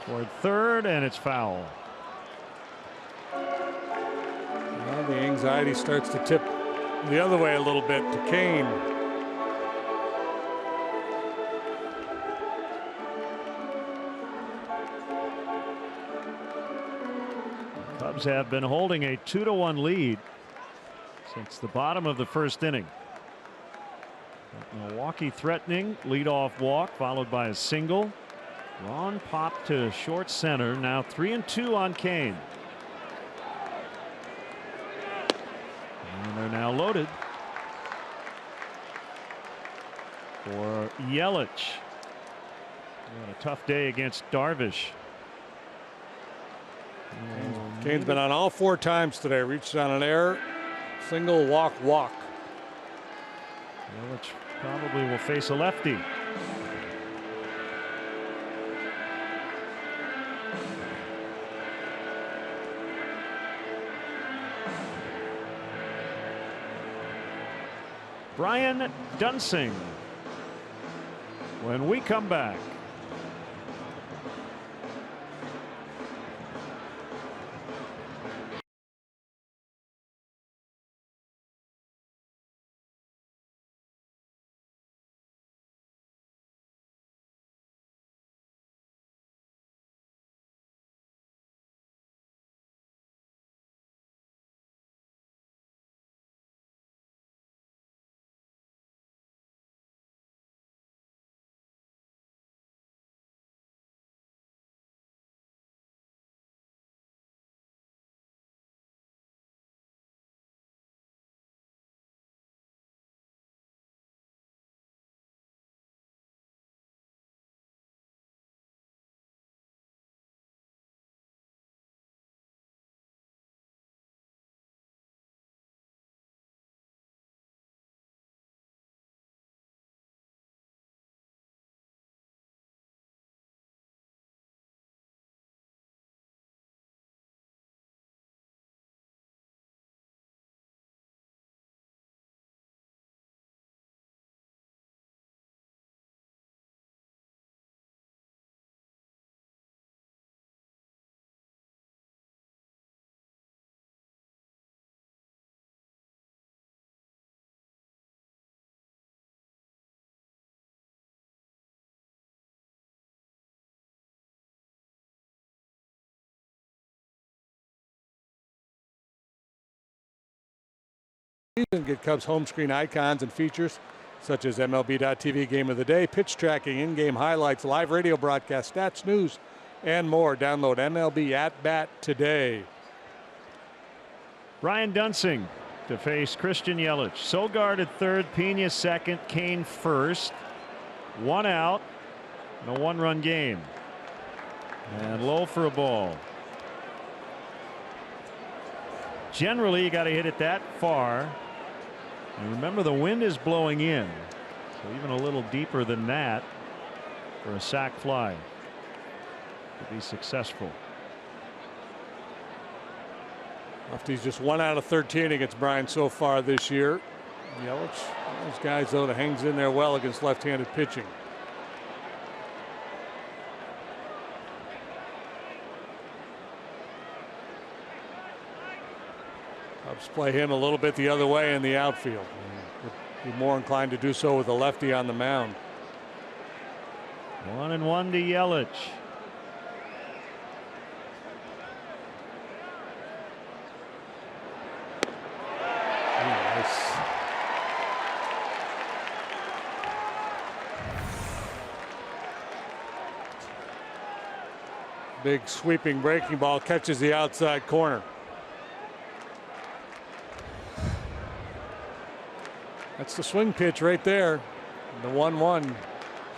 Toward third, and it's foul. the anxiety starts to tip the other way a little bit to Kane. Cubs have been holding a 2-1 lead since the bottom of the first inning. Milwaukee threatening, leadoff walk followed by a single. Long pop to short center. Now 3-2 on Kane. And they're now loaded for Yelich. Had a tough day against Darvish. Kane's been on all 4 times today. Reached on an error, single, walk. Yelich probably will face a lefty. Brian Dunsing when we come back. Get Cubs home screen icons and features such as MLB.TV Game of the Day, pitch tracking, in-game highlights, live radio broadcast, stats, news, and more. Download MLB At Bat today. Brian Dunsing to face Christian Yelich. Sogard at third, Pena second, Kane first. 1 out and a 1-run game. And low for a ball. Generally, you got to hit it that far. And remember, the wind is blowing in, so even a little deeper than that for a sac fly to be successful. Lefty's just 1 out of 13 against Brian so far this year. Yelich, those guys though that hangs in there well against left-handed pitching. Cubs play him a little bit the other way in the outfield. Would be more inclined to do so with a lefty on the mound. 1-1 to Yelich. Nice. Big sweeping breaking ball catches the outside corner. That's the swing pitch right there. The 1-1.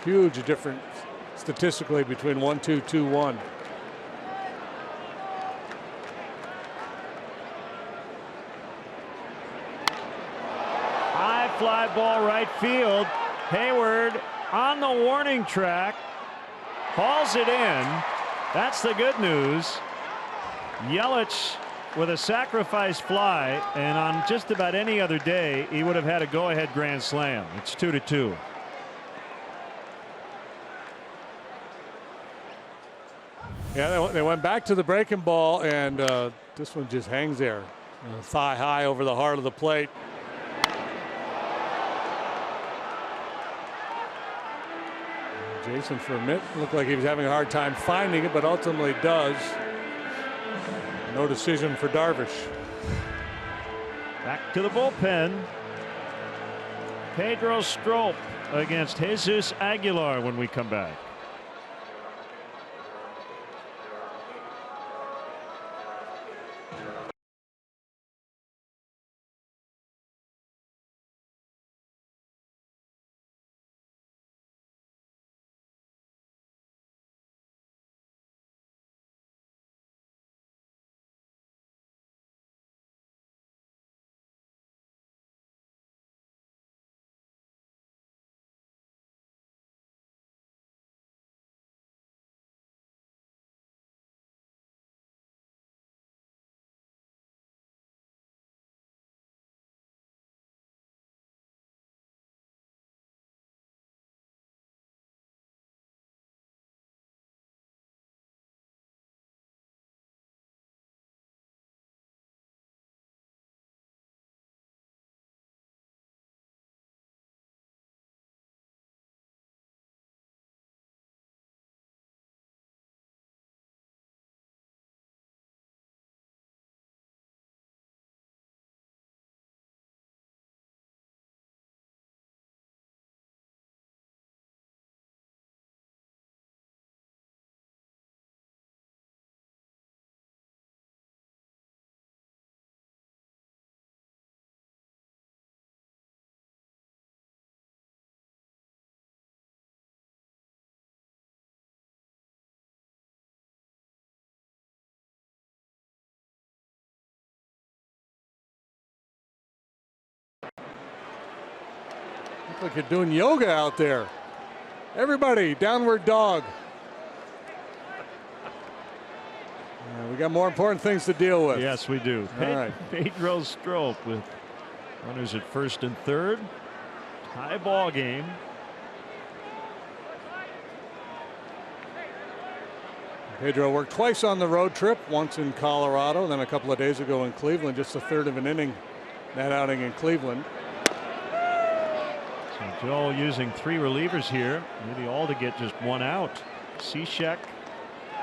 Huge difference statistically between 1-2, 2-1. High fly ball right field. Hayward on the warning track. Hauls it in. That's the good news. Yelich with a sacrifice fly, and on just about any other day he would have had a go-ahead grand slam. It's 2-2. Yeah, they went back to the breaking ball, and this one just hangs there. Thigh high over the heart of the plate. Jason for a minute looked like he was having a hard time finding it, but ultimately does. No decision for Darvish. Back to the bullpen. Pedro Strop against Jesus Aguilar when we come back. Looks like you're doing yoga out there. Everybody, downward dog. We got more important things to deal with. Yes, we do. All right. Pedro Strop with runners at first and third. Tie ball game. Pedro worked twice on the road trip, once in Colorado, then a couple of days ago in Cleveland, just a third of an inning, that outing in Cleveland. So Joe using three relievers here, maybe all to get just one out. Cishek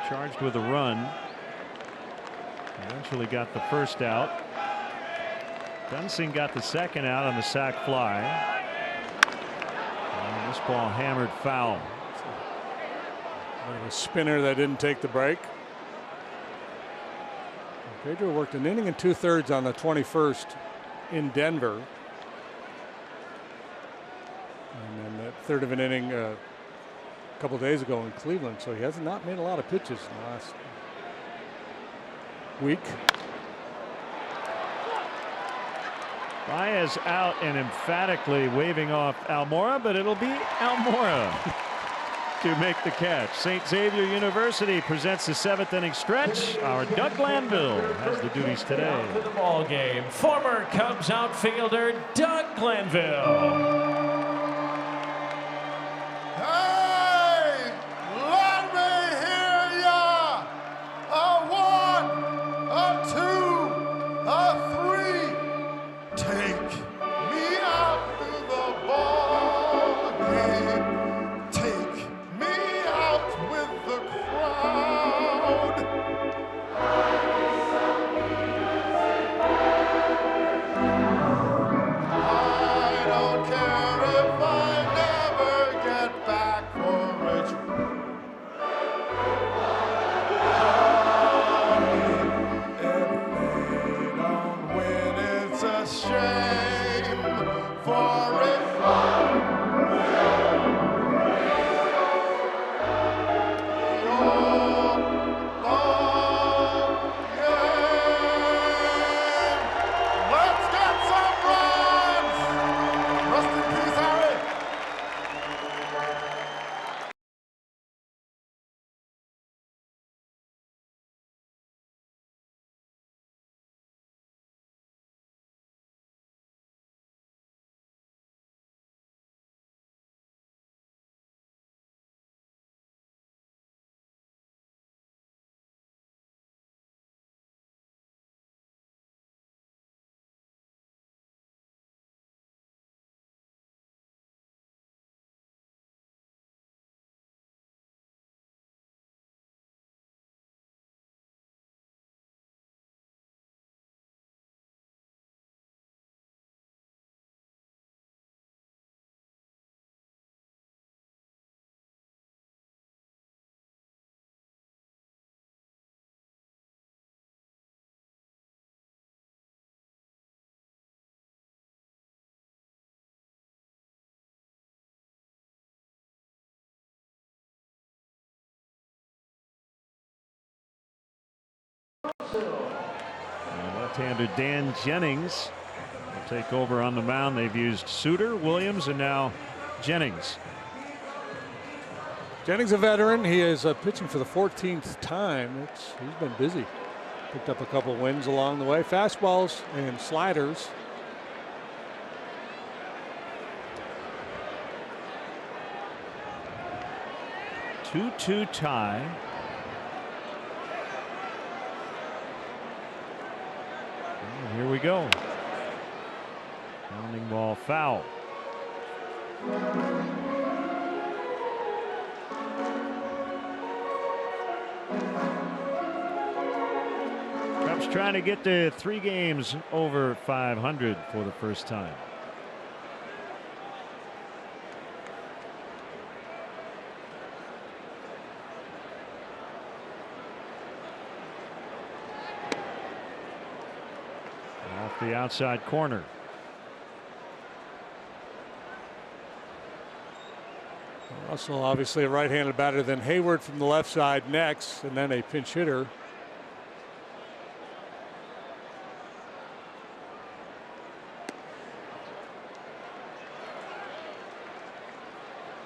charged with a run. Eventually got the first out. Dunsing got the second out on the sac fly. And this ball hammered foul. A spinner that didn't take the break. Pedro worked an inning and 2/3 on the 21st in Denver. And then that third of an inning a couple days ago in Cleveland. So he has not made a lot of pitches in the last week. Baez out and emphatically waving off Almora, but it'll be Almora to make the catch. St. Xavier University presents the 7th inning stretch. Our Doug Glanville has the duties today. To the ball game, former Cubs outfielder Doug Glanville. Hey, let me hear ya. A 1, a 2, a 3. Take me out to the ball game. Take me out with the crowd. I don't care if Left-hander Dan Jennings will take over on the mound. They've used Suter, Williams, and now Jennings. Jennings, a veteran. He is pitching for the 14th time. He's been busy. Picked up a couple wins along the way. Fastballs and sliders. Two tie. And here we go. Pounding ball foul. Cubs trying to get to 3 games over 500 for the first time. Off the outside corner. Russell, obviously a right-handed batter, then Hayward from the left side next, and then a pinch hitter.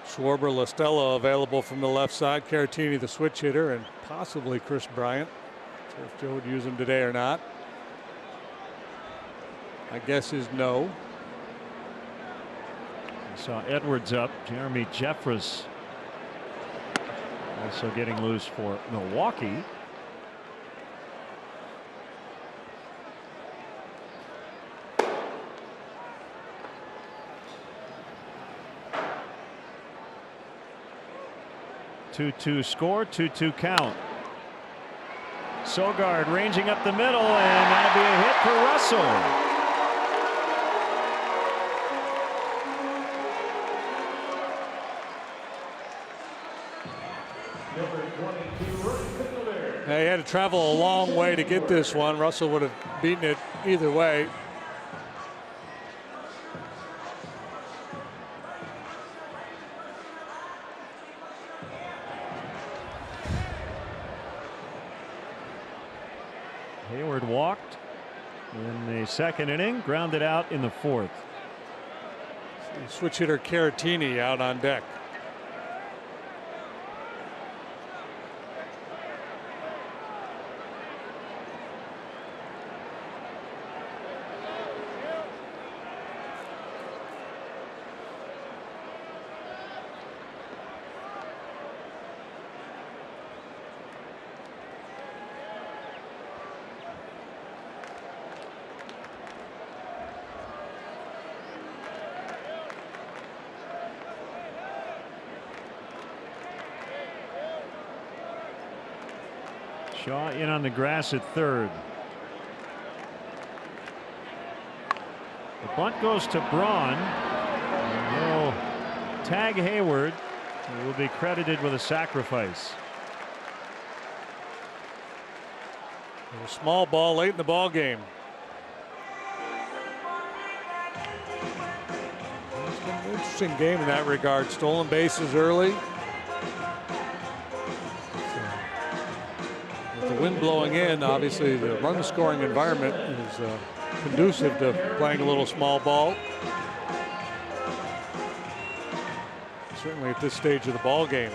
Schwarber, Listella available from the left side. Caratini, the switch hitter, and possibly Chris Bryant. Not sure if Joe would use him today or not. My guess is no. I saw Edwards up. Jeremy Jeffress also getting loose for Milwaukee. Two-two score, 2-2 count. Sogard ranging up the middle, and that'll be a hit for Russell. He had to travel a long way to get this one. Russell would have beaten it either way. Hayward walked in the second inning, grounded out in the fourth. Switch hitter Caratini out on deck. Shaw in on the grass at third. The bunt goes to Braun. He'll tag Hayward. He will be credited with a sacrifice. A small ball late in the ball game. It's been an interesting game in that regard. Stolen bases early. The wind blowing in, obviously the run scoring environment is conducive to playing a little small ball. Certainly at this stage of the ball game.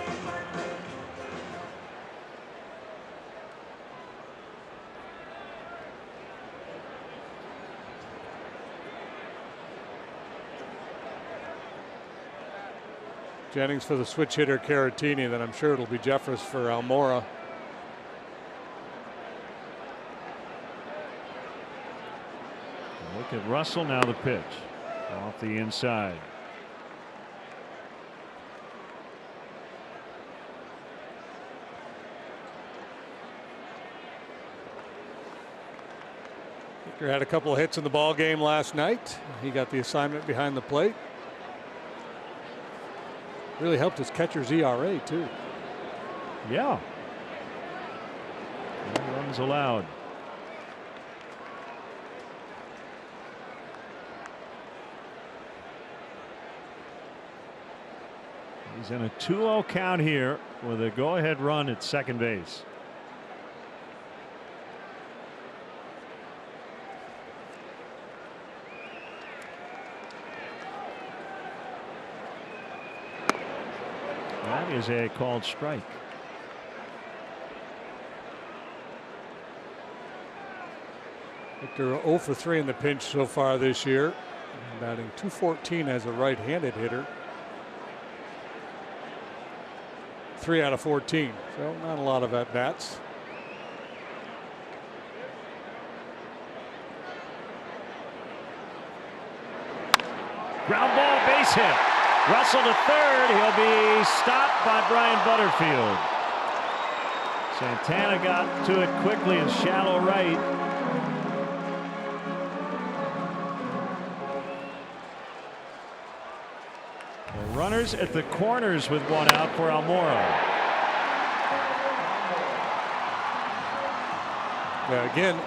Jennings for the switch hitter Caratini, then I'm sure it'll be Jeffress for Almora. Look at Russell now, the pitch off the inside. Victor had a couple of hits in the ball game last night. He got the assignment behind the plate. Really helped his catcher's ERA too. Yeah. No runs allowed. He's in a 2-0 count here with a go-ahead run at second base. That is a called strike. Victor 0 for 3 in the pinch so far this year. Batting .214 as a right-handed hitter. 3 out of 14, so not a lot of at-bats. Ground ball, base hit. Russell to third. He'll be stopped by Brian Butterfield. Santana got to it quickly in shallow right. The runners at the corners with one out for Almora. Yeah, again,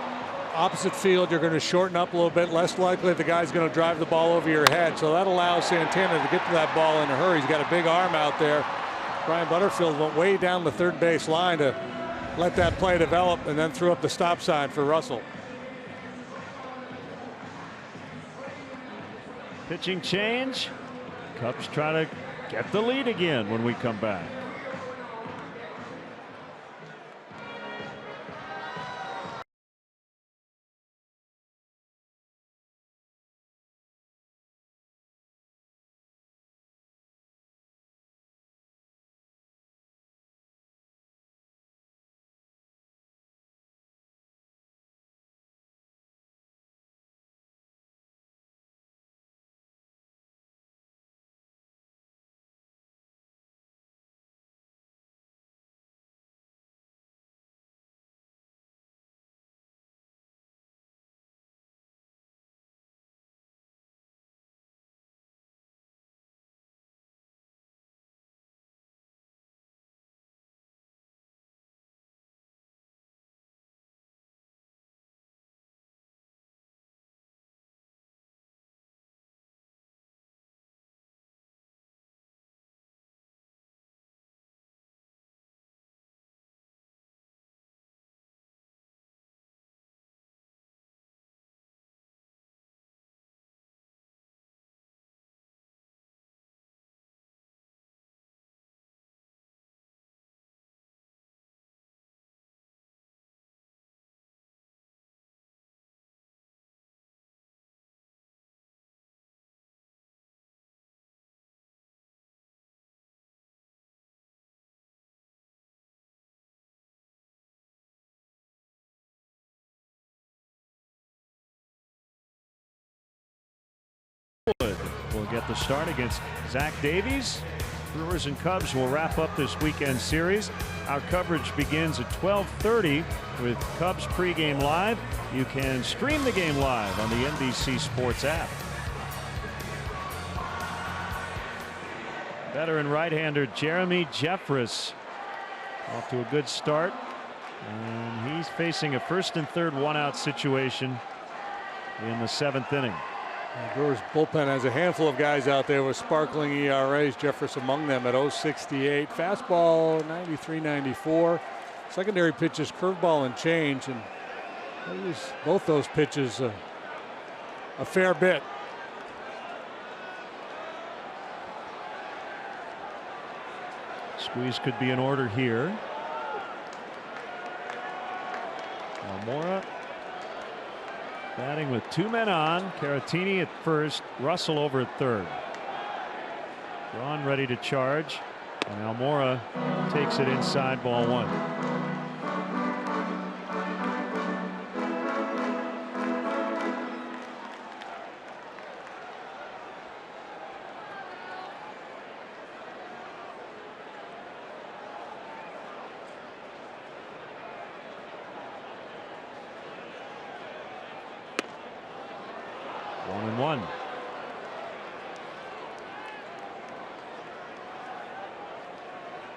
opposite field, you're going to shorten up a little bit. Less likely the guy's going to drive the ball over your head. So that allows Santana to get to that ball in a hurry. He's got a big arm out there. Brian Butterfield went way down the third base line to let that play develop and then threw up the stop sign for Russell. Pitching change. Cubs try to get the lead again when we come back. Will get the start against Zach Davies. Brewers and Cubs will wrap up this weekend series. Our coverage begins at 12:30 with Cubs pregame live. You can stream the game live on the NBC Sports app. Veteran right-hander Jeremy Jeffress off to a good start, and he's facing a first and third one-out situation in the 7th inning. The Brewers bullpen has a handful of guys out there with sparkling ERAs. Jeffress among them at 0.68. Fastball 93-94. Secondary pitches curveball and change, and they use both those pitches a fair bit. Squeeze could be in order here. Almora batting with 2 men on. Caratini at first, Russell over at third. Braun ready to charge, and Almora takes it inside, ball 1.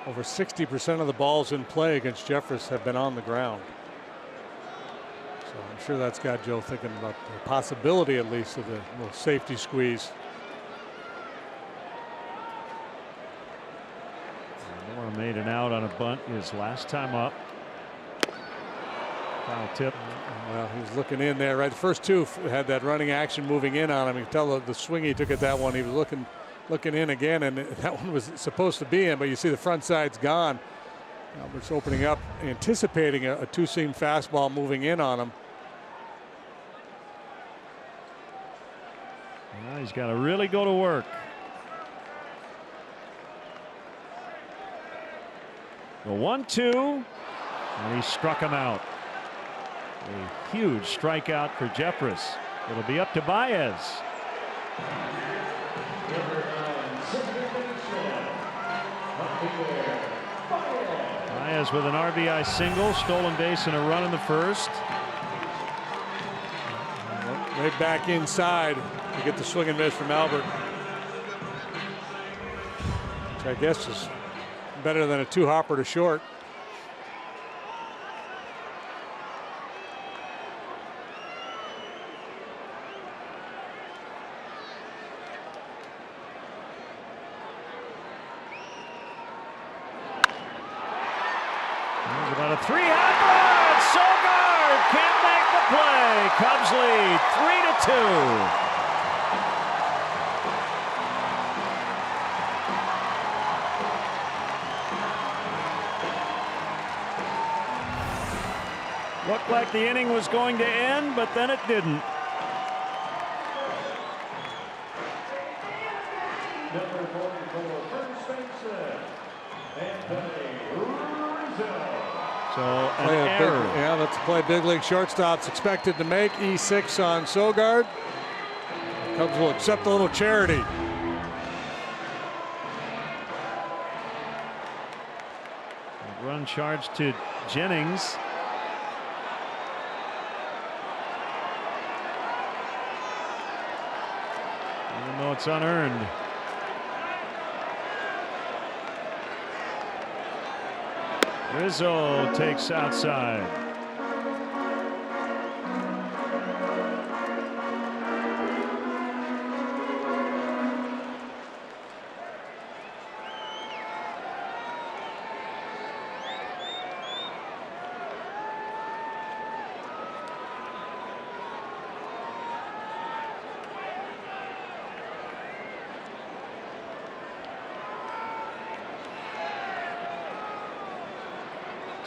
Over 60% of the balls in play against Jeffress have been on the ground. So I'm sure that's got Joe thinking about the possibility, at least, of the little safety squeeze. Almora made an out on a bunt his last time up. Foul tip. Well, he was looking in there, right? The first two had that running action moving in on him. You can tell the swing he took at that one. He was looking looking in again, and that one was supposed to be in, but you see the front side's gone. Albert's opening up, anticipating a two-seam fastball moving in on him. Well, he's got to really go to work. The 1-2, and he struck him out. A huge strikeout for Jeffress. It'll be up to Baez. Baez with an RBI single, stolen base, and a run in the first. Right back inside to get the swing and miss from Albert, which I guess is better than a two-hopper to short. There's about a three-hopper. Sogard can't make the play. Cubs lead 3-2. Looked like the inning was going to end, but then it didn't. So an error. Yeah, that's a play big league shortstop's expected to make. E6 on Sogard. Cubs will accept a little charity. Run charged to Jennings. Even though it's unearned. Rizzo takes outside.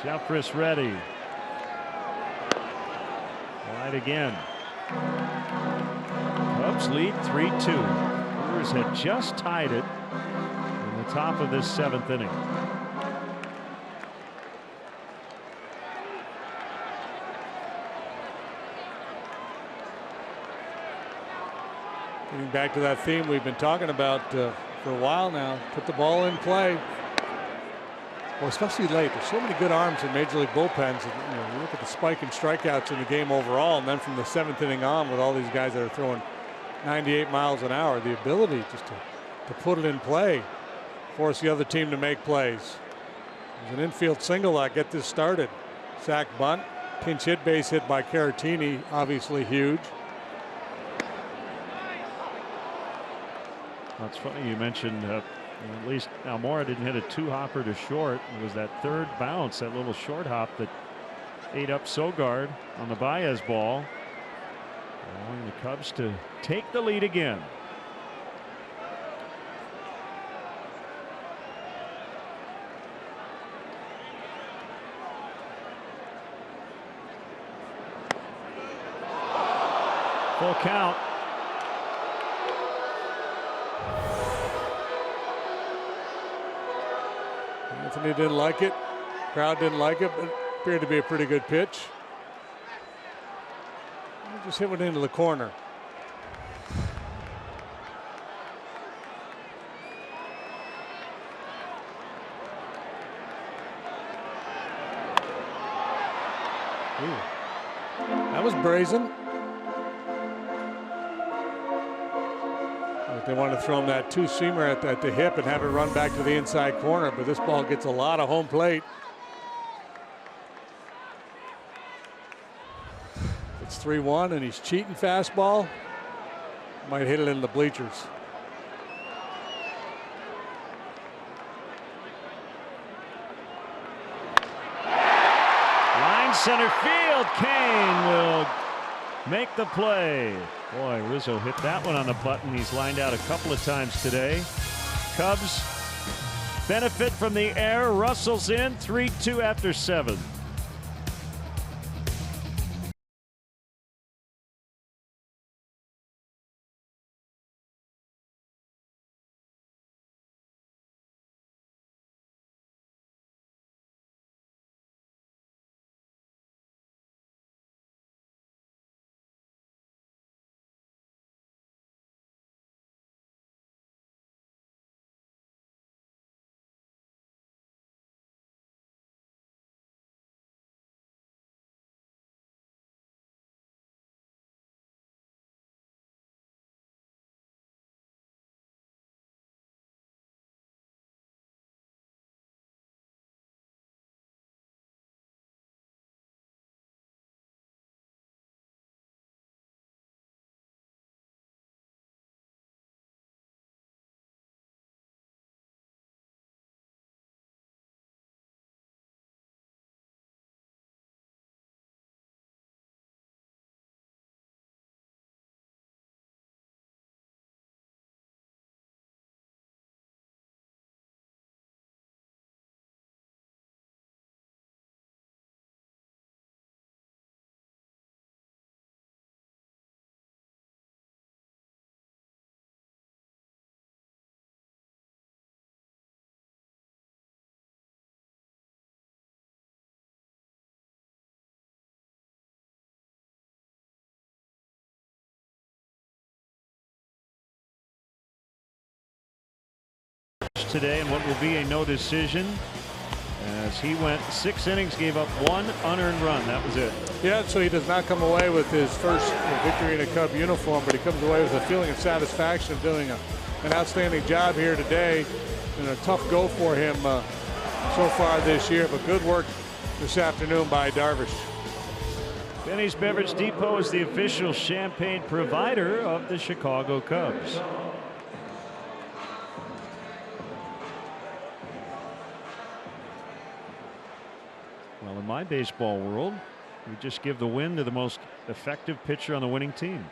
Jeffress ready. Wide again. Cubs lead 3-2. Brewers had just tied it in the top of this seventh inning. Getting back to that theme we've been talking about for a while now. Put the ball in play. Well, especially late. There's so many good arms in Major League bullpens. And, you look at the spike in strikeouts in the game overall, and then from the seventh inning on, with all these guys that are throwing 98 miles an hour, the ability just to put it in play, force the other team to make plays. There's an infield single that get this started. Sack bunt, pinch hit, base hit by Caratini, obviously huge. That's funny you mentioned. At least Almora didn't hit a two-hopper to short. It was that third bounce, that little short hop, that ate up Sogard on the Baez ball, allowing the Cubs to take the lead again. Full count. Anthony didn't like it. Crowd didn't like it, but it appeared to be a pretty good pitch. He just hit one into the corner. Ooh. That was brazen. They want to throw him that two-seamer at the hip and have it run back to the inside corner, but this ball gets a lot of home plate. It's 3-1 and he's cheating fastball. Might hit it in the bleachers. Line center field. Kane will make the play. Boy, Rizzo hit that one on the button. He's lined out a couple of times today. Cubs benefit from the air. Russell's in, 3-2 after 7. Today in what will be a no decision, as he went 6 innings, gave up 1 unearned run. That was it. Yeah, so he does not come away with his first victory in a Cub uniform, but he comes away with a feeling of satisfaction of doing an outstanding job here today, and a tough go for him so far this year, but good work this afternoon by Darvish. Benny's Beverage Depot is the official champagne provider of the Chicago Cubs. Well, in my baseball world, we just give the win to the most effective pitcher on the winning team.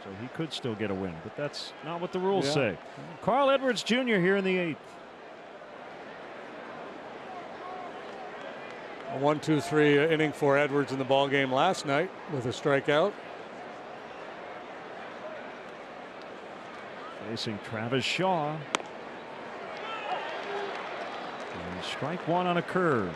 So he could still get a win, but that's not what the rules say. Carl Edwards Jr. here in the 8th. A 1-2-3 inning for Edwards in the ball game last night with a strikeout. Facing Travis Shaw. And strike 1 on a curve.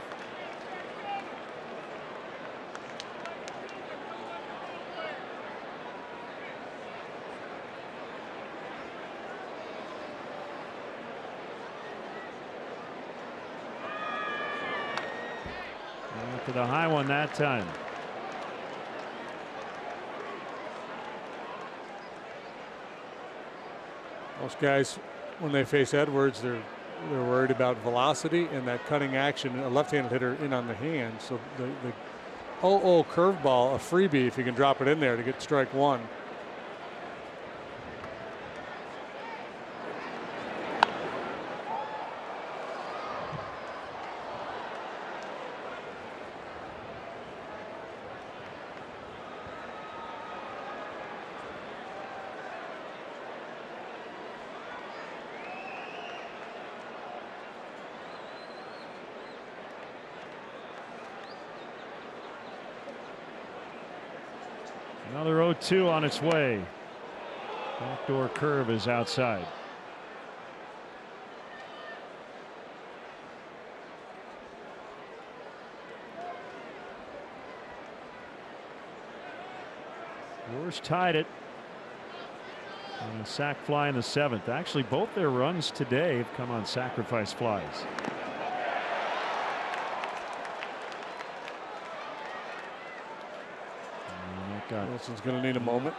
To the high one that time. Most guys, when they face Edwards, they're worried about velocity and that cutting action. A left-handed hitter in on the hand, so the curveball, a freebie if you can drop it in there to get strike 1. Another 0-2 on its way. Backdoor curve is outside. Brewers tied it on a sac fly in the 7th. Actually, both their runs today have come on sacrifice flies. Wilson's going to need a moment.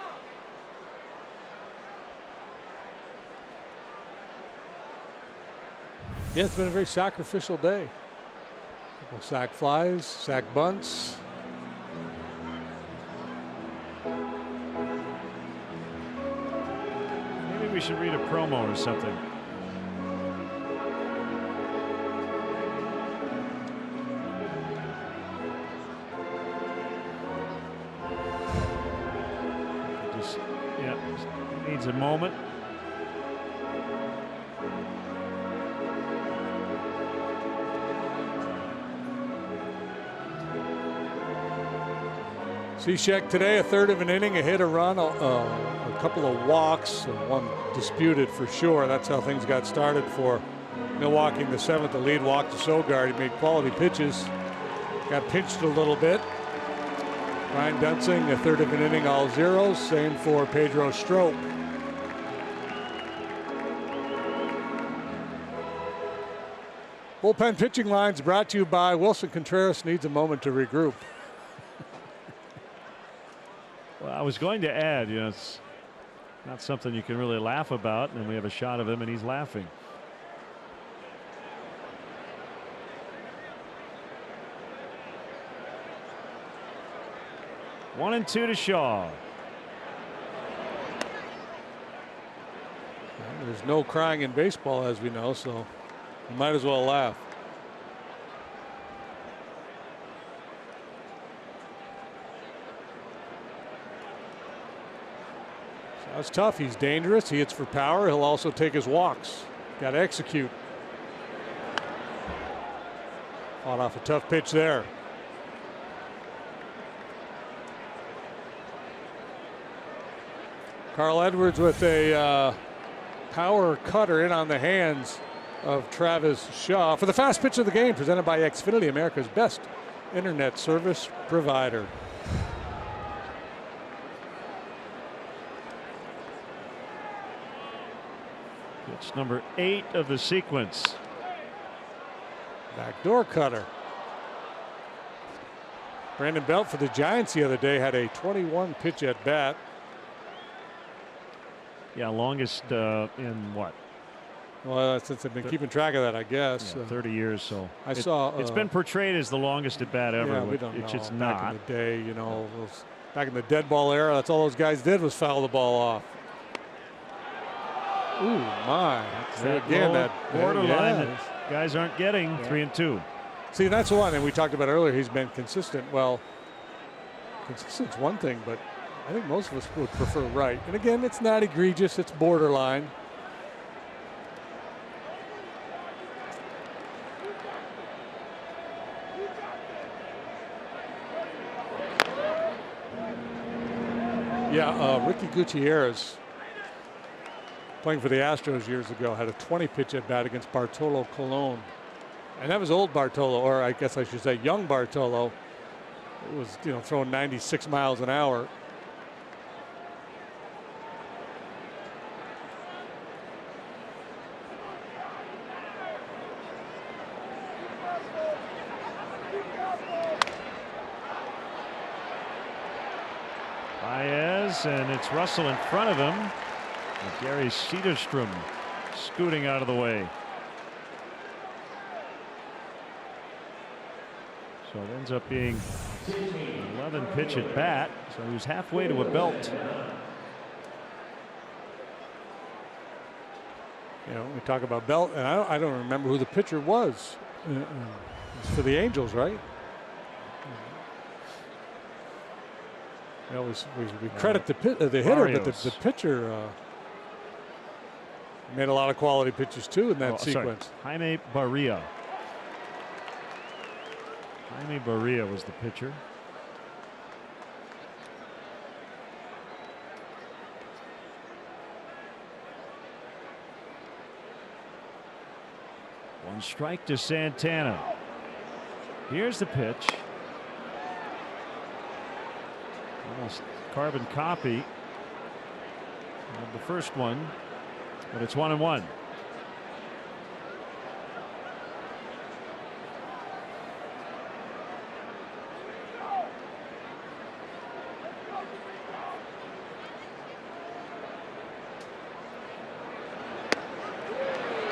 Yeah, it's been a very sacrificial day. Couple sac flies, sac bunts. Maybe we should read a promo or something. Yeah, needs a moment. Cishek today, a third of an inning, a hit, a run, a couple of walks, and one disputed for sure. That's how things got started for Milwaukee in the seventh. The lead walk to Sogard. He made quality pitches. Got pinched a little bit. Ryan Dunsing, a third of an inning, all zeros. Same for Pedro Strop. Bullpen pitching lines brought to you by Wilson Contreras needs a moment to regroup. Well, I was going to add, it's not something you can really laugh about, and we have a shot of him, and he's laughing. One and two to Shaw. There's no crying in baseball, as we know, so you might as well laugh. That's tough. He's dangerous. He hits for power. He'll also take his walks. Got to execute. Fought off a tough pitch there. Carl Edwards with a power cutter in on the hands of Travis Shaw for the fast pitch of the game, presented by Xfinity, America's best internet service provider. It's number 8 of the sequence. Backdoor cutter. Brandon Belt for the Giants the other day had a 21 pitch at bat. Yeah, longest in what? Well, since I've been keeping track of that, I guess. Yeah, 30 years. So I saw it's been portrayed as the longest at bat ever. Yeah, we don't know. It's back not. Back in the day, back in the dead ball era, that's all those guys did was foul the ball off. Ooh, my. That borderline that guys aren't getting. 3-2. See, that's the one, and we talked about earlier, he's been consistent. Well, consistent's one thing, but I think most of us would prefer right. And again, it's not egregious, it's borderline. Yeah, Ricky Gutierrez, playing for the Astros years ago, had a 20 pitch at bat against Bartolo Colon. And that was old Bartolo, or I guess I should say young Bartolo. It was, throwing 96 miles an hour. Baez, and it's Russell in front of him. And Gary Cederstrom scooting out of the way. So it ends up being 11 pitch at bat. So he was halfway to a belt. We talk about Belt, and I don't remember who the pitcher was. It's for the Angels, right? We credit the hitter, but the pitcher made a lot of quality pitches too in that sequence. Sorry. Jaime Barria. Jaime Barria was the pitcher. One strike to Santana. Here's the pitch. Almost carbon copy of the first one, but it's 1-1.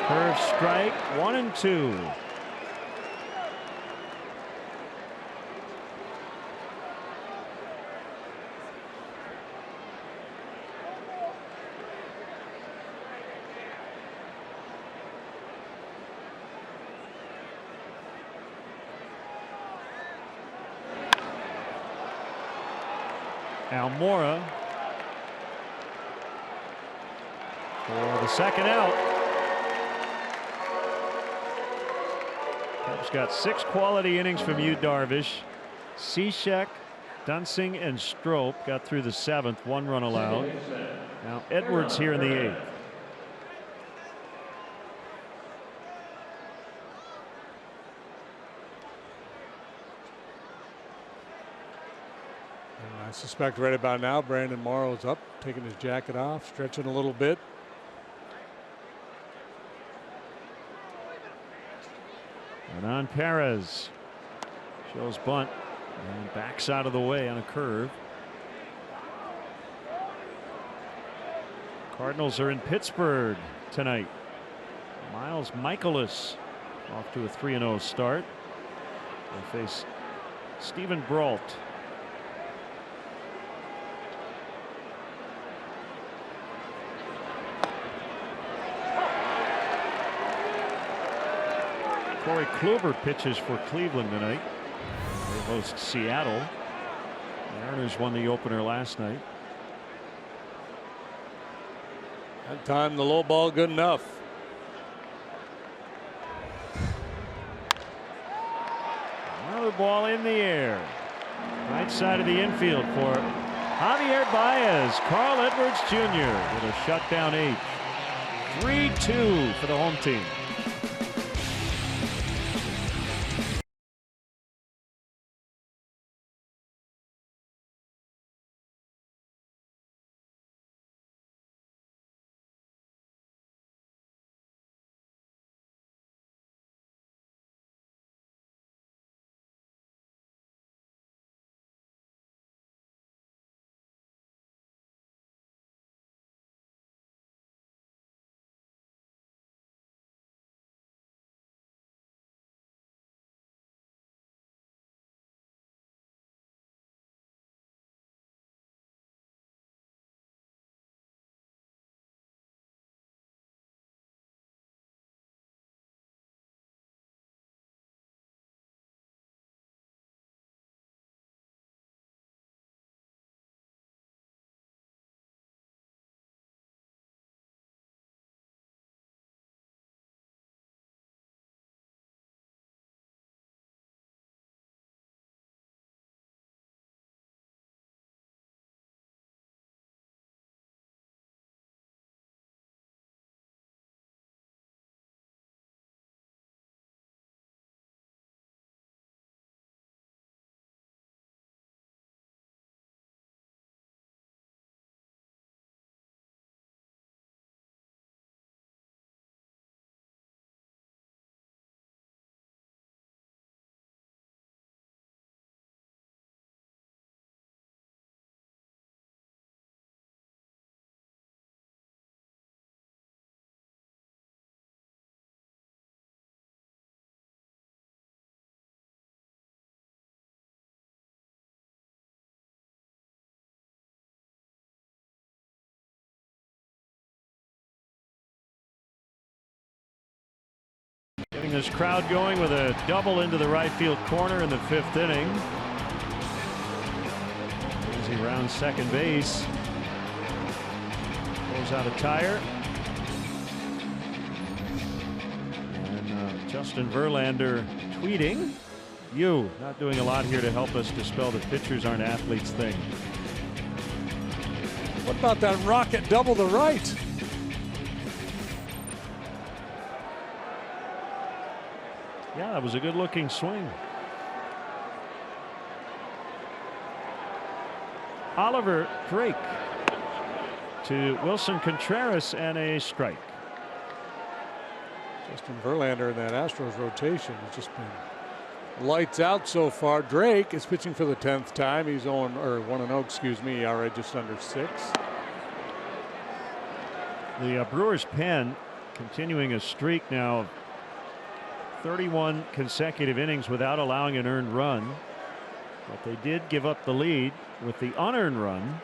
Curve strike, 1-2. Almora for the second out. Cubs got 6 quality innings from Yu Darvish. Cishek, Dunsing, and Strop got through the 7th. 1 run allowed. Now Edwards here in the 8th. I suspect right about now Brandon Morrow's up, taking his jacket off, stretching a little bit. Hernan Perez shows bunt and backs out of the way on a curve. Cardinals are in Pittsburgh tonight. Miles Michaelis off to a 3-0 start. They'll face Stephen Brault. Corey Kluber pitches for Cleveland tonight. They host Seattle. The Mariners won the opener last night. That time the low ball good enough. Another ball in the air. Right side of the infield for Javier Baez. Carl Edwards Jr. with a shutdown 8. 3-2 for the home team. Getting this crowd going with a double into the right field corner in the 5th inning. As he rounds second base. Pulls out a tire. And Justin Verlander tweeting, "You not doing a lot here to help us dispel the pitchers aren't athletes thing." What about that rocket double the right? Yeah, that was a good looking swing. Oliver Drake to Wilson Contreras and a strike. Justin Verlander in that Astros rotation has just been lights out so far. Drake is pitching for the 10th time. He's 1-0, excuse me, ERA just under 6. The Brewers pen continuing a streak now of 31 consecutive innings without allowing an earned run. But they did give up the lead with the unearned run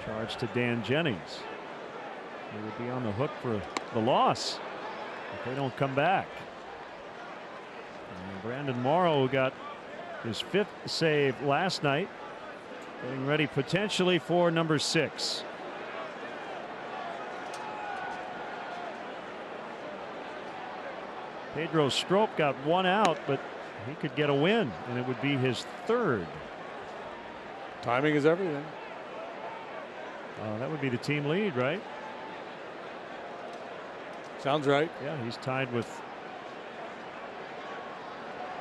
charged to Dan Jennings. They would be on the hook for the loss if they don't come back. And Brandon Morrow, who got his 5th save last night, getting ready potentially for number 6. Pedro Strop got one out, but he could get a win, and it would be his third. Timing is everything. That would be the team lead, right? Sounds right. Yeah, he's tied with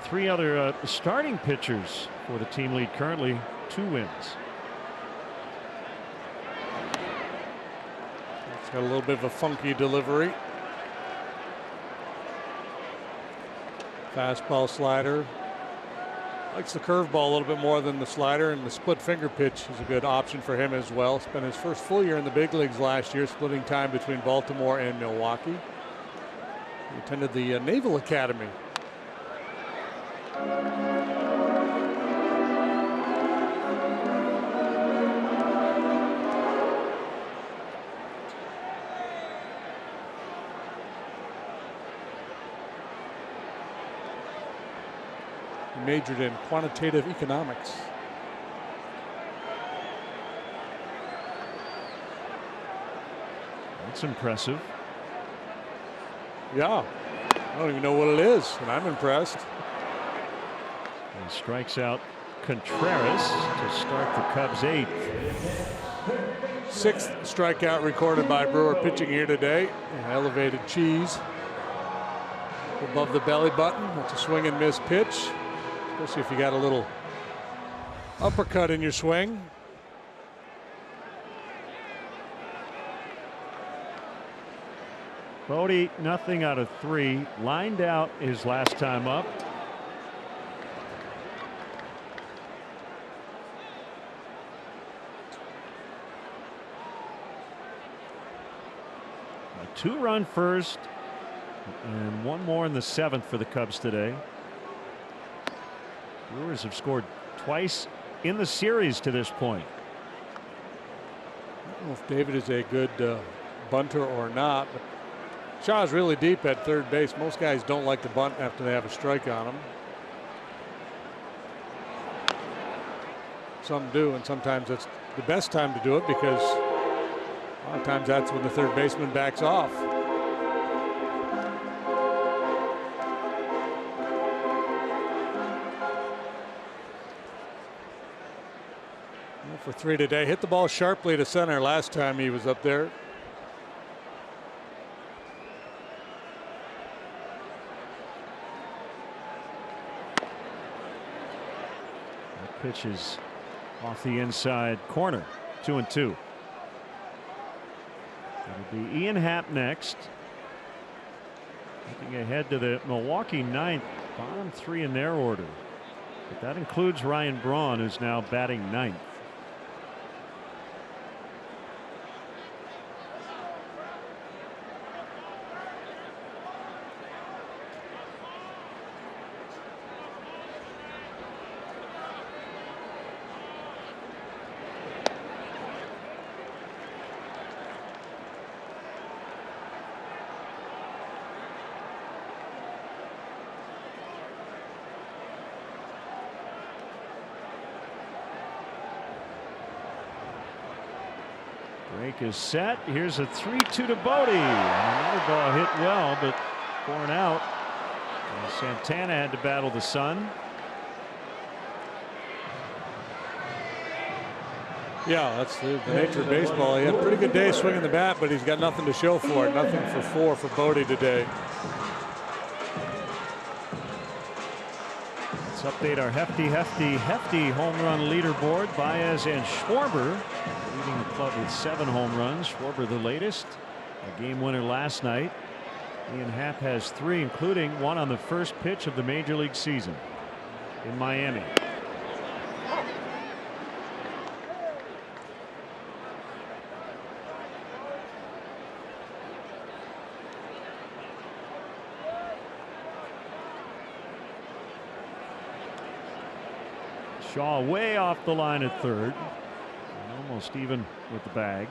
3 other starting pitchers for the team lead currently, 2 wins. It's got a little bit of a funky delivery. Fastball, slider. Likes the curveball a little bit more than the slider, and the split finger pitch is a good option for him as well. Spent his first full year in the big leagues last year, splitting time between Baltimore and Milwaukee. He attended the Naval Academy. He majored in quantitative economics. That's impressive. Yeah, I don't even know what it is, and I'm impressed. He strikes out Contreras to start the Cubs' 8th. 6th strikeout recorded by Brewer pitching here today. An elevated cheese above the belly button. That's a swing and miss pitch, especially if you got a little uppercut in your swing. Bodie, nothing out of 3. Lined out his last time up. A 2-run first and 1 more in the 7th for the Cubs today. Brewers have scored twice in the series to this point. I don't know if David is a good bunter or not, but Shaw's really deep at third base. Most guys don't like to bunt after they have a strike on them. Some do, and sometimes it's the best time to do it because a lot of times that's when the third baseman backs off. For 3 today. Hit the ball sharply to center last time he was up there. That pitch is off the inside corner. 2-2. It'll be Ian Happ next. Looking ahead to the Milwaukee 9th, bottom 3 in their order. But that includes Ryan Braun, who's now batting 9th. Break is set. Here's a 3-2 to Bodie. And another ball hit well, but for an out. And Santana had to battle the sun. Yeah, that's the nature of baseball. He had a pretty good day swinging the bat, but he's got nothing to show for it. Nothing for 4 for Bodie today. Let's update our hefty home run leaderboard. Baez and Schwarber leading the club with 7 home runs. Schwarber the latest. A game winner last night. Ian Happ has 3, including 1 on the first pitch of the major league season in Miami. Shaw way off the line at third. Almost even with the bag.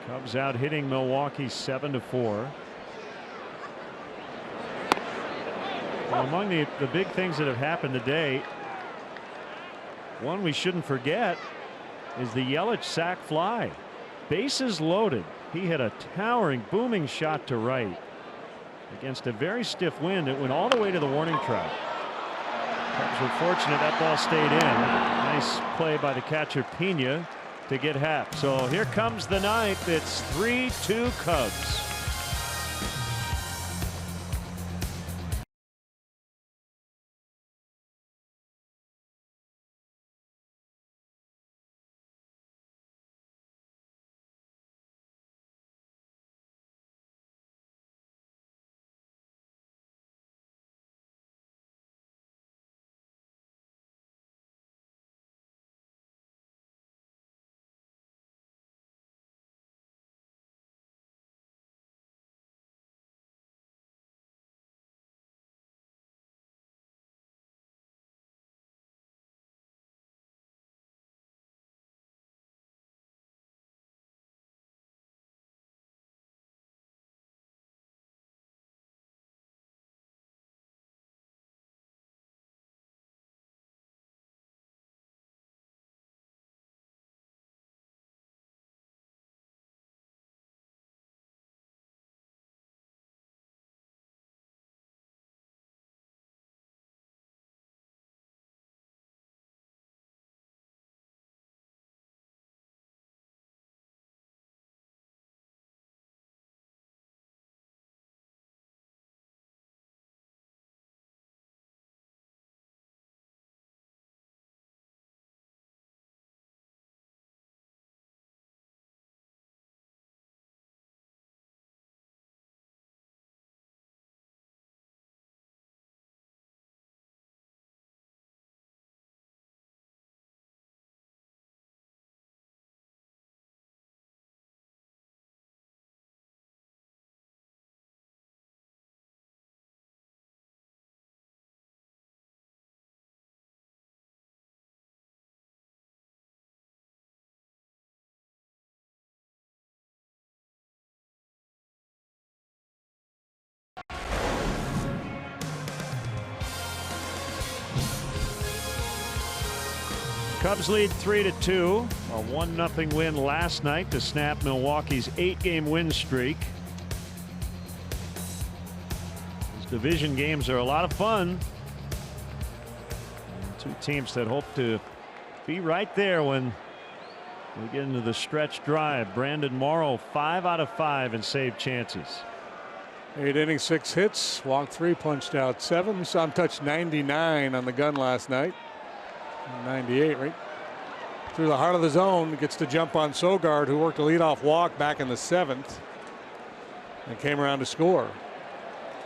Cubs out hitting Milwaukee 7-4. Well, among the big things that have happened today, one we shouldn't forget is the Yelich sac fly. Bases loaded. He hit a towering, booming shot to right against a very stiff wind. It went all the way to the warning track. Cubs were fortunate that ball stayed in. Nice play by the catcher Pena to get Happ. So here comes the ninth. It's 3-2 Cubs. Cubs lead 3-2. A 1-0 win last night to snap Milwaukee's 8-game win streak. These division games are a lot of fun. Two teams that hope to be right there when we get into the stretch drive. Brandon Morrow 5 out of 5 in saved chances. 8 innings, 6 hits, walked 3, punched out 7. We saw him touch 99 on the gun last night. 98 right through the heart of the zone. Gets to jump on Sogard, who worked a leadoff walk back in the 7th and came around to score.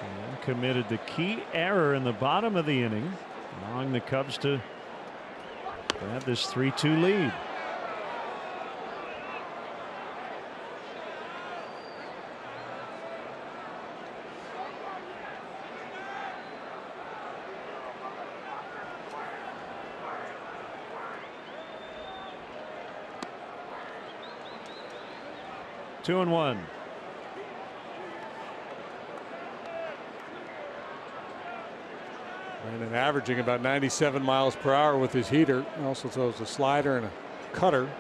And committed the key error in the bottom of the inning, allowing the Cubs to have this 3-2 lead. Two and one. And averaging about 97 miles per hour with his heater. He also throws a slider and a cutter.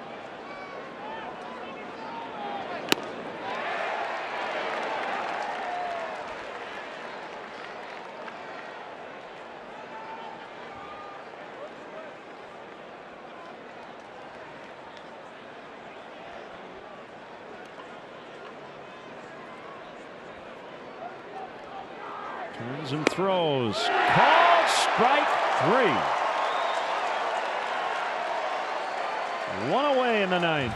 Turns and throws. Called strike 3. One away in the 9th.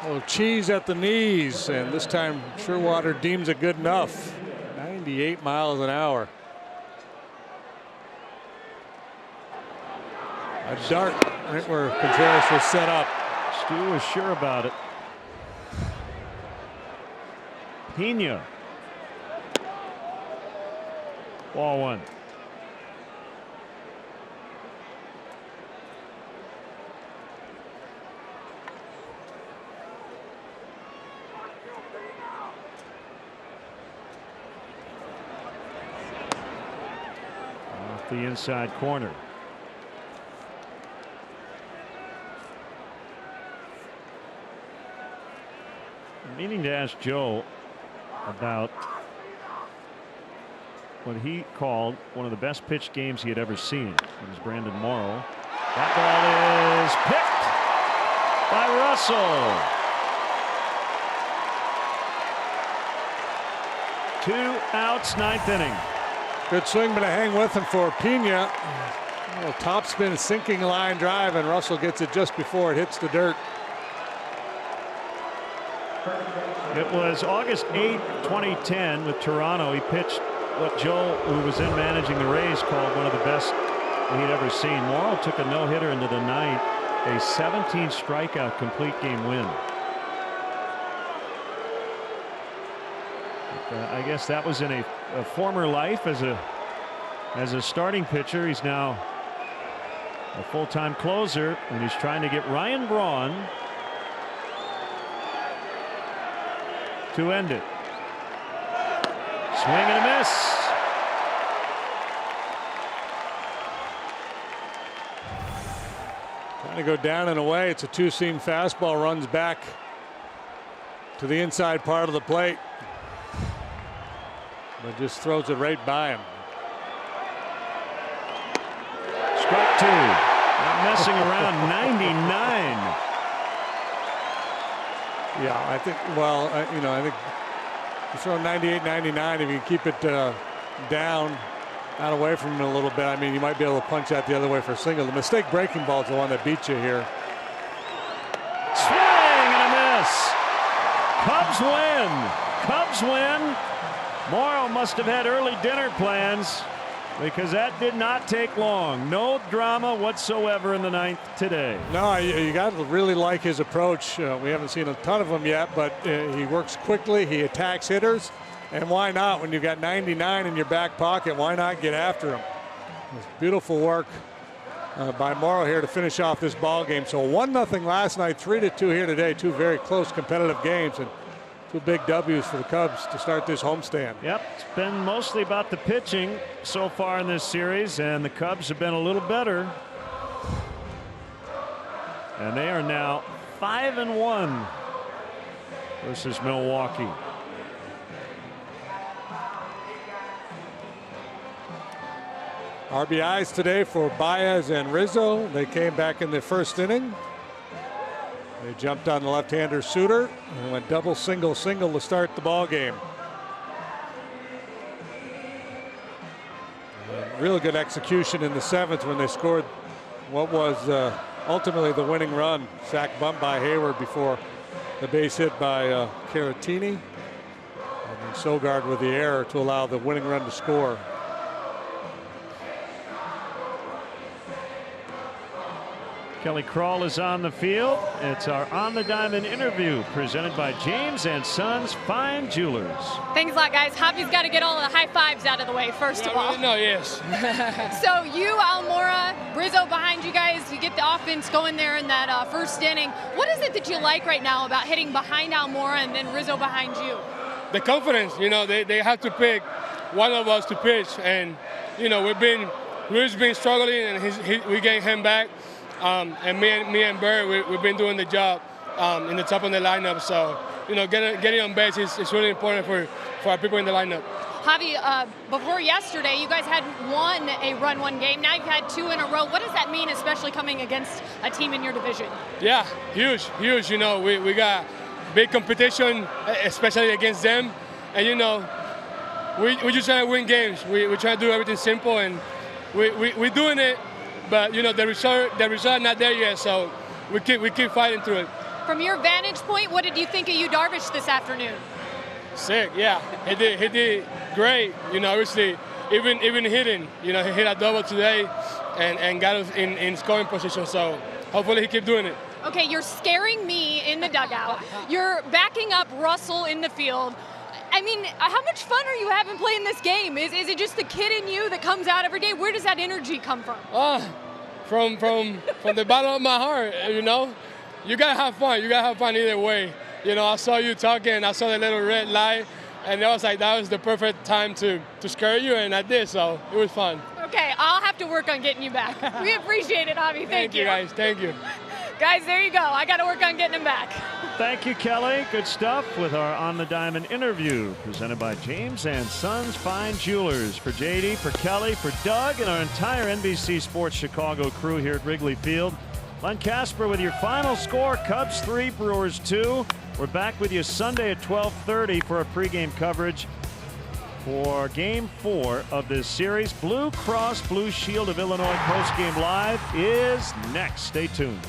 A little cheese at the knees, and this time Sherwater deems it good enough. 98 miles an hour. A dart right where Contreras was set up. Stu was sure about it. Pena. Ball one. the inside corner. I'm meaning to ask Joe about what he called one of the best pitch games he had ever seen. It was Brandon Morrow. That ball is picked by Russell. 2 outs, 9th inning. Good swing, but a hang with him for Pena. A little topspin sinking line drive, and Russell gets it just before it hits the dirt. It was August 8, 2010 with Toronto. He pitched what Joe, who was then managing the Rays, called one of the best he'd ever seen. Morrow took a no-hitter into the ninth, a 17 strikeout complete game win. I guess that was in a former life as a starting pitcher. He's now a full-time closer, and he's trying to get Ryan Braun to end it. Swing and a miss. Trying to go down and away. It's a two-seam fastball, runs back to the inside part of the plate, but just throws it right by him. Strike 2. Not messing around. 99. Yeah, I think, well, I think you throw 98, 99, if you keep it down, out away from him a little bit, I mean, you might be able to punch that the other way for a single. The mistake breaking ball is the one that beat you here. Swing and a miss. Cubs win. Cubs win. Morrow must have had early dinner plans, because that did not take long. No drama whatsoever in the ninth today. No, you got to really like his approach. We haven't seen a ton of them yet, but he works quickly. He attacks hitters. And why not? When you've got 99 in your back pocket, why not get after him? It's beautiful work by Morrow here to finish off this ball game. So 1-0 last night, 3-2 here today. Two very close competitive games, and two big W's for the Cubs to start this homestand. Yep, it's been mostly about the pitching so far in this series, and the Cubs have been a little better. And they are now 5-1 versus Milwaukee. RBIs today for Baez and Rizzo. They came back in the first inning. They jumped on the left-hander Suter and went double, single, single to start the ball game. Real good execution in the seventh when they scored what was ultimately the winning run. Sack bunt by Hayward before the base hit by Caratini. And then Sogard with the error to allow the winning run to score. Kelly Crawl is on the field. It's our On the Diamond interview presented by James and Sons Fine Jewelers. Thanks a lot, guys. Javi's got to get all the high fives out of the way first of all. No, yes. So you, Almora, Rizzo behind you guys, you get the offense going there in that first inning. What is it that you like right now about hitting behind Almora and then Rizzo behind you? The confidence, they have to pick one of us to pitch, and Rizzo's been struggling, and we getting him back. And me and Bird, we've been doing the job in the top of the lineup. So, getting on base is really important for our people in the lineup. Javi, before yesterday, you guys had won a run-one game. Now you've had two in a row. What does that mean, especially coming against a team in your division? Yeah, huge. We got big competition, especially against them. And, we just trying to win games. We try to do everything simple, and we're doing it. But the result not there yet, so we keep fighting through it. From your vantage point, what did you think of you, Darvish, this afternoon? Sick, yeah. He did great. Obviously, even hitting. He hit a double today, and got us in scoring position. So hopefully he keep doing it. Okay, you're scaring me in the dugout. You're backing up Russell in the field. I mean, how much fun are you having playing this game? Is it just the kid in you that comes out every day? Where does that energy come from? From the bottom of my heart, You gotta have fun. You gotta have fun either way. I saw you talking, I saw the little red light, and that was the perfect time to scare you, and I did, so it was fun. Okay, I'll have to work on getting you back. We appreciate it, Javi. Thank you. Guys. Thank you. Guys, there you go. I got to work on getting him back. Thank you, Kelly. Good stuff with our On the Diamond interview presented by James and Sons Fine Jewelers. For JD, for Kelly, for Doug, and our entire NBC Sports Chicago crew here at Wrigley Field. Len Casper with your final score, Cubs 3, Brewers 2. We're back with you Sunday at 12:30 for our pregame coverage for Game 4 of this series. Blue Cross Blue Shield of Illinois postgame live is next. Stay tuned.